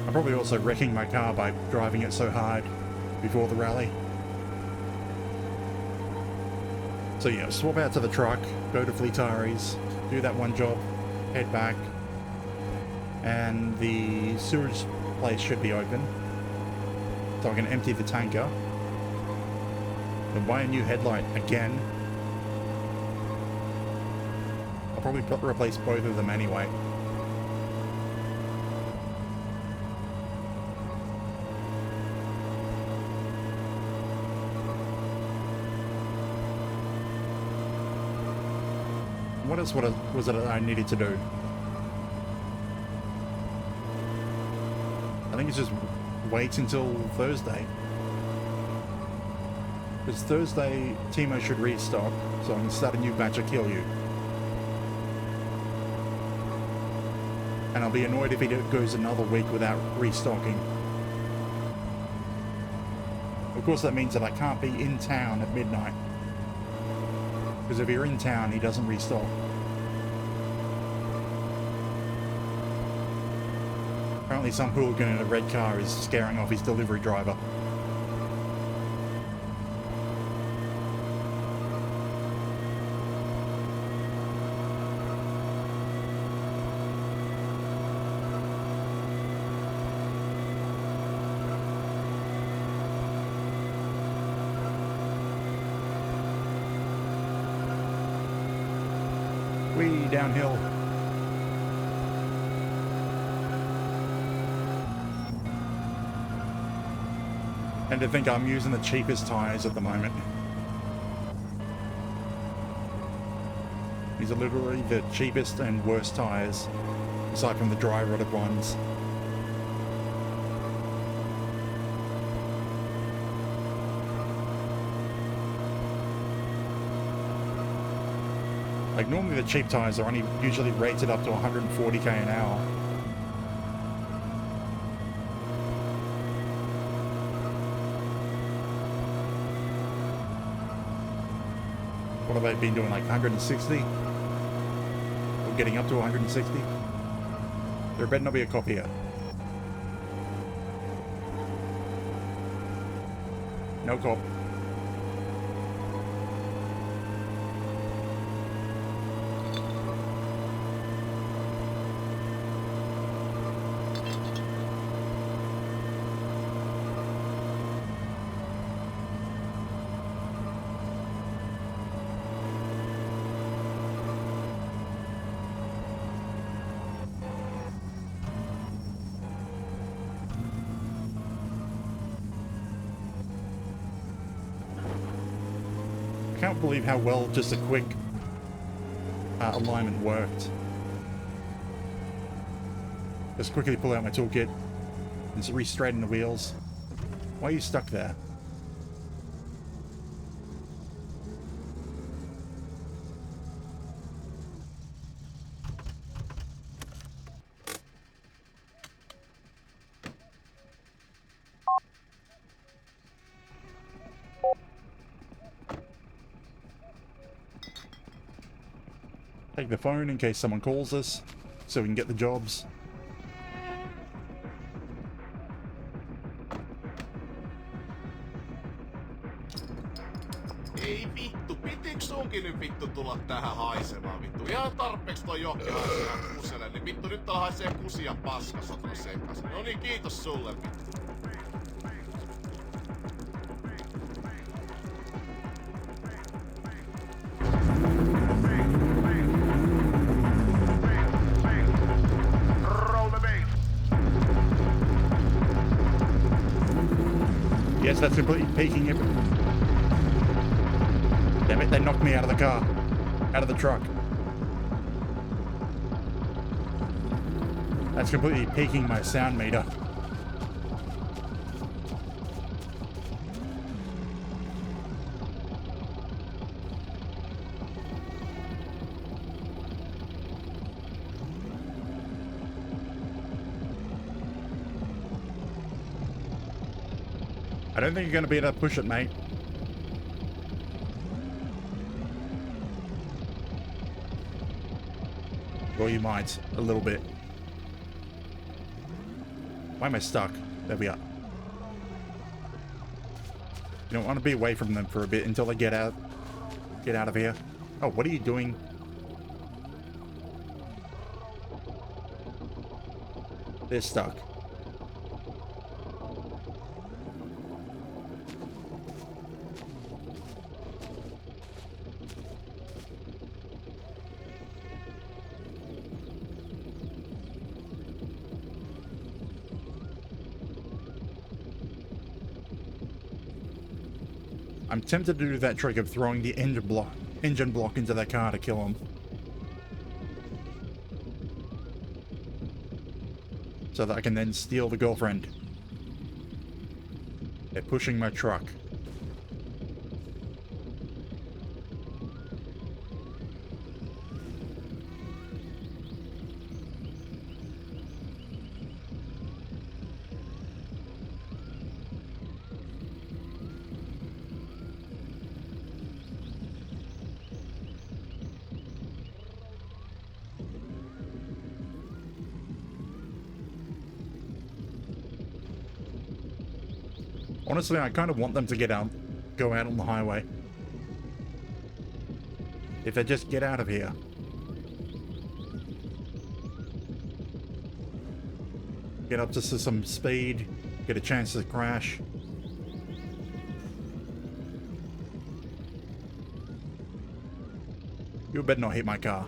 I'm probably also wrecking my car by driving it so hard before the rally. So yeah, swap out to the truck, go to Fleetaris, do that one job, head back, and the sewage place should be open. So I can empty the tanker. Then buy a new headlight again. I'll probably replace both of them anyway. What else was it I needed to do? I think it's just wait until Thursday. Because Thursday, Timo should restock, so I can start a new batch of Kill You. And I'll be annoyed if he goes another week without restocking. Of course, that means that I can't be in town at midnight. Because if you're in town, he doesn't restock. Apparently some hooligan in a red car is scaring off his delivery driver. Way downhill. And to think I'm using the cheapest tires at the moment. These are literally the cheapest and worst tires, aside from the dry rotted ones. Like normally the cheap tires are only usually rated up to 140k an hour. What have they been doing, like 160? Or getting up to 160? There better not be a cop here. No cop. I can't believe how well just a quick alignment worked. Just quickly pull out my toolkit and just re-straighten the wheels. Why are you stuck there? Take the phone in case someone calls us, so we can get the jobs. Ei vittu, pitikö sunkin nyt vittu tulla tähän haisemaan vittu? Ihan tarpeeksi toi johki haisee kuselle, niin vittu nyt täällä haisee kusia paskassa toi sekas. No niin, kiitos sulle vittu. Yes, that's completely peaking it. Damn it, they knocked me out of the car. Out of the truck. That's completely peaking my sound meter. I don't think you're going to be able to push it, mate. Or you might, a little bit. Why am I stuck? There we are. You don't want to be away from them for a bit until they get out of here. Oh, what are you doing? They're stuck. I'm tempted to do that trick of throwing the engine block into their car to kill them. So that I can then steal the girlfriend. They're pushing my truck. Honestly, I kind of want them to go out on the highway. If they just get out of here. Get up to some speed, get a chance to crash. You better not hit my car.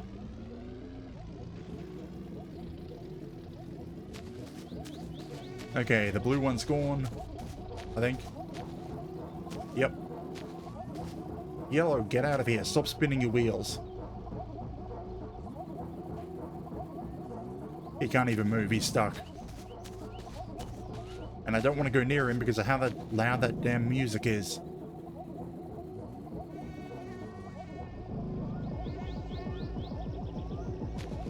Okay, the blue one's gone, I think. Yep. Yellow, get out of here. Stop spinning your wheels. He can't even move. He's stuck. And I don't want to go near him because of how loud that damn music is.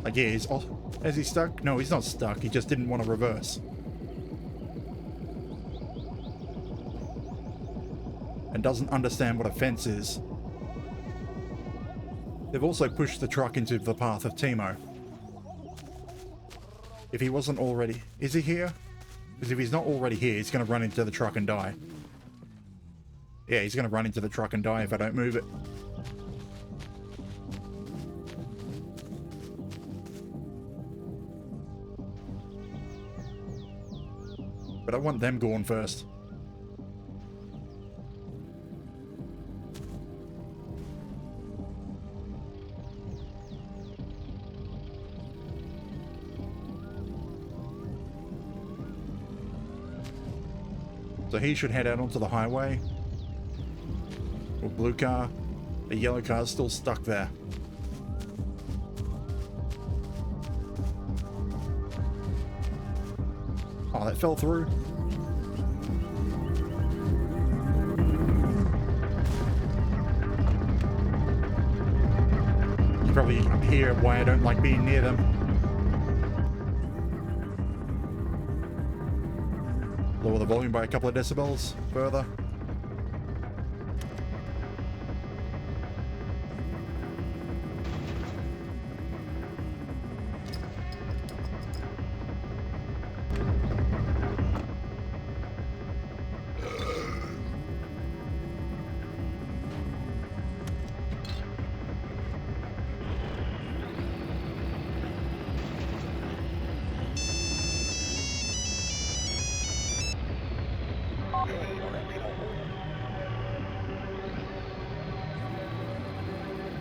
Like, yeah, is he stuck? No, he's not stuck. He just didn't want to reverse. And doesn't understand what a fence is. They've also pushed the truck into the path of Timo. If he wasn't already... Is he here? Because if he's not already here, he's going to run into the truck and die. Yeah, he's going to run into the truck and die if I don't move it. But I want them going first. So he should head out onto the highway. Or blue car. The yellow car's still stuck there. Oh, that fell through. You probably hear why I don't like being near them. Lower the volume by a couple of decibels further.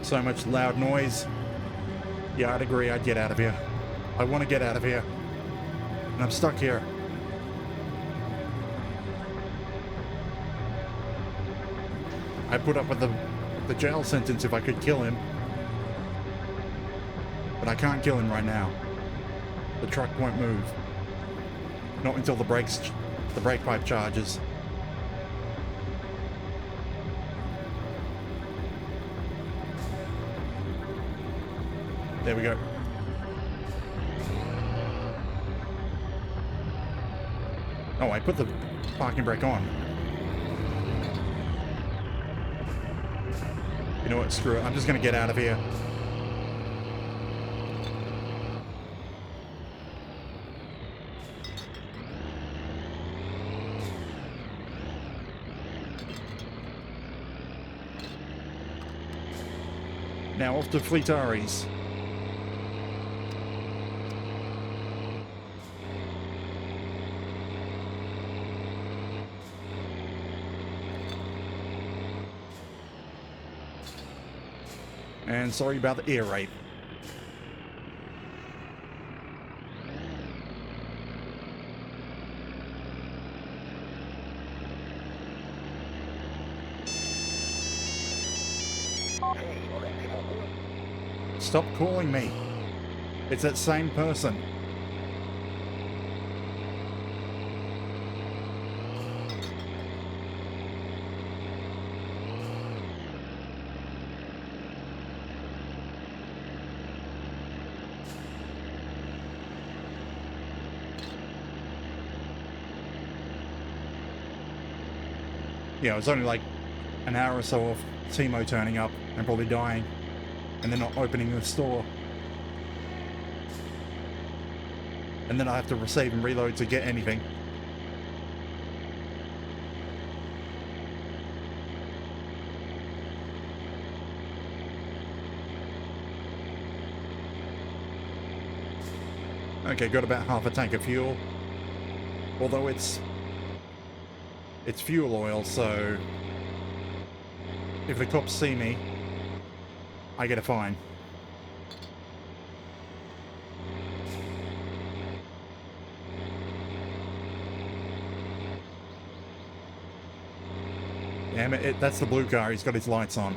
So much loud noise. Yeah, I'd agree. I'd get out of here. I want to get out of here. And I'm stuck here. I'd put up with the jail sentence if I could kill him. But I can't kill him right now. The truck won't move. Not until the brake pipe charges. There we go. Oh, I put the parking brake on. You know what? Screw it. I'm just going to get out of here. Now off to Fleetaris. And sorry about the ear rape. Stop calling me. It's that same person. Yeah, it was only like an hour or so of Timo turning up and probably dying, and then not opening the store. And then I have to save and reload to get anything. Okay, got about half a tank of fuel. Although it's fuel oil, so if the cops see me, I get a fine. Damn it, that's the blue car. He's got his lights on.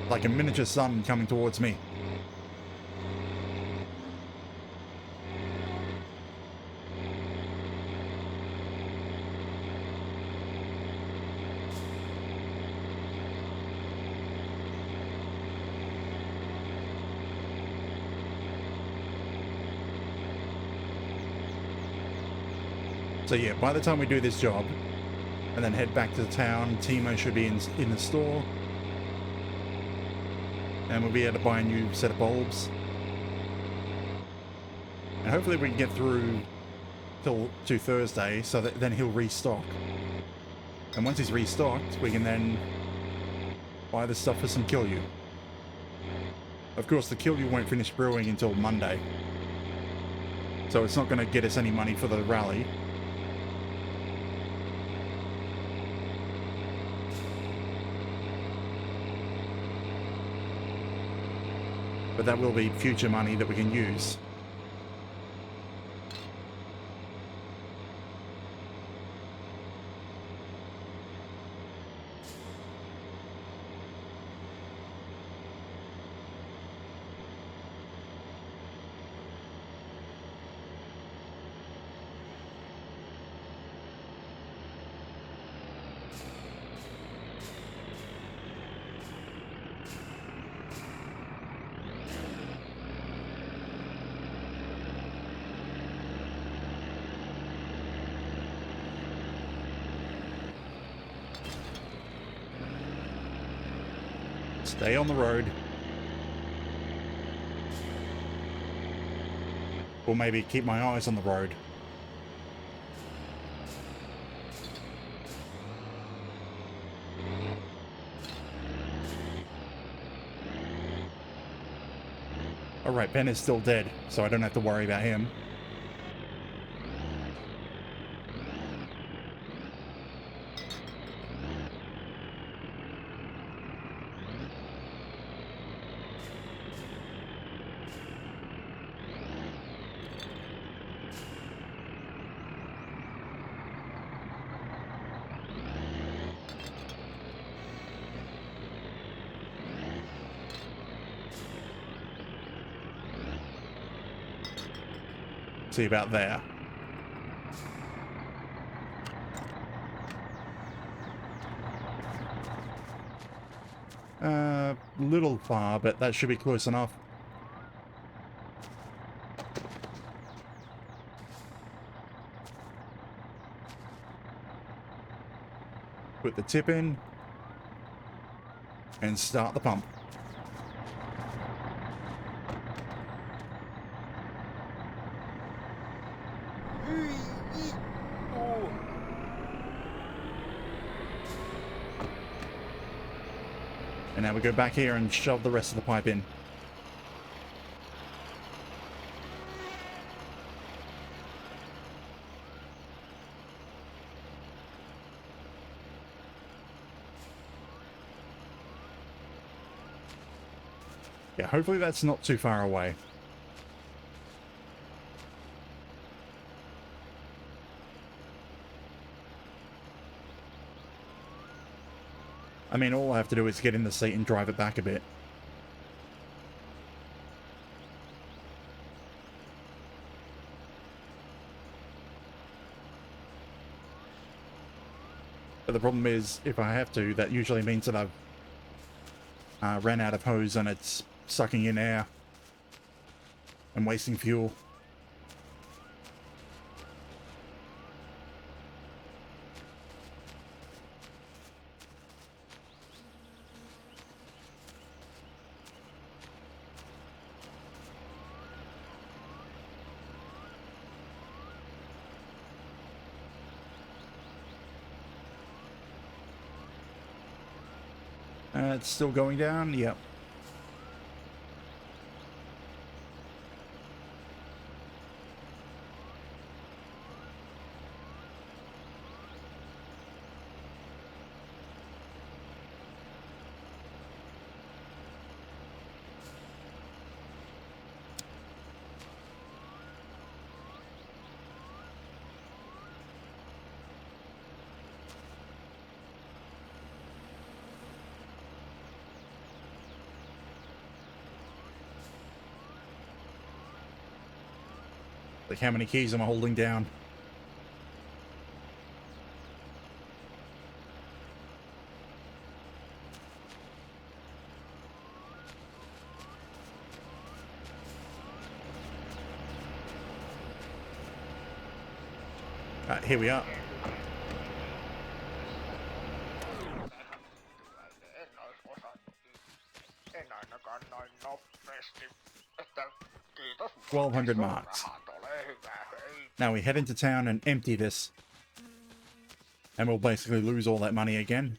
Like a miniature sun coming towards me. So yeah, by the time we do this job and then head back to the town, Timo should be in the store. And we'll be able to buy a new set of bulbs. And hopefully we can get through to Thursday so that then he'll restock. And once he's restocked, we can then buy the stuff for some Kilyu. Of course, the Kilyu won't finish brewing until Monday. So it's not going to get us any money for the rally. But that will be future money that we can use. Stay on the road. Or maybe keep my eyes on the road. Alright, Ben is still dead, so I don't have to worry about him. See about there. Little far, but that should be close enough. Put the tip in and start the pump. And now we go back here and shove the rest of the pipe in. Yeah, hopefully that's not too far away. I mean, all I have to do is get in the seat and drive it back a bit. But the problem is, if I have to, that usually means that I've ran out of hose and it's sucking in air and wasting fuel. It's still going down. Yep. Like, how many keys am I holding down? Here we are. En ainakaan noin nopeasti. Että kiitos. 1,200 marks. Ole hyvä, hei. Now we head into town and empty this. And we'll basically lose all that money again.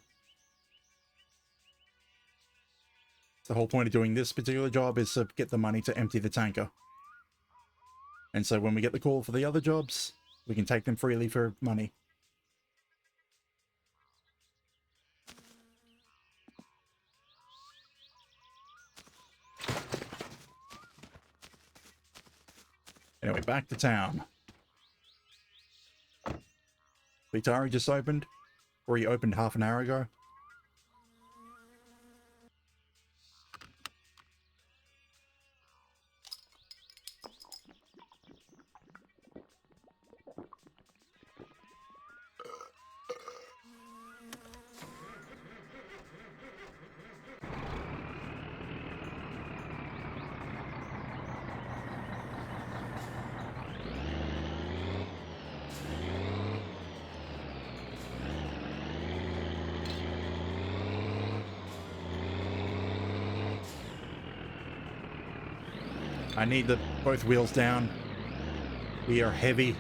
The whole point of doing this particular job is to get the money to empty the tanker. And so when we get the call for the other jobs, we can take them freely for money. Anyway, back to town. Vitari just opened, or he opened half an hour ago. I need both wheels down. We are heavy.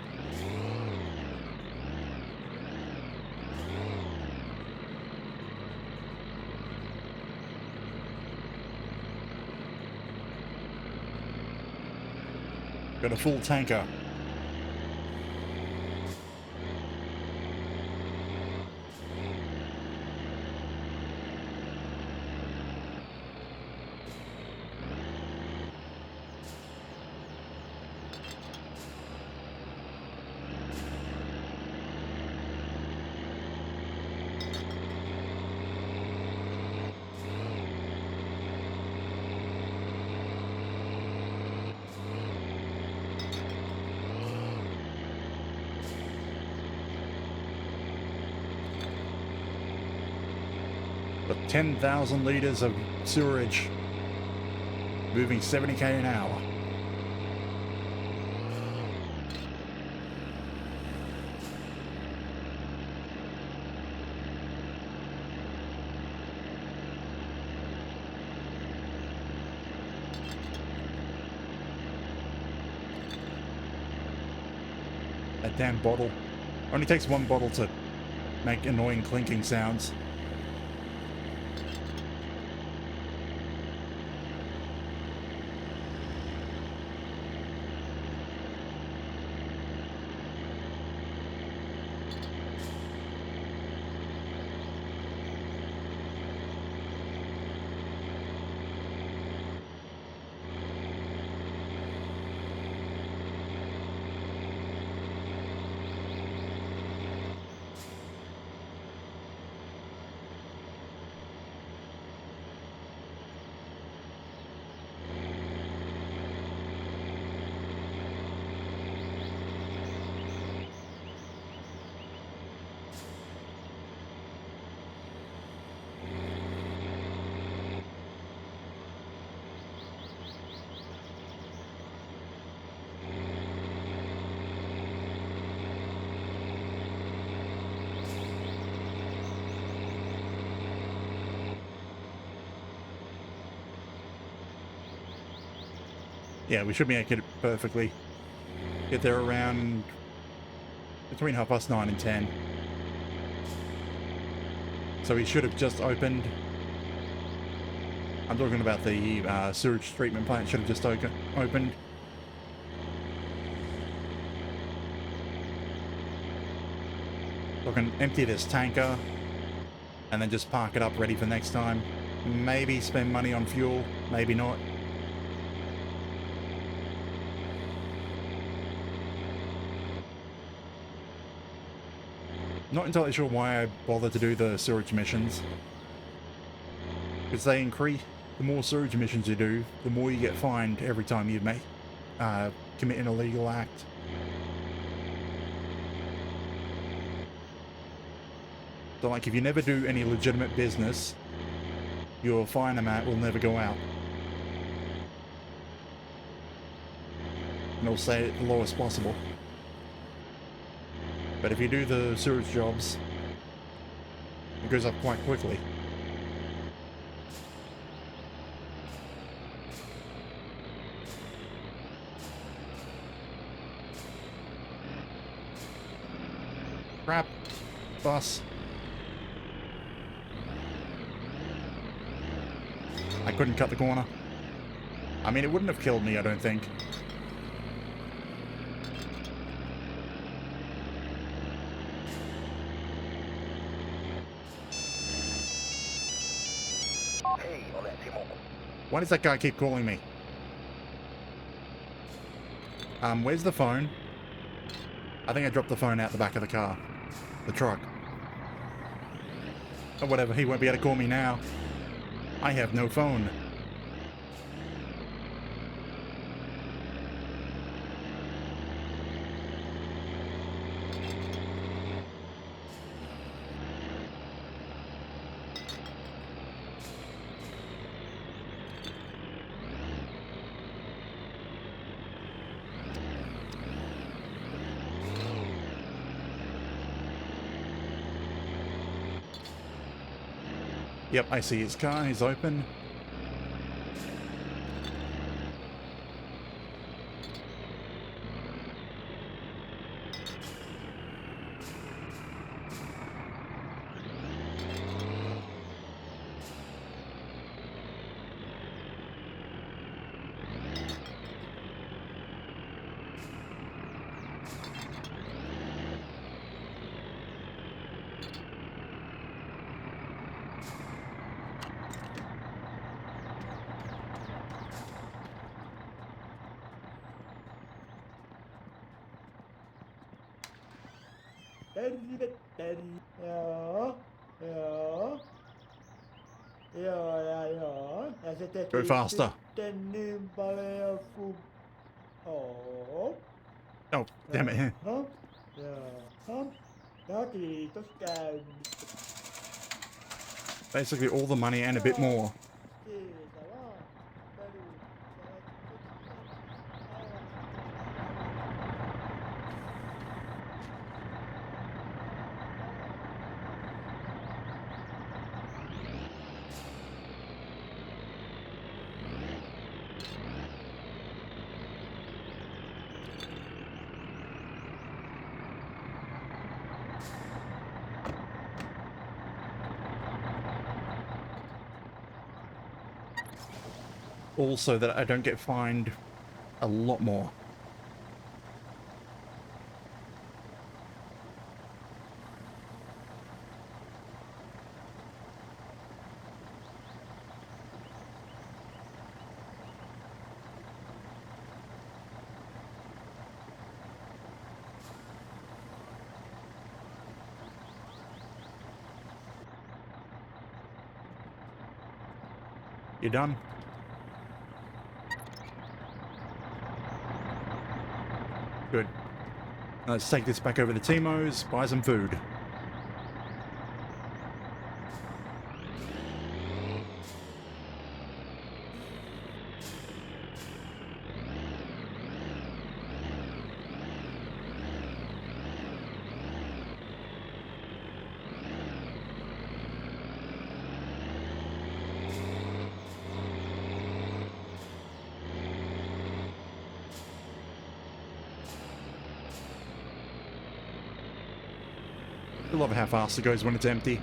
Got a full tanker. Got 10,000 liters of sewerage, moving 70k an hour. That damn bottle. Only takes one bottle to make annoying clinking sounds. Yeah, we should make it perfectly. Get there around between 9:30 and 10. So he should have just opened I'm talking about the sewage treatment plant should have just opened. So I can empty this tanker and then just park it up ready for next time. Maybe spend money on fuel, maybe not. Not entirely sure why I bothered to do the sewage missions. Because they increase, the more sewage missions you do, the more you get fined every time you commit an illegal act. So like if you never do any legitimate business, your fine amount will never go out. And it'll stay at the lowest possible. But if you do the sewage jobs, it goes up quite quickly. Crap. Bus. I couldn't cut the corner. I mean, it wouldn't have killed me, I don't think. Why does that guy keep calling me? Where's the phone? I think I dropped the phone out the back of the car. The truck. Or whatever, he won't be able to call me now. I have no phone. Yep, I see his car, he's open. Go faster. Oh, damn it. Basically all the money and a bit more. Also that I don't get fined a lot more. You done? Good. Let's take this back over to Timo's, buy some food. I love how fast it goes when it's empty.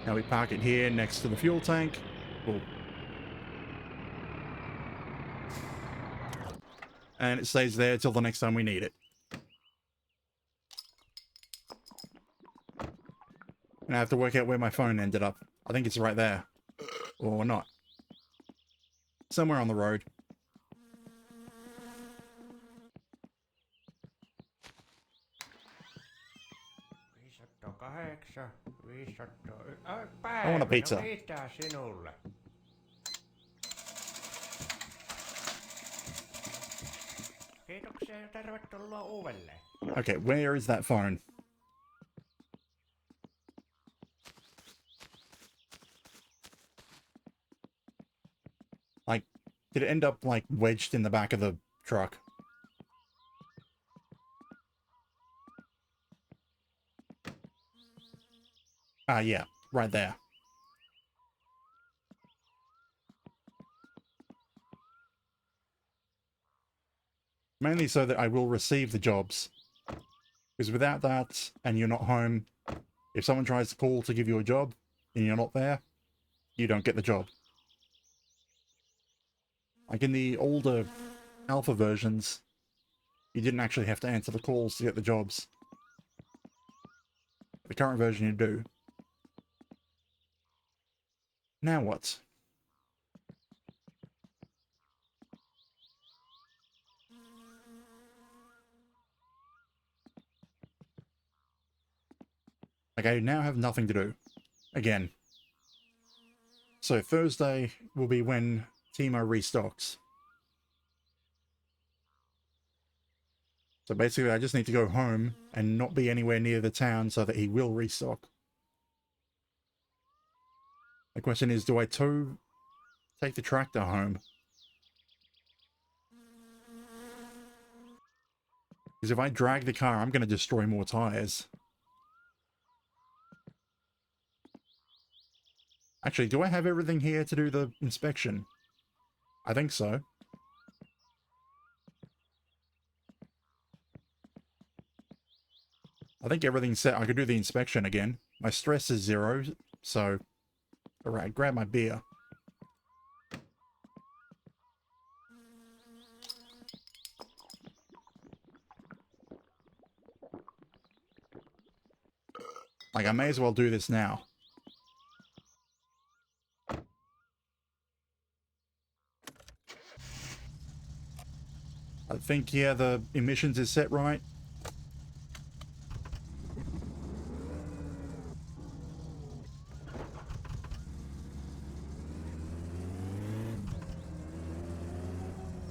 Now we park it here next to the fuel tank. Cool. And it stays there till the next time we need it. And I have to work out where my phone ended up. I think it's right there. Or not. Somewhere on the road. I want a pizza. Mitä sinulle? Kiitoksia ja tervetuloa uudelleen. Okay, where is that phone? Like, did it end up, like, wedged in the back of the truck? Ah, yeah, right there. Mainly so that I will receive the jobs. Because without that, and you're not home, if someone tries to call to give you a job, and you're not there, you don't get the job. Like in the older alpha versions, you didn't actually have to answer the calls to get the jobs. The current version you do. Now what? Like, I now have nothing to do. Again. So Thursday will be when Timo restocks. So basically I just need to go home and not be anywhere near the town so that he will restock. The question is, do I take the tractor home? Because if I drag the car, I'm going to destroy more tires. Actually, do I have everything here to do the inspection? I think so. I think everything's set. I could do the inspection again. My stress is 0, so... Alright, grab my beer. Like, I may as well do this now. I think, yeah, the emissions is set right.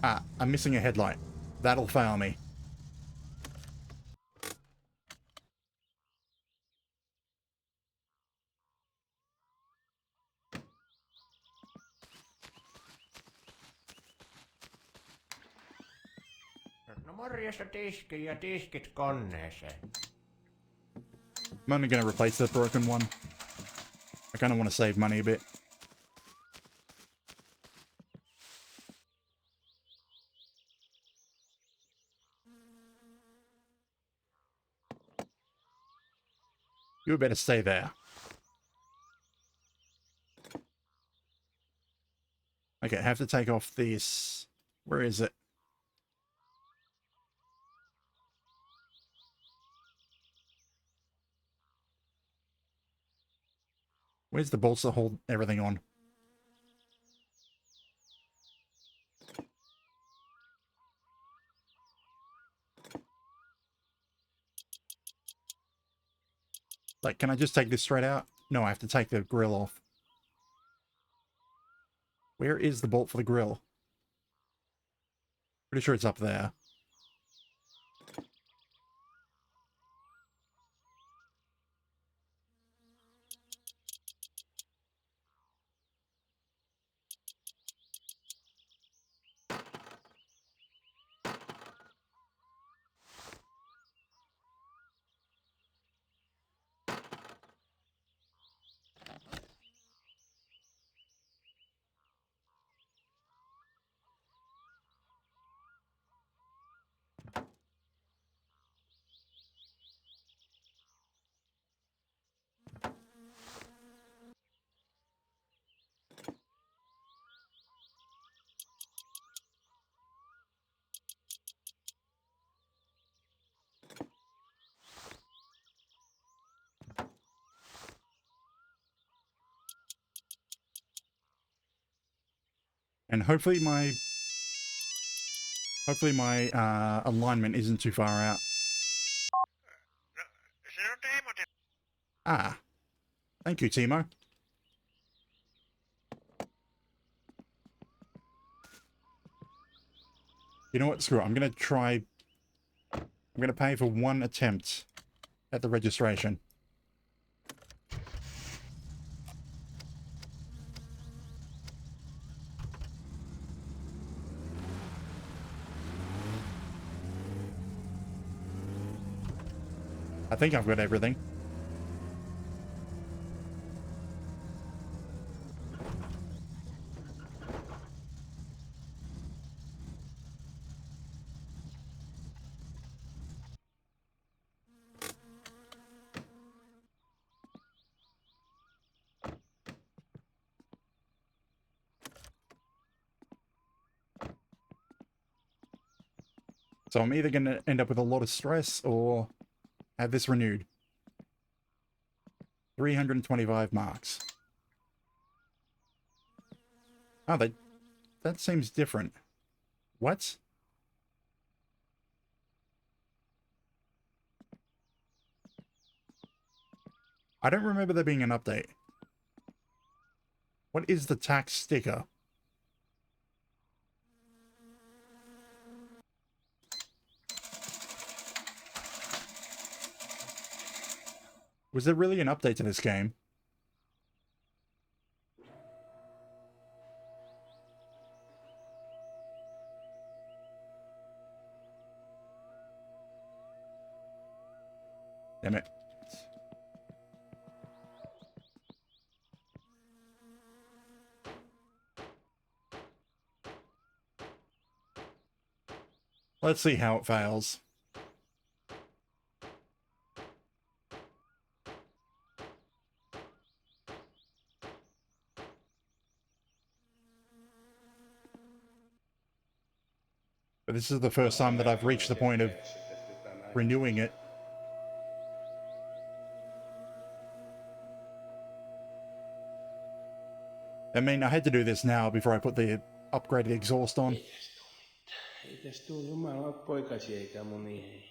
Ah, I'm missing a headlight. That'll fail me. No morjesta tiskiin ja tiskit koneeseen. I'm only going to replace the broken one. I kind of want to save money a bit. You better stay there. Okay, I have to take off this. Where is it? Where's the bolts that hold everything on? Like, can I just take this straight out? No, I have to take the grill off. Where is the bolt for the grill? Pretty sure it's up there. And hopefully my alignment isn't too far out. Ah, thank you, Timo. You know what? Screw it. I'm going to pay for one attempt at the registration. I think I've got everything. So I'm either going to end up with a lot of stress or have this renewed. 325 marks. Oh, that seems different. What? I don't remember there being an update. What is the tax sticker? Was there really an update to this game? Damn it. Let's see how it fails. But this is the first time that I've reached the point of renewing it. I mean, I had to do this now before I put the upgraded exhaust on. Ei tästä tuu jumala poikasi eikä mun ei.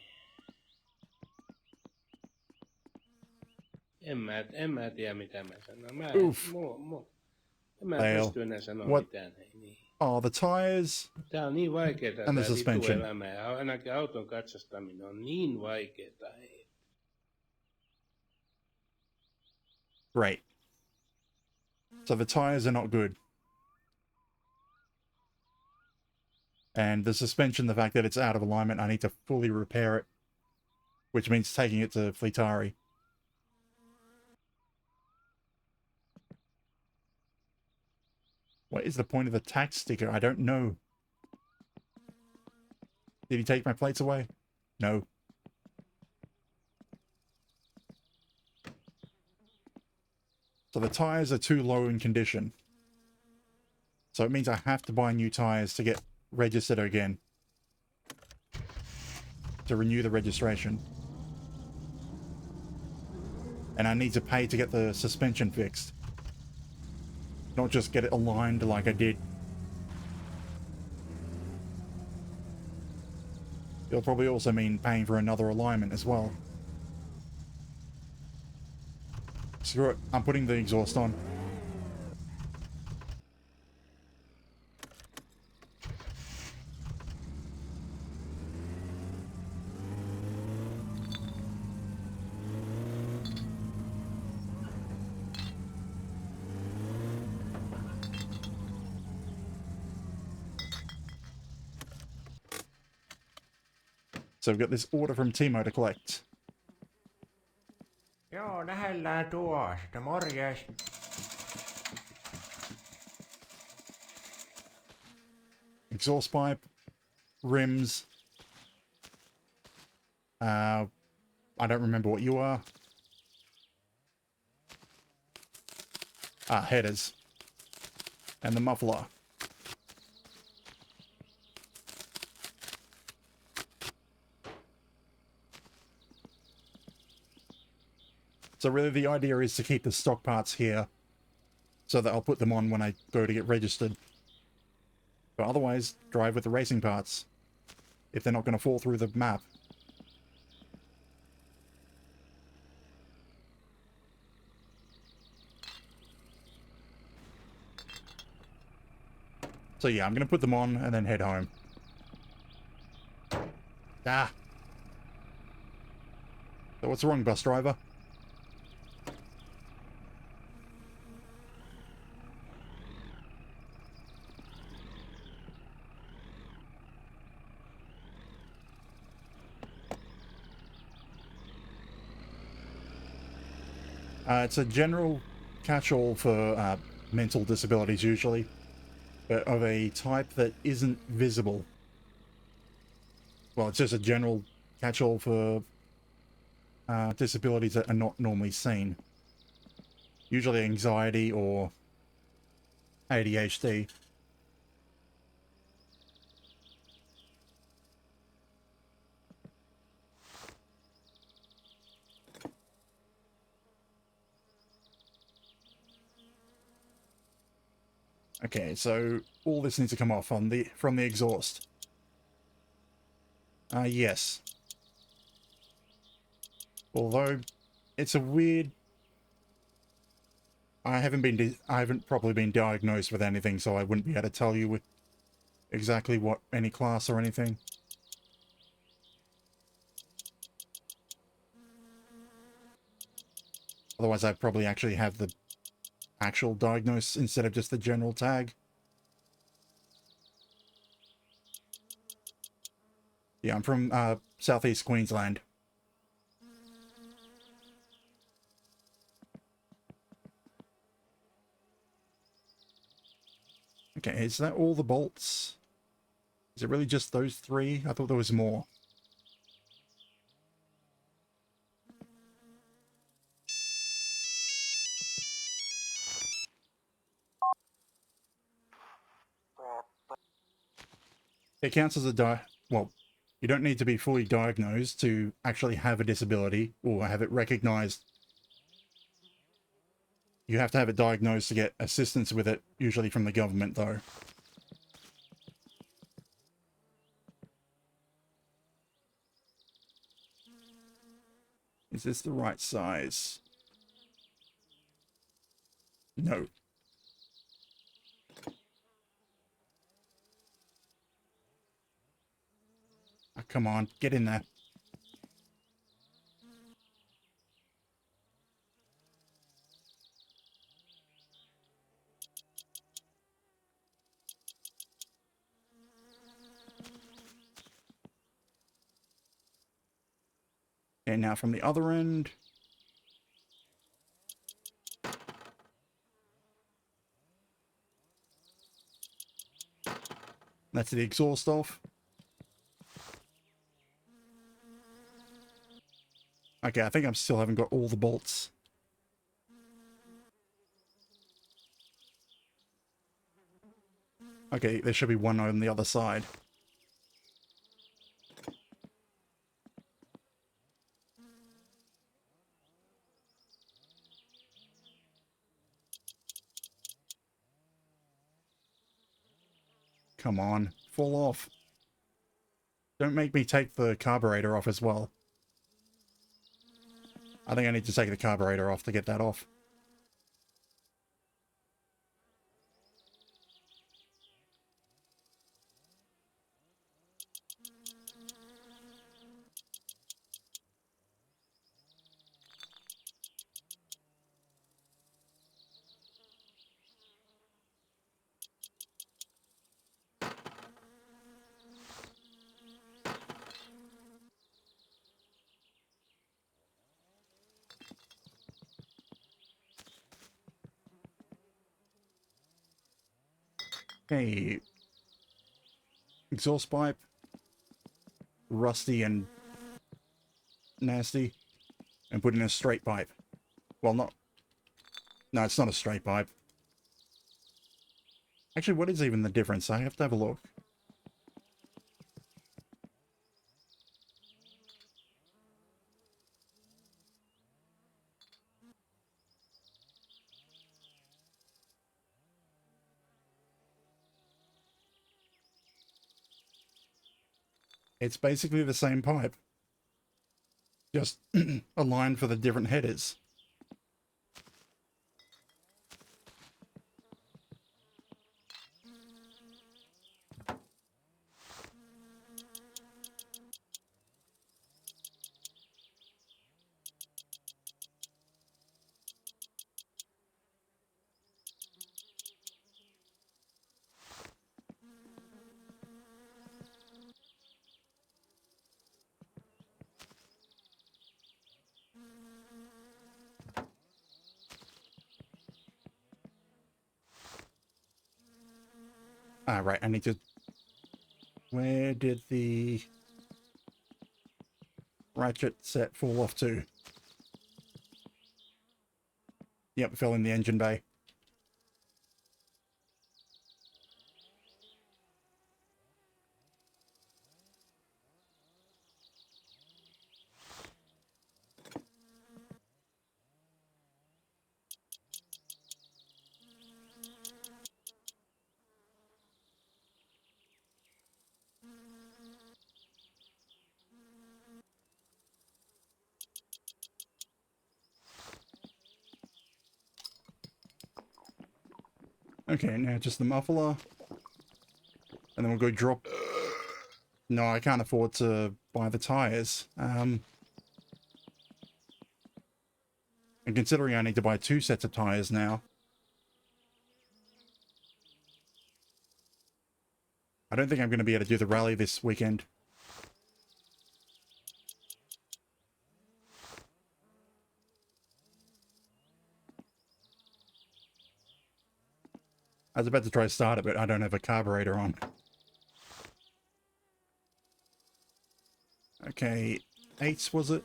En mä tiedä mitä mä sanon. En mä pysty enää sanoa mitään. Niin. Oh, the tires. Tää on niin vaikeeta and the tää suspension. elämä. Ja ainakin auton katsastaminen on niin vaikeeta. Great. So the tires are not good. And the suspension, the fact that it's out of alignment, I need to fully repair it, which means taking it to Fleetari. What is the point of the tax sticker? I don't know. Did he take my plates away? No. So the tires are too low in condition. So it means I have to buy new tires to get registered again. To renew the registration. And I need to pay to get the suspension fixed. Not just get it aligned like I did. It'll probably also mean paying for another alignment as well. Screw it, I'm putting the exhaust on. So we've got this order from Timo to collect. Joo, lähellään tuosta. Morjes. Exhaust pipe, rims. I don't remember what you are. Headers. And the muffler. So really the idea is to keep the stock parts here so that I'll put them on when I go to get registered. But otherwise, drive with the racing parts. If they're not going to fall through the map. So yeah, I'm going to put them on and then head home. Ah! So what's wrong, bus driver? It's a general catch-all for mental disabilities usually, but of a type that isn't visible. Well, it's just a general catch-all for disabilities that are not normally seen. Usually anxiety or ADHD. Okay, so all this needs to come off on from the exhaust. Yes. Although it's a weird. I haven't properly been diagnosed with anything, so I wouldn't be able to tell you with exactly what any class or anything. Otherwise, I'd probably actually have the actual diagnosis instead of just the general tag. Yeah, I'm from southeast Queensland. Okay, is that all the bolts? Is it really just those three? I thought there was more. It counts as a well, you don't need to be fully diagnosed to actually have a disability or have it recognized. You have to have it diagnosed to get assistance with it, usually from the government, though. Is this the right size? No. Oh, come on, get in there. And now from the other end. That's the exhaust off. Okay, I think I still haven't got all the bolts. Okay, there should be one on the other side. Come on, fall off. Don't make me take the carburetor off as well. I think I need to take the carburetor off to get that off. Okay. Exhaust pipe. Rusty and nasty. And put in a straight pipe. Well, not... No, it's not a straight pipe. Actually, what is even the difference? I have to have a look. It's basically the same pipe, just aligned for the different headers. Ah, right, I need to... Where did the ratchet set fall off to? Yep, it fell in the engine bay. Okay, now just the muffler. And then we'll go drop... No, I can't afford to buy the tires. And considering I need to buy 2 sets of tires now, I don't think I'm going to be able to do the rally this weekend. I was about to try to start it, but I don't have a carburetor on. Okay, 8s was it?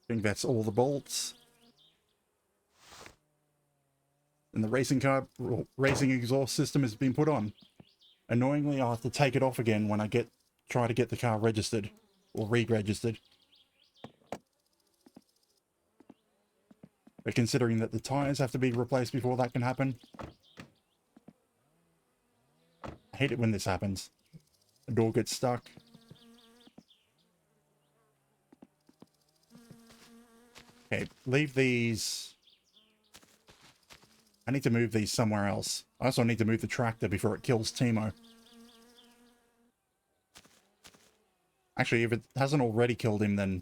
I think that's all the bolts. And the racing exhaust system has been put on. Annoyingly, I'll have to take it off again when I try to get the car registered or re-registered. But considering that the tires have to be replaced before that can happen, I hate it when this happens. The door gets stuck. Okay, leave these. I need to move these somewhere else. I also need to move the tractor before it kills Timo. Actually, if it hasn't already killed him, then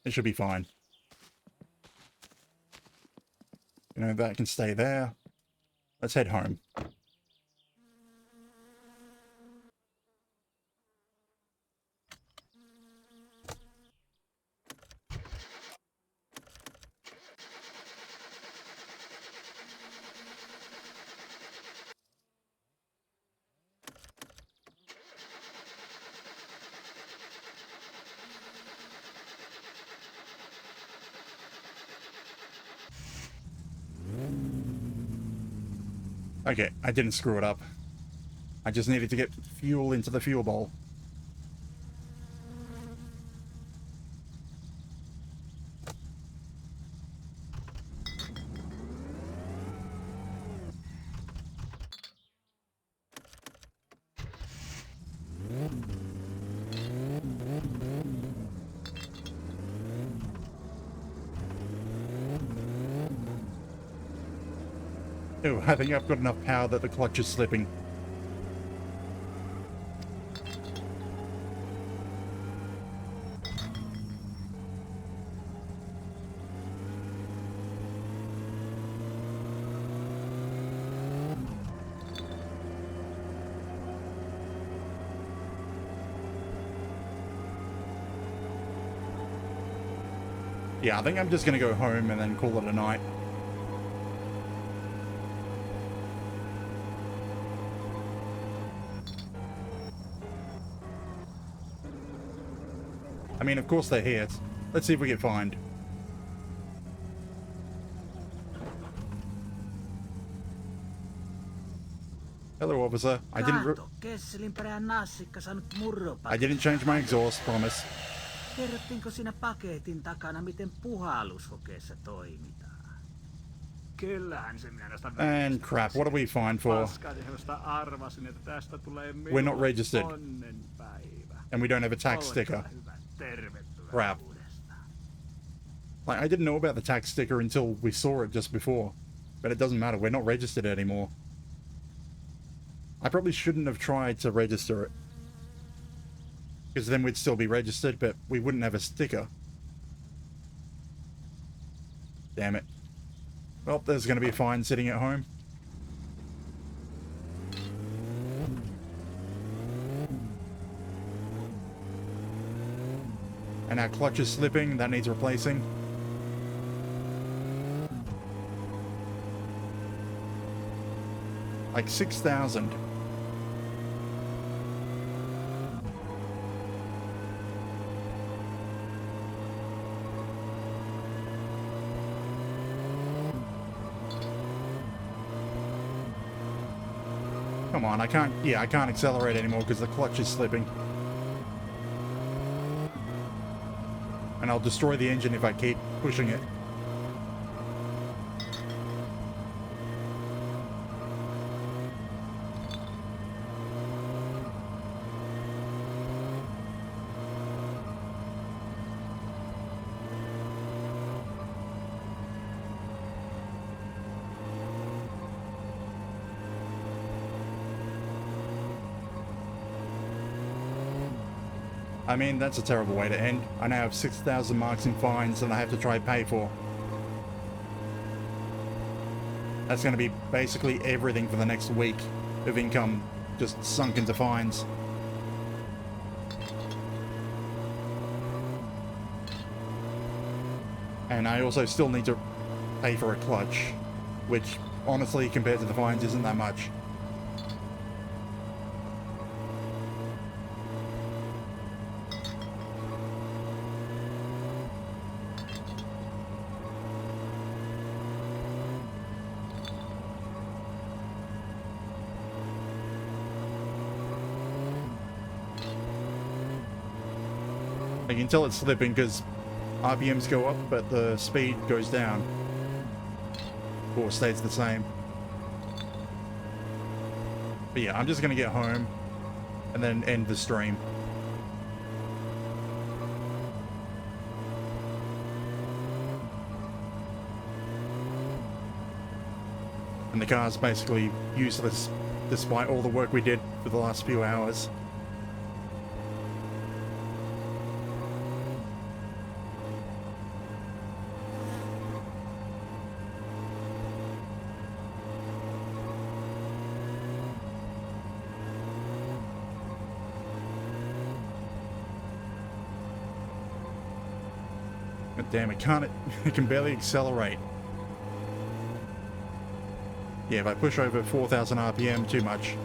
it should be fine. You know, that can stay there. Let's head home. Okay, I didn't screw it up. I just needed to get fuel into the fuel bowl. Oh, I think I've got enough power that the clutch is slipping. Yeah, I think I'm just going to go home and then call it a night. I mean, of course they're here. Let's see if we can find. Hello, officer. I didn't change my exhaust, promise. Kerrottiinko siinä paketin takana, miten puhalluskokeessa toimitaan? Kyllähän se minä noista And crap, what are we fined for? Paskatehosta arvasin, että tästä tulee We're not registered. onnenpäivä. And we don't have a tax sticker. Olkaa hyvä, tervetuloa Crap. uudestaan. Like, I didn't know about the tax sticker until we saw it just before. But it doesn't matter, we're not registered anymore. I probably shouldn't have tried to register it. Because then we'd still be registered, but we wouldn't have a sticker. Damn it. Well, there's going to be a fine sitting at home. And our clutch is slipping, that needs replacing. Like 6,000. Come on, I can't accelerate anymore because the clutch is slipping. And I'll destroy the engine if I keep pushing it. I mean, that's a terrible way to end. I now have 6,000 marks in fines that I have to try and pay for. That's going to be basically everything for the next week of income just sunk into fines. And I also still need to pay for a clutch, which honestly, compared to the fines, isn't that much. You can tell it's slipping because RPMs go up, but the speed goes down. Or stays the same. But yeah, I'm just going to get home and then end the stream. And the car's basically useless despite all the work we did for the last few hours. God damn, it can barely accelerate. Yeah, if I push over 4,000 RPM, too much.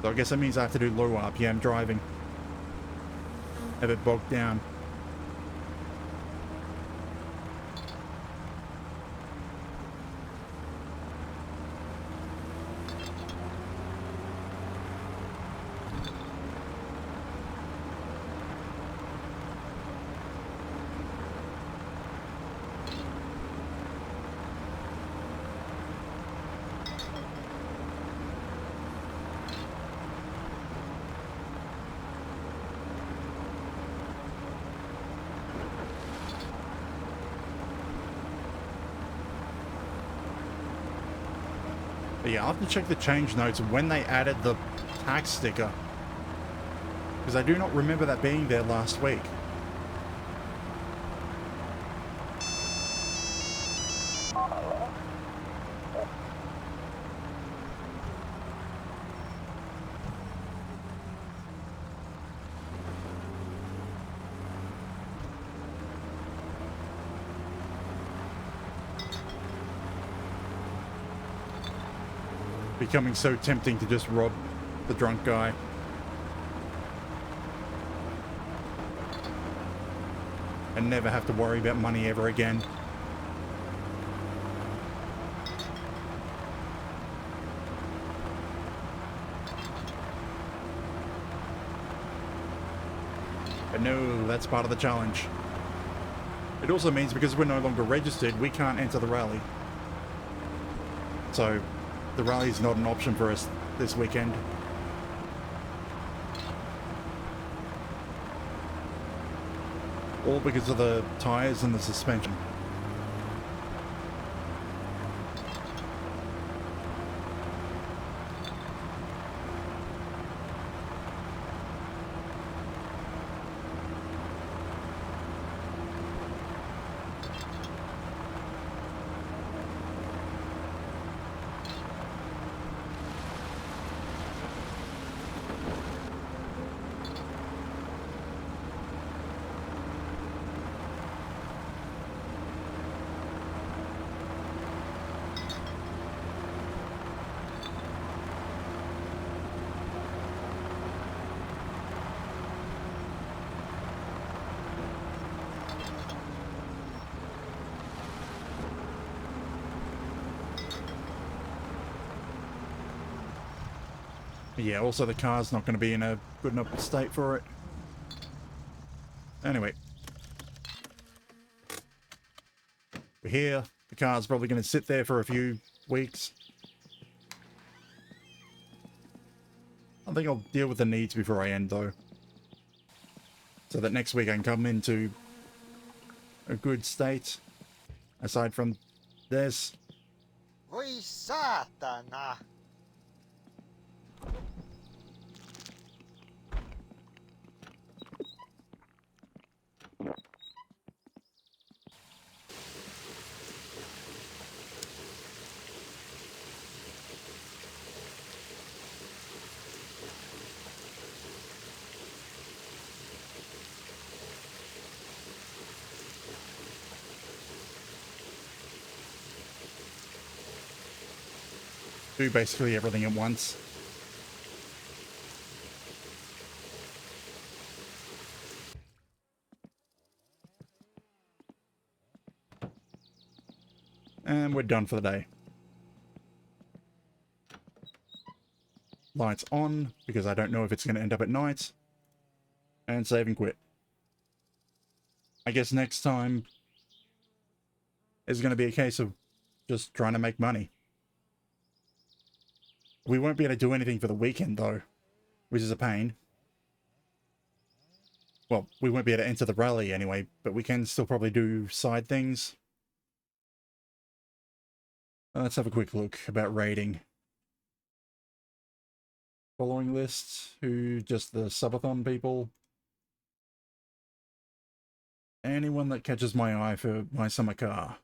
So I guess that means I have to do low RPM driving. Have it bogged down. But yeah, I'll have to check the change notes when they added the tax sticker. Because I do not remember that being there last week. becoming so tempting to just rob the drunk guy. And never have to worry about money ever again. But no, that's part of the challenge. It also means because we're no longer registered, we can't enter the rally. So, the rally is not an option for us this weekend. All because of the tyres and the suspension. Yeah, also the car's not going to be in a good enough state for it. Anyway. We're here. The car's probably going to sit there for a few weeks. I think I'll deal with the needs before I end, though. So that next week I can come into a good state. Aside from this. Voi saatana! Do basically everything at once. And we're done for the day. Lights on, because I don't know if it's going to end up at night. And save and quit. I guess next time is going to be a case of just trying to make money. We won't be able to do anything for the weekend, though, which is a pain. Well, we won't be able to enter the rally anyway, but we can still probably do side things. Let's have a quick look about rating. Following list, who just the subathon people. Anyone that catches my eye for my summer car.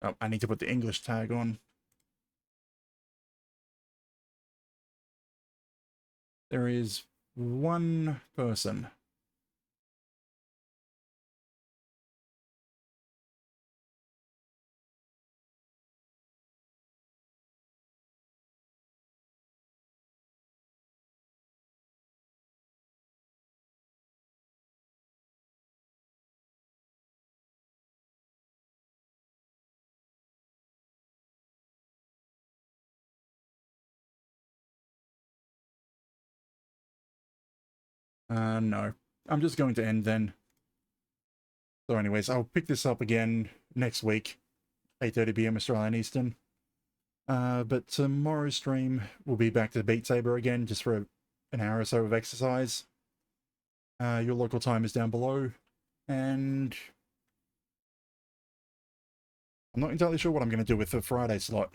Oh, I need to put the English tag on. There is one person. No. I'm just going to end then. So anyways, I'll pick this up again next week, 8:30 PM Australian Eastern. But tomorrow's stream will be back to Beat Saber again, just for an hour or so of exercise. Your local time is down below, and I'm not entirely sure what I'm going to do with the Friday slot.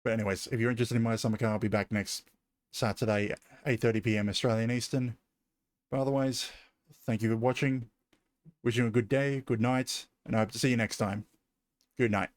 But anyways, if you're interested in my summer car, I'll be back next Saturday, 8:30 PM Australian Eastern. But otherwise, thank you for watching. Wishing you a good day, good night, and I hope to see you next time. Good night.